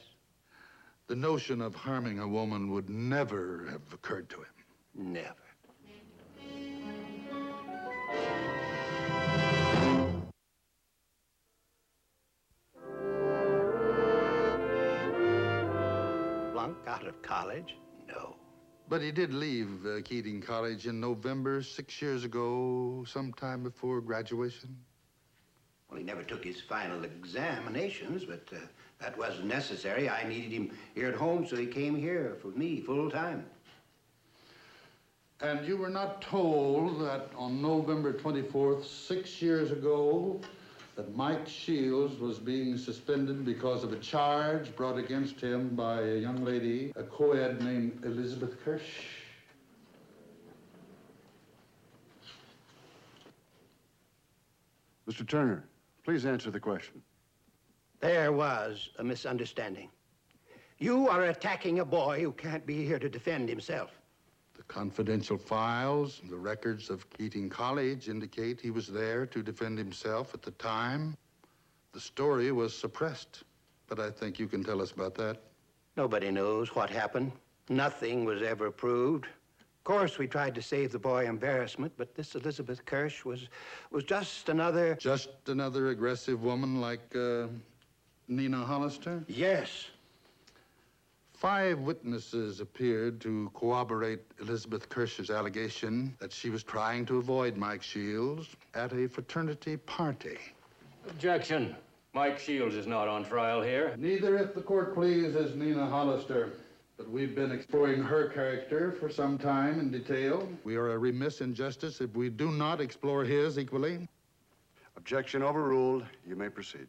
The notion of harming a woman would never have occurred to him. Never. Flunk out of college? No. But he did leave Keating College in November 6 years ago, sometime before graduation. Well, he never took his final examinations, but that wasn't necessary. I needed him here at home, so he came here for me full time. And you were not told that on November 24th, 6 years ago, that Mike Shields was being suspended because of a charge brought against him by a young lady, a co-ed named Elizabeth Kirsch? Mr. Turner, please answer the question. There was a misunderstanding. You are attacking a boy who can't be here to defend himself. The confidential files, the records of Keating College indicate he was there to defend himself at the time. The story was suppressed, but I think you can tell us about that. Nobody knows what happened. Nothing was ever proved. Of course, we tried to save the boy embarrassment, but this Elizabeth Kirsch was just another... Just another aggressive woman like Nina Hollister? Yes. 5 witnesses appeared to corroborate Elizabeth Kirsch's allegation that she was trying to avoid Mike Shields at a fraternity party. Objection. Mike Shields is not on trial here. Neither, if the court pleases, Nina Hollister. But we've been exploring her character for some time in detail. We are remiss in justice if we do not explore his equally. Objection overruled. You may proceed.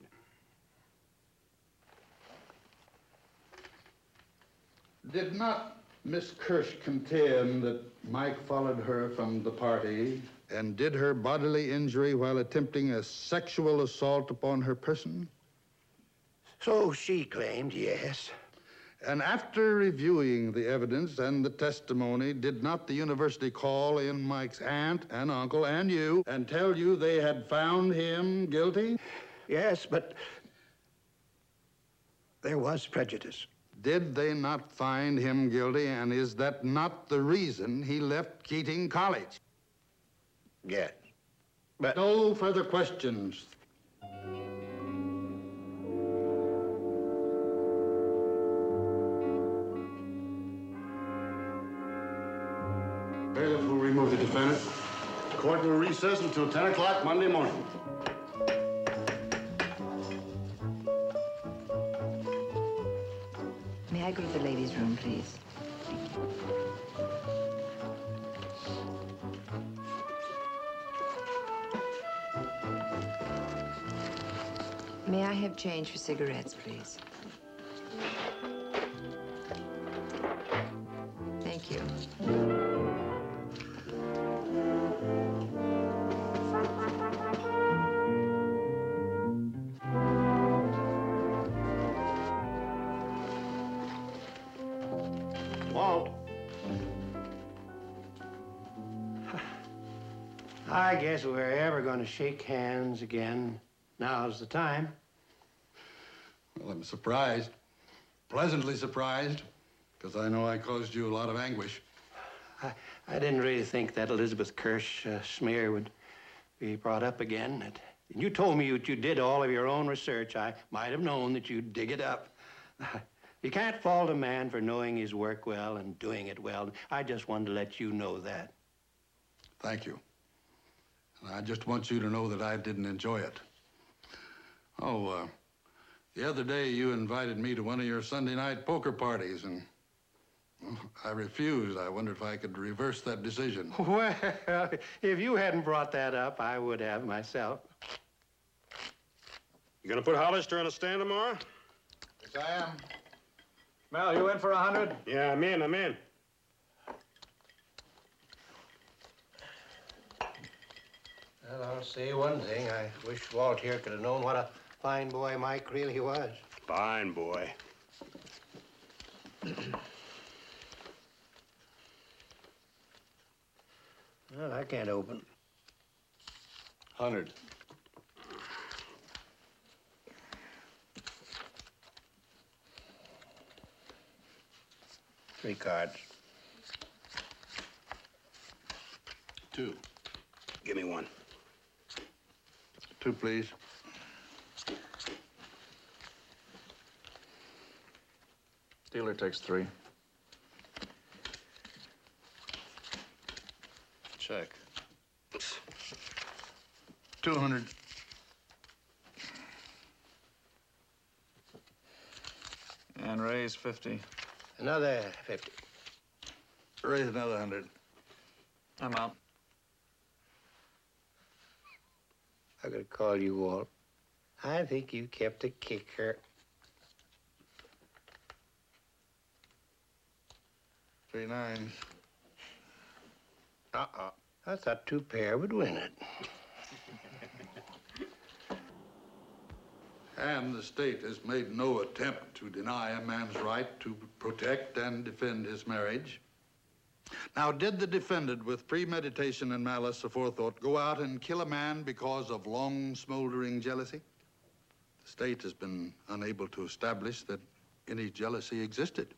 Did not Miss Kirsch contend that Mike followed her from the party and did her bodily injury while attempting a sexual assault upon her person? So she claimed, yes. And after reviewing the evidence and the testimony, did not the university call in Mike's aunt and uncle and you and tell you they had found him guilty? Yes, but there was prejudice. Did they not find him guilty, and is that not the reason he left Keating College? Yes, but... No further questions. Bailiff will remove the defendant. Court will recess until 10 o'clock Monday morning. May I go to the ladies' room, please? May I have change for cigarettes, please? Thank you. Walt. I guess we're ever going to shake hands again. Now's the time. Well, I'm surprised, pleasantly surprised, because I know I caused you a lot of anguish. I didn't really think that Elizabeth Kirsch smear would be brought up again. And you told me that you did all of your own research. I might have known that you'd dig it up. You can't fault a man for knowing his work well and doing it well. I just wanted to let you know that. Thank you. And I just want you to know that I didn't enjoy it. Oh, the other day you invited me to one of your Sunday night poker parties, and well, I refused. I wondered if I could reverse that decision. Well, if you hadn't brought that up, I would have myself. You gonna put Hollister on a stand tomorrow? Yes, I am. Mel, you in for 100? Yeah, I'm in. Well, I'll say one thing. I wish Walt here could have known what a fine boy Mike really was. Fine boy. Well, I can't open. 100. Three cards. 2. Give me one. 2, please. Dealer takes 3. Check. 200. And raise 50. Another 50. Raise another 100. I'm out. I'm gonna call you, Walt. I think you kept a kicker. 3 9s. I thought 2 pair would win it. And the state has made no attempt to deny a man's right to protect and defend his marriage. Now, did the defendant, with premeditation and malice aforethought, go out and kill a man because of long smoldering jealousy? The state has been unable to establish that any jealousy existed.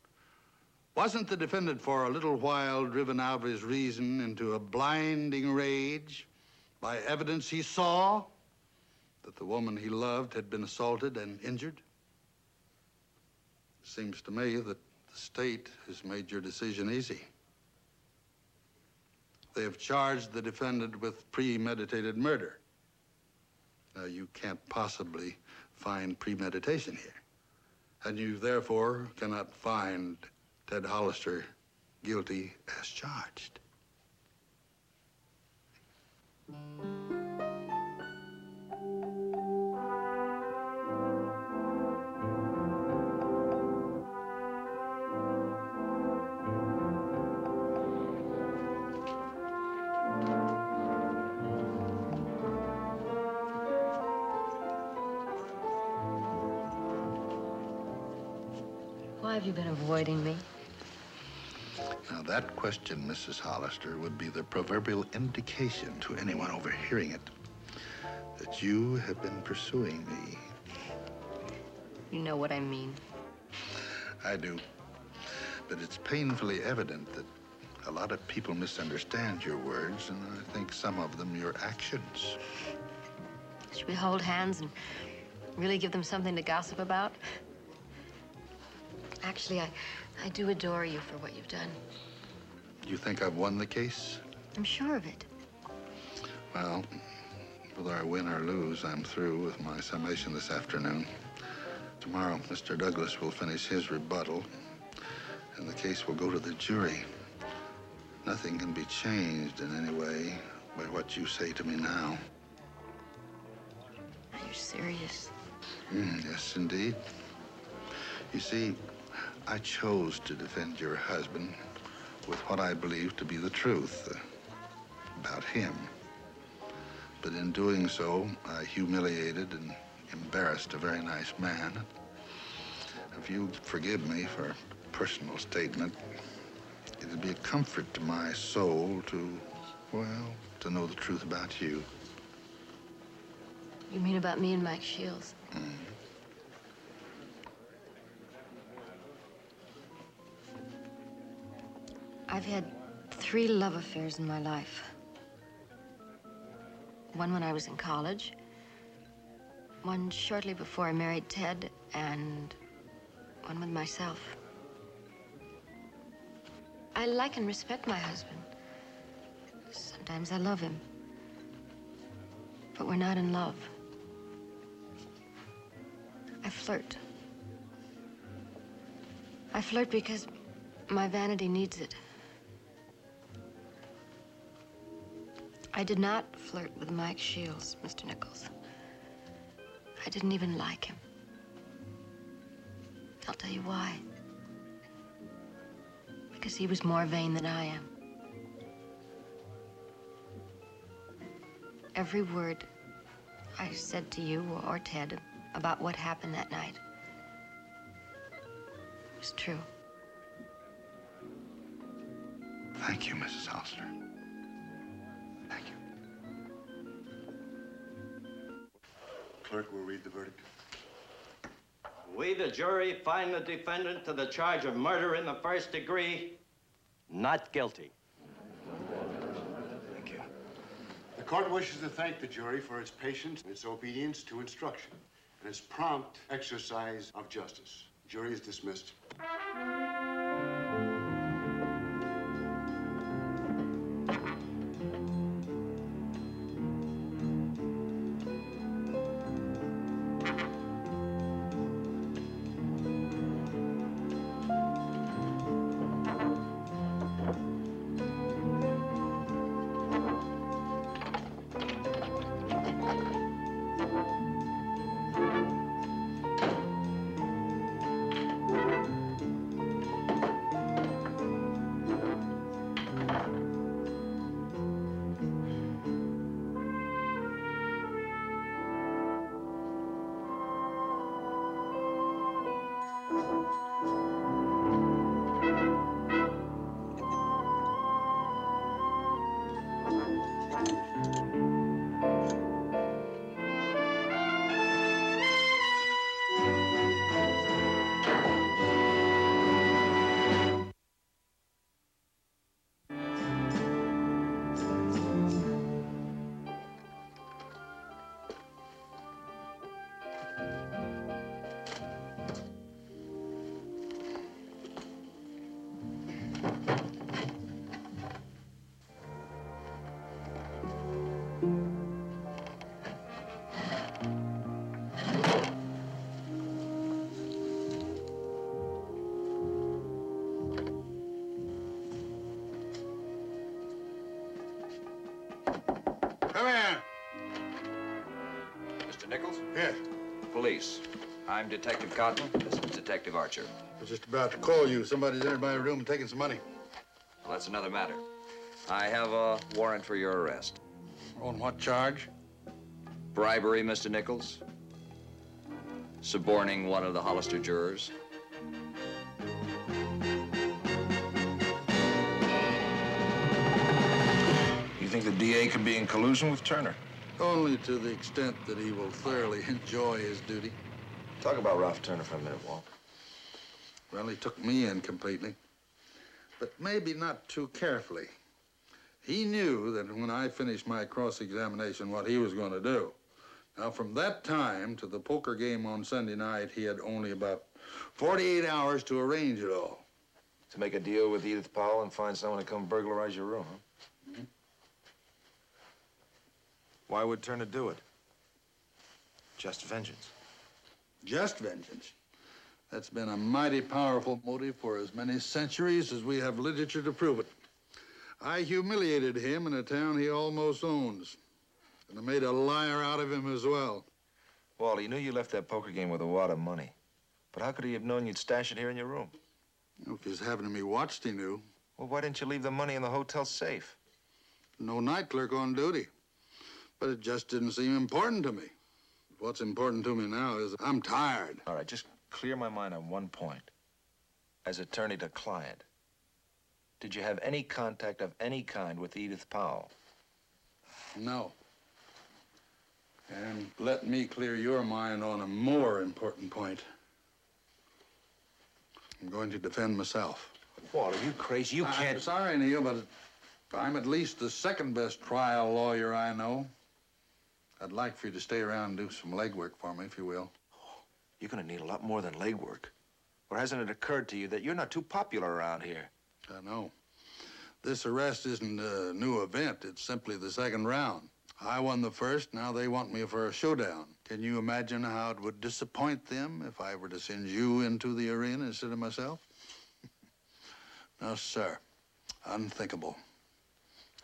Wasn't the defendant for a little while driven out of his reason into a blinding rage by evidence he saw that the woman he loved had been assaulted and injured? It seems to me that the state has made your decision easy. They have charged the defendant with premeditated murder. Now, you can't possibly find premeditation here, and you therefore cannot find Ted Hollister guilty as charged. Why have you been avoiding me? Now, that question, Mrs. Hollister, would be the proverbial indication to anyone overhearing it that you have been pursuing me. You know what I mean. I do. But it's painfully evident that a lot of people misunderstand your words, and I think some of them your actions. Should we hold hands and really give them something to gossip about? Actually, I do adore you for what you've done. You think I've won the case? I'm sure of it. Well, whether I win or lose, I'm through with my summation this afternoon. Tomorrow, Mr. Douglas will finish his rebuttal, and the case will go to the jury. Nothing can be changed in any way by what you say to me now. Are you serious? Yes, indeed. You see, I chose to defend your husband with what I believe to be the truth about him. But in doing so, I humiliated and embarrassed a very nice man. If you forgive me for a personal statement, it'd be a comfort to my soul to, well, to know the truth about you. You mean about me and Mike Shields? I've had 3 love affairs in my life. One when I was in college, one shortly before I married Ted, and one with myself. I like and respect my husband. Sometimes I love him. But we're not in love. I flirt. I flirt because my vanity needs it. I did not flirt with Mike Shields, Mr. Nichols. I didn't even like him. I'll tell you why. Because he was more vain than I am. Every word I said to you or Ted about what happened that night was true. Thank you, Mrs. Hollister. Thank you. Clerk will read the verdict. We, the jury, find the defendant to the charge of murder in the first degree not guilty. Thank you. The court wishes to thank the jury for its patience, its obedience to instruction, and its prompt exercise of justice. Jury is dismissed. Come here. Mr. Nichols? Yes. Police. I'm Detective Cotton. This is Detective Archer. I was just about to call you. Somebody's entered my room and taken some money. Well, that's another matter. I have a warrant for your arrest. On what charge? Bribery, Mr. Nichols. Suborning one of the Hollister jurors. You think the DA could be in collusion with Turner? Only to the extent that he will thoroughly enjoy his duty. Talk about Ralph Turner for a minute, Walt. Well, he took me in completely, but maybe not too carefully. He knew that when I finished my cross-examination, what he was going to do. Now, from that time to the poker game on Sunday night, he had only about 48 hours to arrange it all. To make a deal with Edith Powell and find someone to come burglarize your room, huh? Mm-hmm. Why would Turner do it? Just vengeance. Just vengeance. That's been a mighty powerful motive for as many centuries as we have literature to prove it. I humiliated him in a town he almost owns, and I made a liar out of him as well. Walt, he knew you left that poker game with a wad of money. But how could he have known you'd stash it here in your room? If he's having me watched, he knew. Well, why didn't you leave the money in the hotel safe? No night clerk on duty. But it just didn't seem important to me. What's important to me now is I'm tired. All right, just clear my mind on one point. As attorney to client, did you have any contact of any kind with Edith Powell? No. And let me clear your mind on a more important point. I'm going to defend myself. Walt, are you crazy? You can't... I'm sorry, Neil, but I'm at least the second best trial lawyer I know. I'd like for you to stay around and do some legwork for me, if you will. You're gonna need a lot more than legwork. Or hasn't it occurred to you that you're not too popular around here? I know. This arrest isn't a new event. It's simply the second round. I won the first, now they want me for a showdown. Can you imagine how it would disappoint them if I were to send you into the arena instead of myself? No, sir. Unthinkable.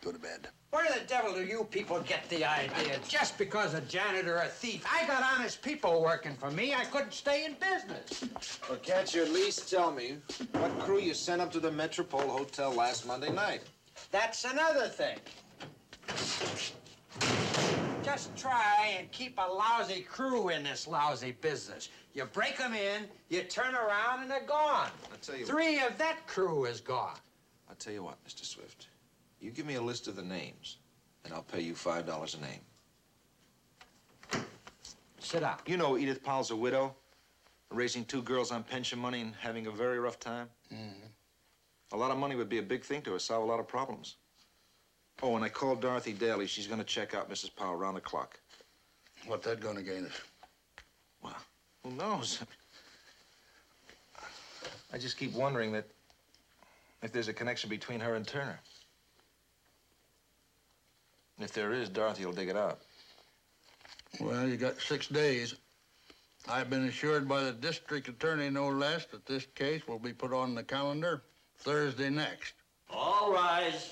Go to bed. Where the devil do you people get the idea? Just because a janitor or a thief. I got honest people working for me. I couldn't stay in business. Well, can't you at least tell me what crew you sent up to the Metropole Hotel last Monday night? That's another thing. Just try and keep a lousy crew in this lousy business. You break them in, you turn around, and they're gone. I'll tell you 3 of that crew is gone. I'll tell you what, Mr. Swift. You give me a list of the names, and I'll pay you $5 a name. Sit down. You know Edith Powell's a widow, raising 2 girls on pension money and having a very rough time. A lot of money would be a big thing to her, solve a lot of problems. Oh, and I called Dorothy Daly. She's going to check out Mrs. Powell around the clock. What's that going to gain us? Well, who knows? I just keep wondering that if there's a connection between her and Turner. And if there is, Dorothy will dig it out. Well, you got 6 days. I've been assured by the district attorney, no less, that this case will be put on the calendar Thursday next. All rise.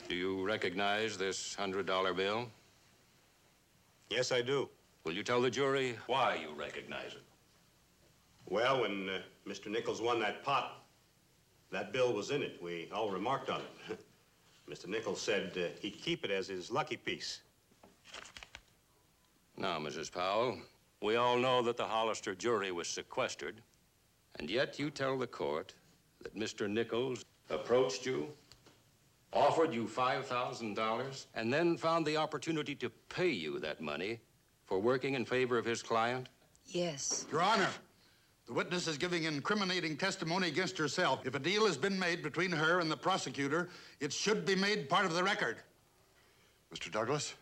Do you recognize this $100 bill? Yes, I do. Will you tell the jury why you recognize it? Well, when Mr. Nichols won that pot, that bill was in it. We all remarked on it. Mr. Nichols said he'd keep it as his lucky piece. Now, Mrs. Powell, we all know that the Hollister jury was sequestered, and yet you tell the court that Mr. Nichols approached you, offered you $5,000, and then found the opportunity to pay you that money for working in favor of his client? Yes. Your Honor, the witness is giving incriminating testimony against herself. If a deal has been made between her and the prosecutor, it should be made part of the record. Mr. Douglas?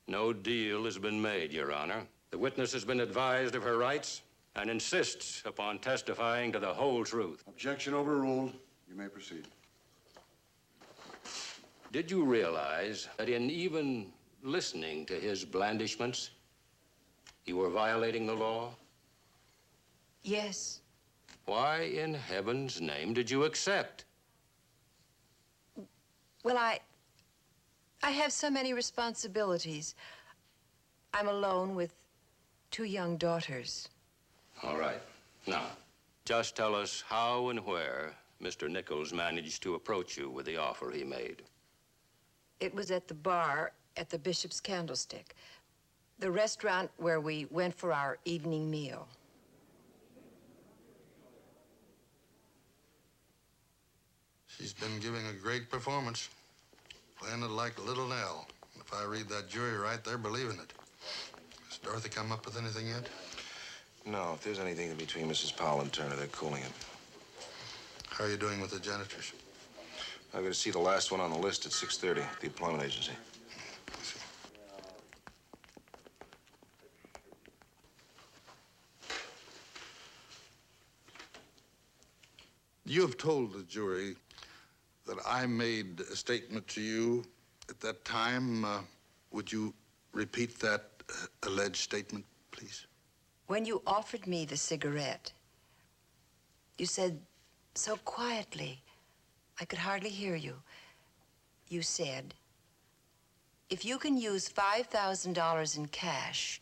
No deal has been made, Your Honor. The witness has been advised of her rights and insists upon testifying to the whole truth. Objection overruled. You may proceed. Did you realize that in even listening to his blandishments, you were violating the law? Yes. Why in heaven's name did you accept? Well, I have so many responsibilities. I'm alone with 2 young daughters. All right. Now, just tell us how and where Mr. Nichols managed to approach you with the offer he made. It was at the bar at the Bishop's Candlestick, the restaurant where we went for our evening meal. She's been giving a great performance. Playing it like Little Nell. If I read that jury right, they're believing it. Has Dorothy come up with anything yet? No, if there's anything between Mrs. Powell and Turner, they're cooling it. How are you doing with the janitors? I'm going to see the last one on the list at 6:30 at the employment agency. You have told the jury that I made a statement to you at that time. Would you repeat that alleged statement, please? When you offered me the cigarette, you said so quietly. I could hardly hear you. You said, if you can use $5,000 in cash,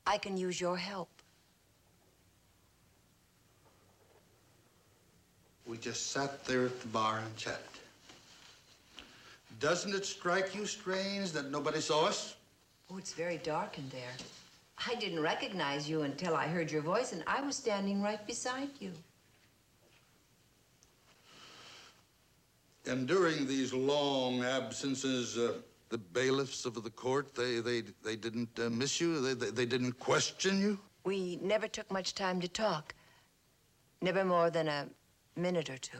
I can use your help. We just sat there at the bar and chatted. Doesn't it strike you strange that nobody saw us? Oh, it's very dark in there. I didn't recognize you until I heard your voice, and I was standing right beside you. And during these long absences, the bailiffs of the court, they didn't miss you? They didn't question you? We never took much time to talk. Never more than a minute or two.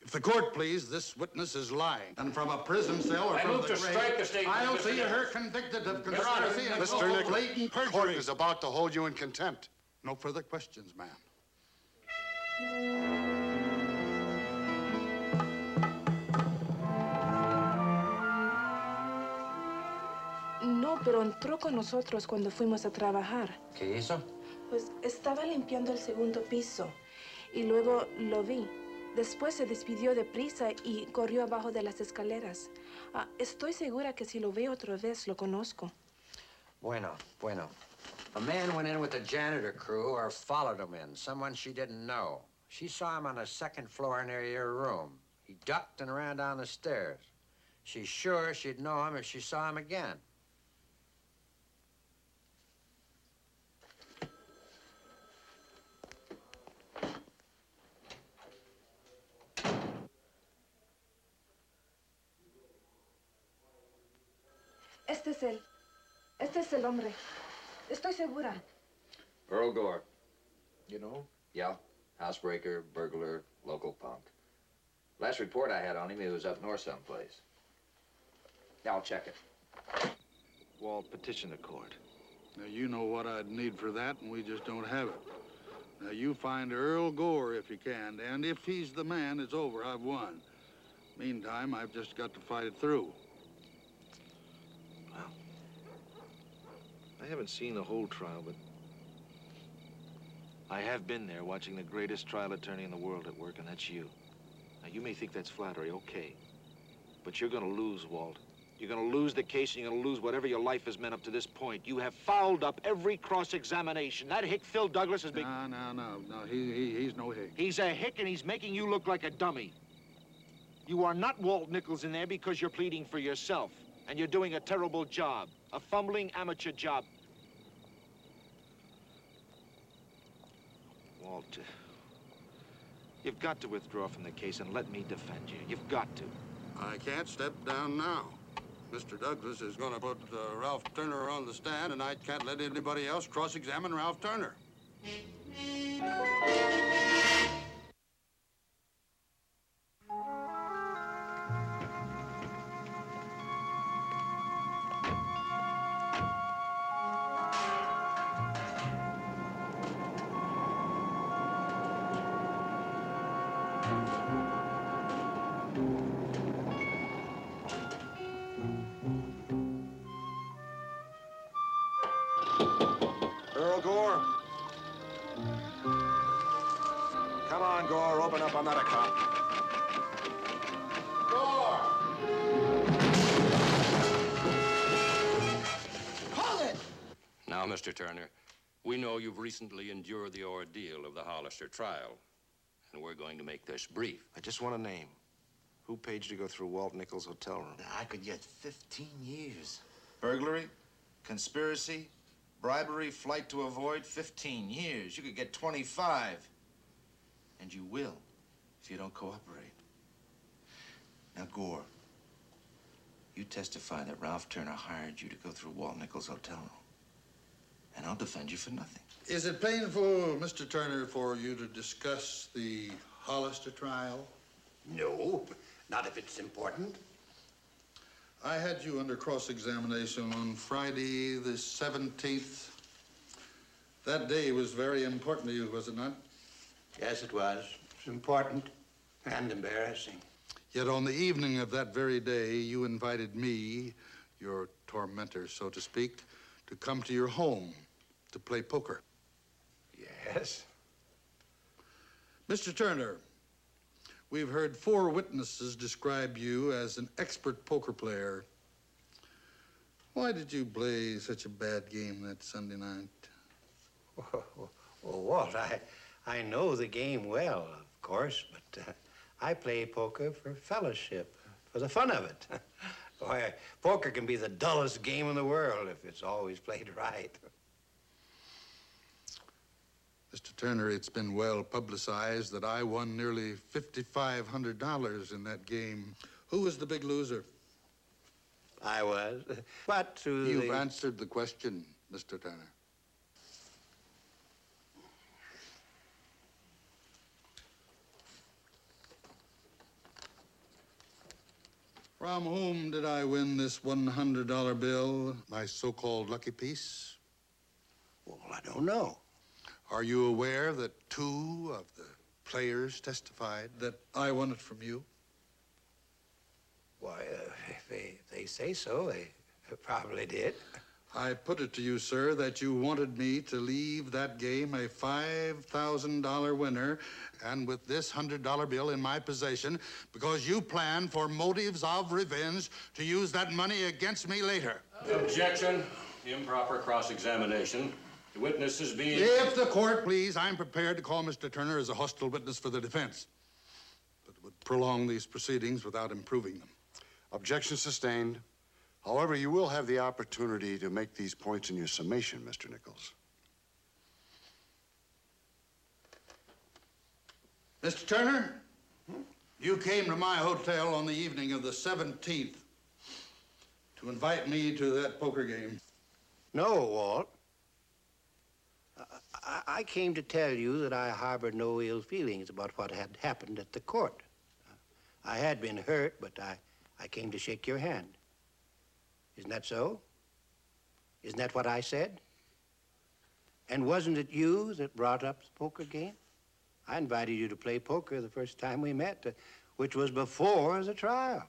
If the court please, this witness is lying. And from a prison cell or I from move the to grave, strike the statement, I'll Mr. see Nichols. her convicted of conspiracy and Mr. Nichols, blatant the court is about to hold you in contempt. No further questions, ma'am. No, pero entró con nosotros cuando fuimos a trabajar. ¿Qué hizo? Pues estaba limpiando el segundo piso y luego lo vi. Después se despidió deprisa y corrió abajo de las escaleras. Estoy segura que si lo veo otra vez, lo conozco. Bueno. A man went in with the janitor crew or followed him in, someone she didn't know. She saw him on the second floor near your room. He ducked and ran down the stairs. She's sure she'd know him if she saw him again. Este es él. Este es el hombre. Estoy segura. Earl Gore. You know? Yeah. Housebreaker, burglar, local punk. Last report I had on him, he was up north someplace. Yeah, I'll check it. Walt, petition the court. Now, you know what I'd need for that, and we just don't have it. Now, you find Earl Gore if you can, and if he's the man, it's over. I've won. Meantime, I've just got to fight it through. I haven't seen the whole trial, but I have been there watching the greatest trial attorney in the world at work, and that's you. Now, you may think that's flattery, okay. But you're gonna lose, Walt. You're gonna lose the case, and you're gonna lose whatever your life has meant up to this point. You have fouled up every cross-examination. That hick, Phil Douglas, has been... No. He's no hick. He's a hick, and he's making you look like a dummy. You are not Walt Nichols in there because you're pleading for yourself. And you're doing a terrible job. A fumbling amateur job. Walt, you've got to withdraw from the case and let me defend you. You've got to. I can't step down now. Mr. Douglas is going to put Ralph Turner on the stand, and I can't let anybody else cross-examine Ralph Turner. Earl Gore. Come on, Gore, open up another cup. Now, Mr. Turner, we know you've recently endured the ordeal of the Hollister trial, and we're going to make this brief. I just want a name. Who paid you to go through Walt Nichols' hotel room? I could get 15 years. Burglary, conspiracy, bribery, flight to avoid, 15 years. You could get 25. And you will if you don't cooperate. Now, Gore, you testify that Ralph Turner hired you to go through Walt Nichols' hotel room. And I'll defend you for nothing. Is it painful, Mr. Turner, for you to discuss the Hollister trial? No, not if it's important. I had you under cross-examination on Friday the 17th. That day was very important to you, was it not? Yes, it was. It's important and embarrassing. Yet on the evening of that very day, you invited me, your tormentor, so to speak, to come to your home to play poker. Yes. Mr. Turner, we've heard 4 witnesses describe you as an expert poker player. Why did you play such a bad game that Sunday night? Well, Walt, I know the game well, of course, but I play poker for fellowship, for the fun of it. Why, poker can be the dullest game in the world if it's always played right. Mr. Turner, it's been well publicized that I won nearly $5,500 in that game. Who was the big loser? I was, but through You've answered the question, Mr. Turner. From whom did I win this $100 bill, my so-called lucky piece? Well, I don't know. Are you aware that 2 of the players testified that I won it from you? Why, if they say so, they probably did. I put it to you, sir, that you wanted me to leave that game a $5,000 winner and with this $100 bill in my possession because you planned for motives of revenge to use that money against me later. Objection. Improper cross-examination. The witness is being... If the court please, I'm prepared to call Mr. Turner as a hostile witness for the defense. But it would prolong these proceedings without improving them. Objection sustained. However, you will have the opportunity to make these points in your summation, Mr. Nichols. Mr. Turner, you came to my hotel on the evening of the 17th to invite me to that poker game. No, Walt. I came to tell you that I harbored no ill feelings about what had happened at the court. I had been hurt, but I came to shake your hand. Isn't that so? Isn't that what I said? And wasn't it you that brought up the poker game? I invited you to play poker the first time we met, which was before the trial.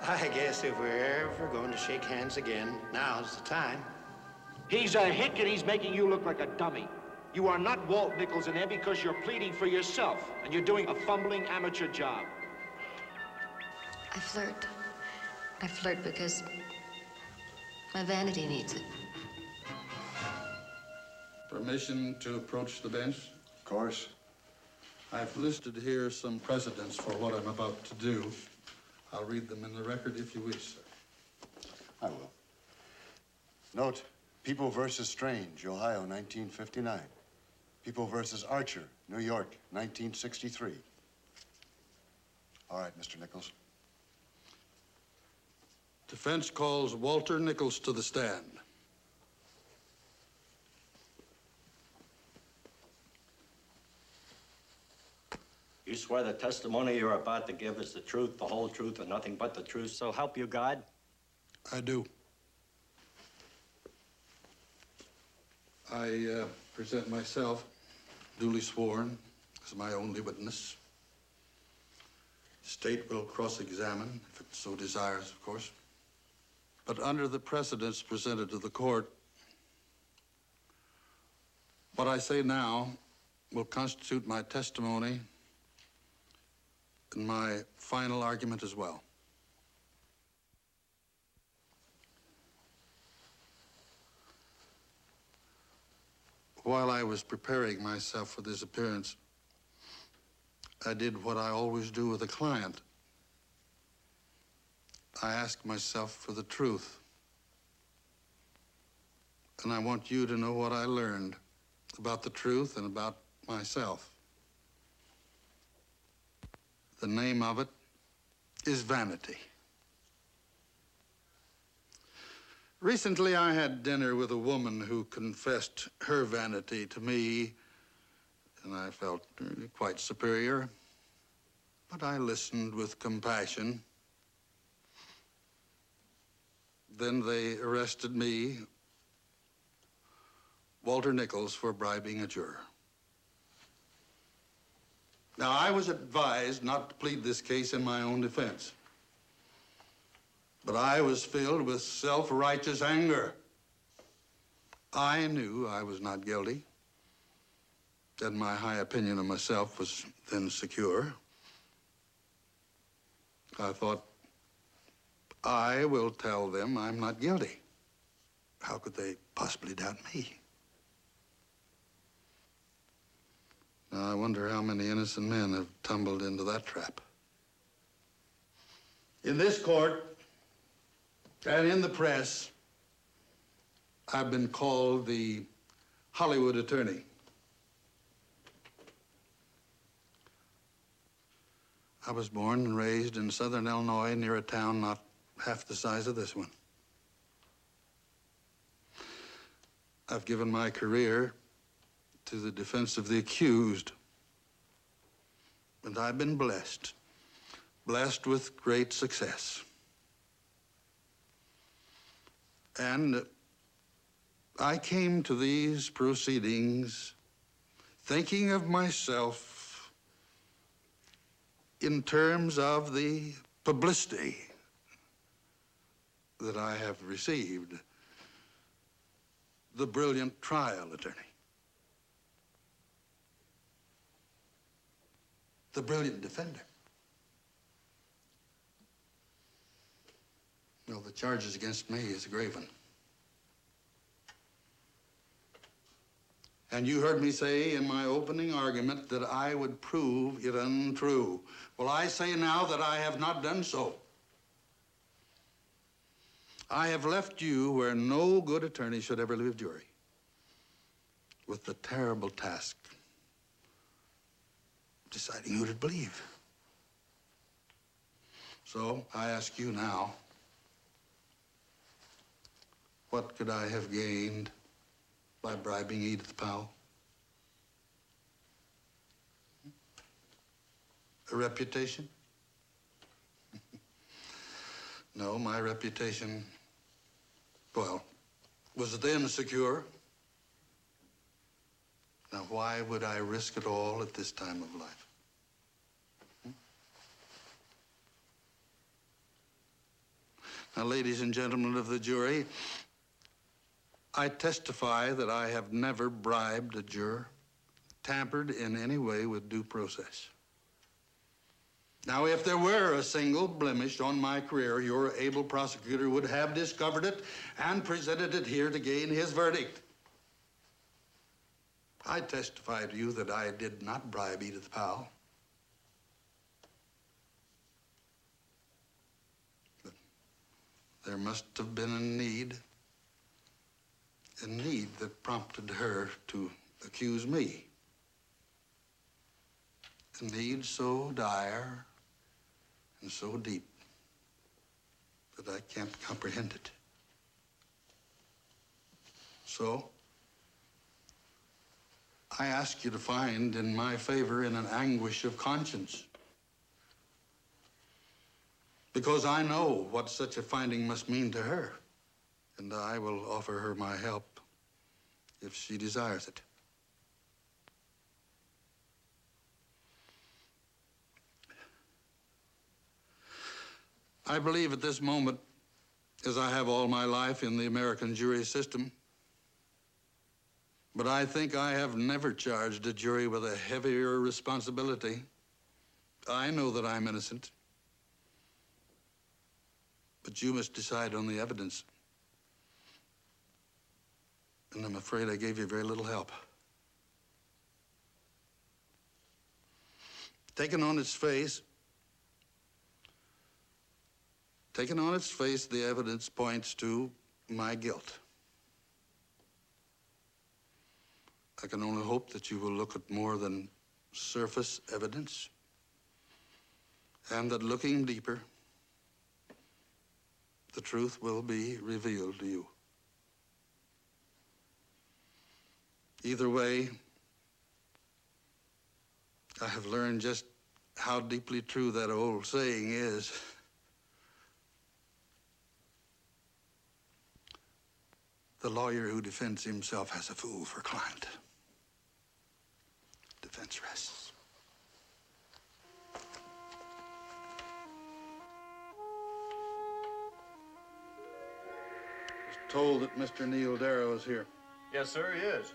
I guess if we're ever going to shake hands again, now's the time. He's a hick and he's making you look like a dummy. You are not Walt Nichols in there because you're pleading for yourself, and you're doing a fumbling amateur job. I flirt. I flirt because my vanity needs it. Permission to approach the bench? Of course. I've listed here some precedents for what I'm about to do. I'll read them in the record if you wish, sir. I will. Note, People versus Strange, Ohio, 1959. People versus Archer, New York, 1963. All right, Mr. Nichols. Defense calls Walter Nichols to the stand. You swear the testimony you're about to give is the truth, the whole truth, and nothing but the truth, so help you God? I do. I present myself, duly sworn, as my only witness. State will cross-examine, if it so desires, of course. But under the precedents presented to the court, what I say now will constitute my testimony and my final argument as well. While I was preparing myself for this appearance, I did what I always do with a client. I asked myself for the truth. And I want you to know what I learned about the truth and about myself. The name of it is vanity. Recently, I had dinner with a woman who confessed her vanity to me, and I felt quite superior. But I listened with compassion. Then they arrested me, Walter Nichols, for bribing a juror. Now, I was advised not to plead this case in my own defense. But I was filled with self-righteous anger. I knew I was not guilty, and my high opinion of myself was then secure. I thought, I will tell them I'm not guilty. How could they possibly doubt me? Now, I wonder how many innocent men have tumbled into that trap. In this court and in the press, I've been called the Hollywood attorney. I was born and raised in southern Illinois near a town not half the size of this one. I've given my career to the defense of the accused. And I've been blessed with great success. And I came to these proceedings thinking of myself in terms of the publicity that I have received. The brilliant trial attorney. The brilliant defender. No, the charges against me is a grave one. And you heard me say in my opening argument that I would prove it untrue. Well, I say now that I have not done so. I have left you where no good attorney should ever leave a jury, with the terrible task of deciding who to believe. So I ask you now, what could I have gained by bribing Edith Powell? A reputation? No, my reputation, well, was then secure. Now, why would I risk it all at this time of life? Now, ladies and gentlemen of the jury, I testify that I have never bribed a juror, tampered in any way with due process. Now, if there were a single blemish on my career, your able prosecutor would have discovered it and presented it here to gain his verdict. I testify to you that I did not bribe Edith Powell. But there must have been a need that prompted her to accuse me. A need so dire and so deep that I can't comprehend it. So, I ask you to find in my favor in an anguish of conscience. Because I know what such a finding must mean to her, and I will offer her my help if she desires it. I believe at this moment, as I have all my life in the American jury system, but I think I have never charged a jury with a heavier responsibility. I know that I'm innocent, but you must decide on the evidence. And I'm afraid I gave you very little help. Taken on its face, the evidence points to my guilt. I can only hope that you will look at more than surface evidence, and that looking deeper, the truth will be revealed to you. Either way, I have learned just how deeply true that old saying is. The lawyer who defends himself has a fool for client. Defense rests. I was told that Mr. Neil Darrow is here. Yes, sir, he is.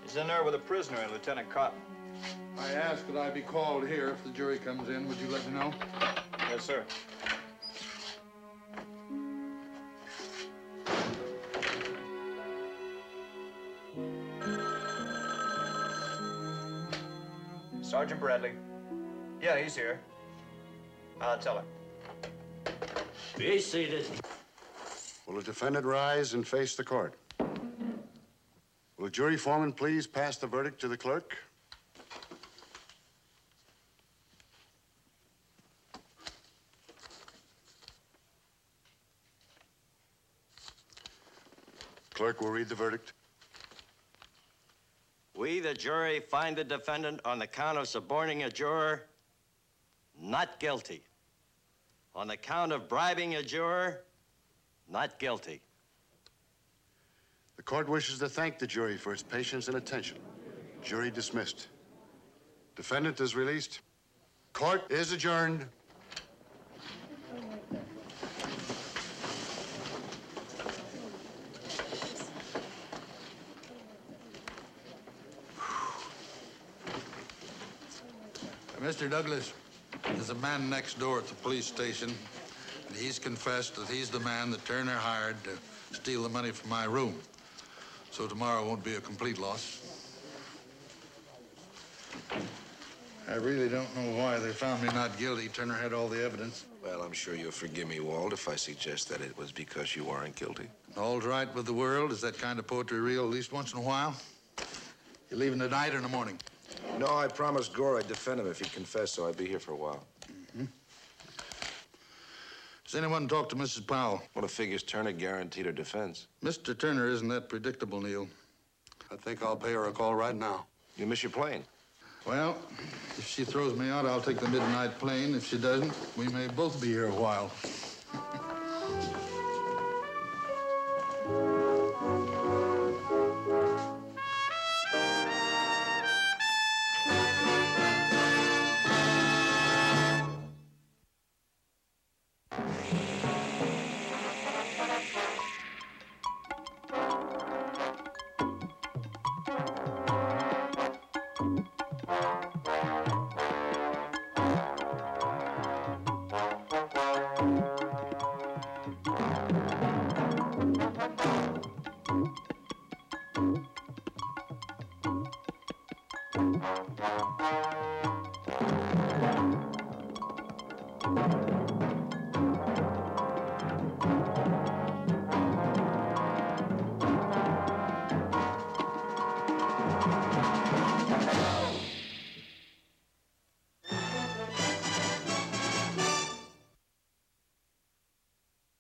He's in there with a prisoner and Lieutenant Cotton. I asked that I be called here if the jury comes in. Would you let me know? Yes, sir. Sergeant Bradley. Yeah, he's here. I'll tell him. Be seated. Will the defendant rise and face the court? Will the jury foreman please pass the verdict to the clerk? Clerk will read the verdict. We, the jury, find the defendant on the count of suborning a juror not guilty. On the count of bribing a juror, not guilty. The court wishes to thank the jury for its patience and attention. Jury dismissed. Defendant is released. Court is adjourned. Mr. Douglas, there's a man next door at the police station, and he's confessed that he's the man that Turner hired to steal the money from my room. So tomorrow won't be a complete loss. I really don't know why they found me not guilty. Turner had all the evidence. Well, I'm sure you'll forgive me, Walt, if I suggest that it was because you aren't guilty. All's right with the world. Is that kind of poetry real at least once in a while? You leaving tonight or in the morning? No, I promised Gore I'd defend him if he confessed, so I'd be here for a while. Has anyone talked to Mrs. Powell? Well, it figures Turner guaranteed her defense. Mr. Turner isn't that predictable, Neil. I think I'll pay her a call right now. You miss your plane. Well, if she throws me out, I'll take the midnight plane. If she doesn't, we may both be here a while. Thank you.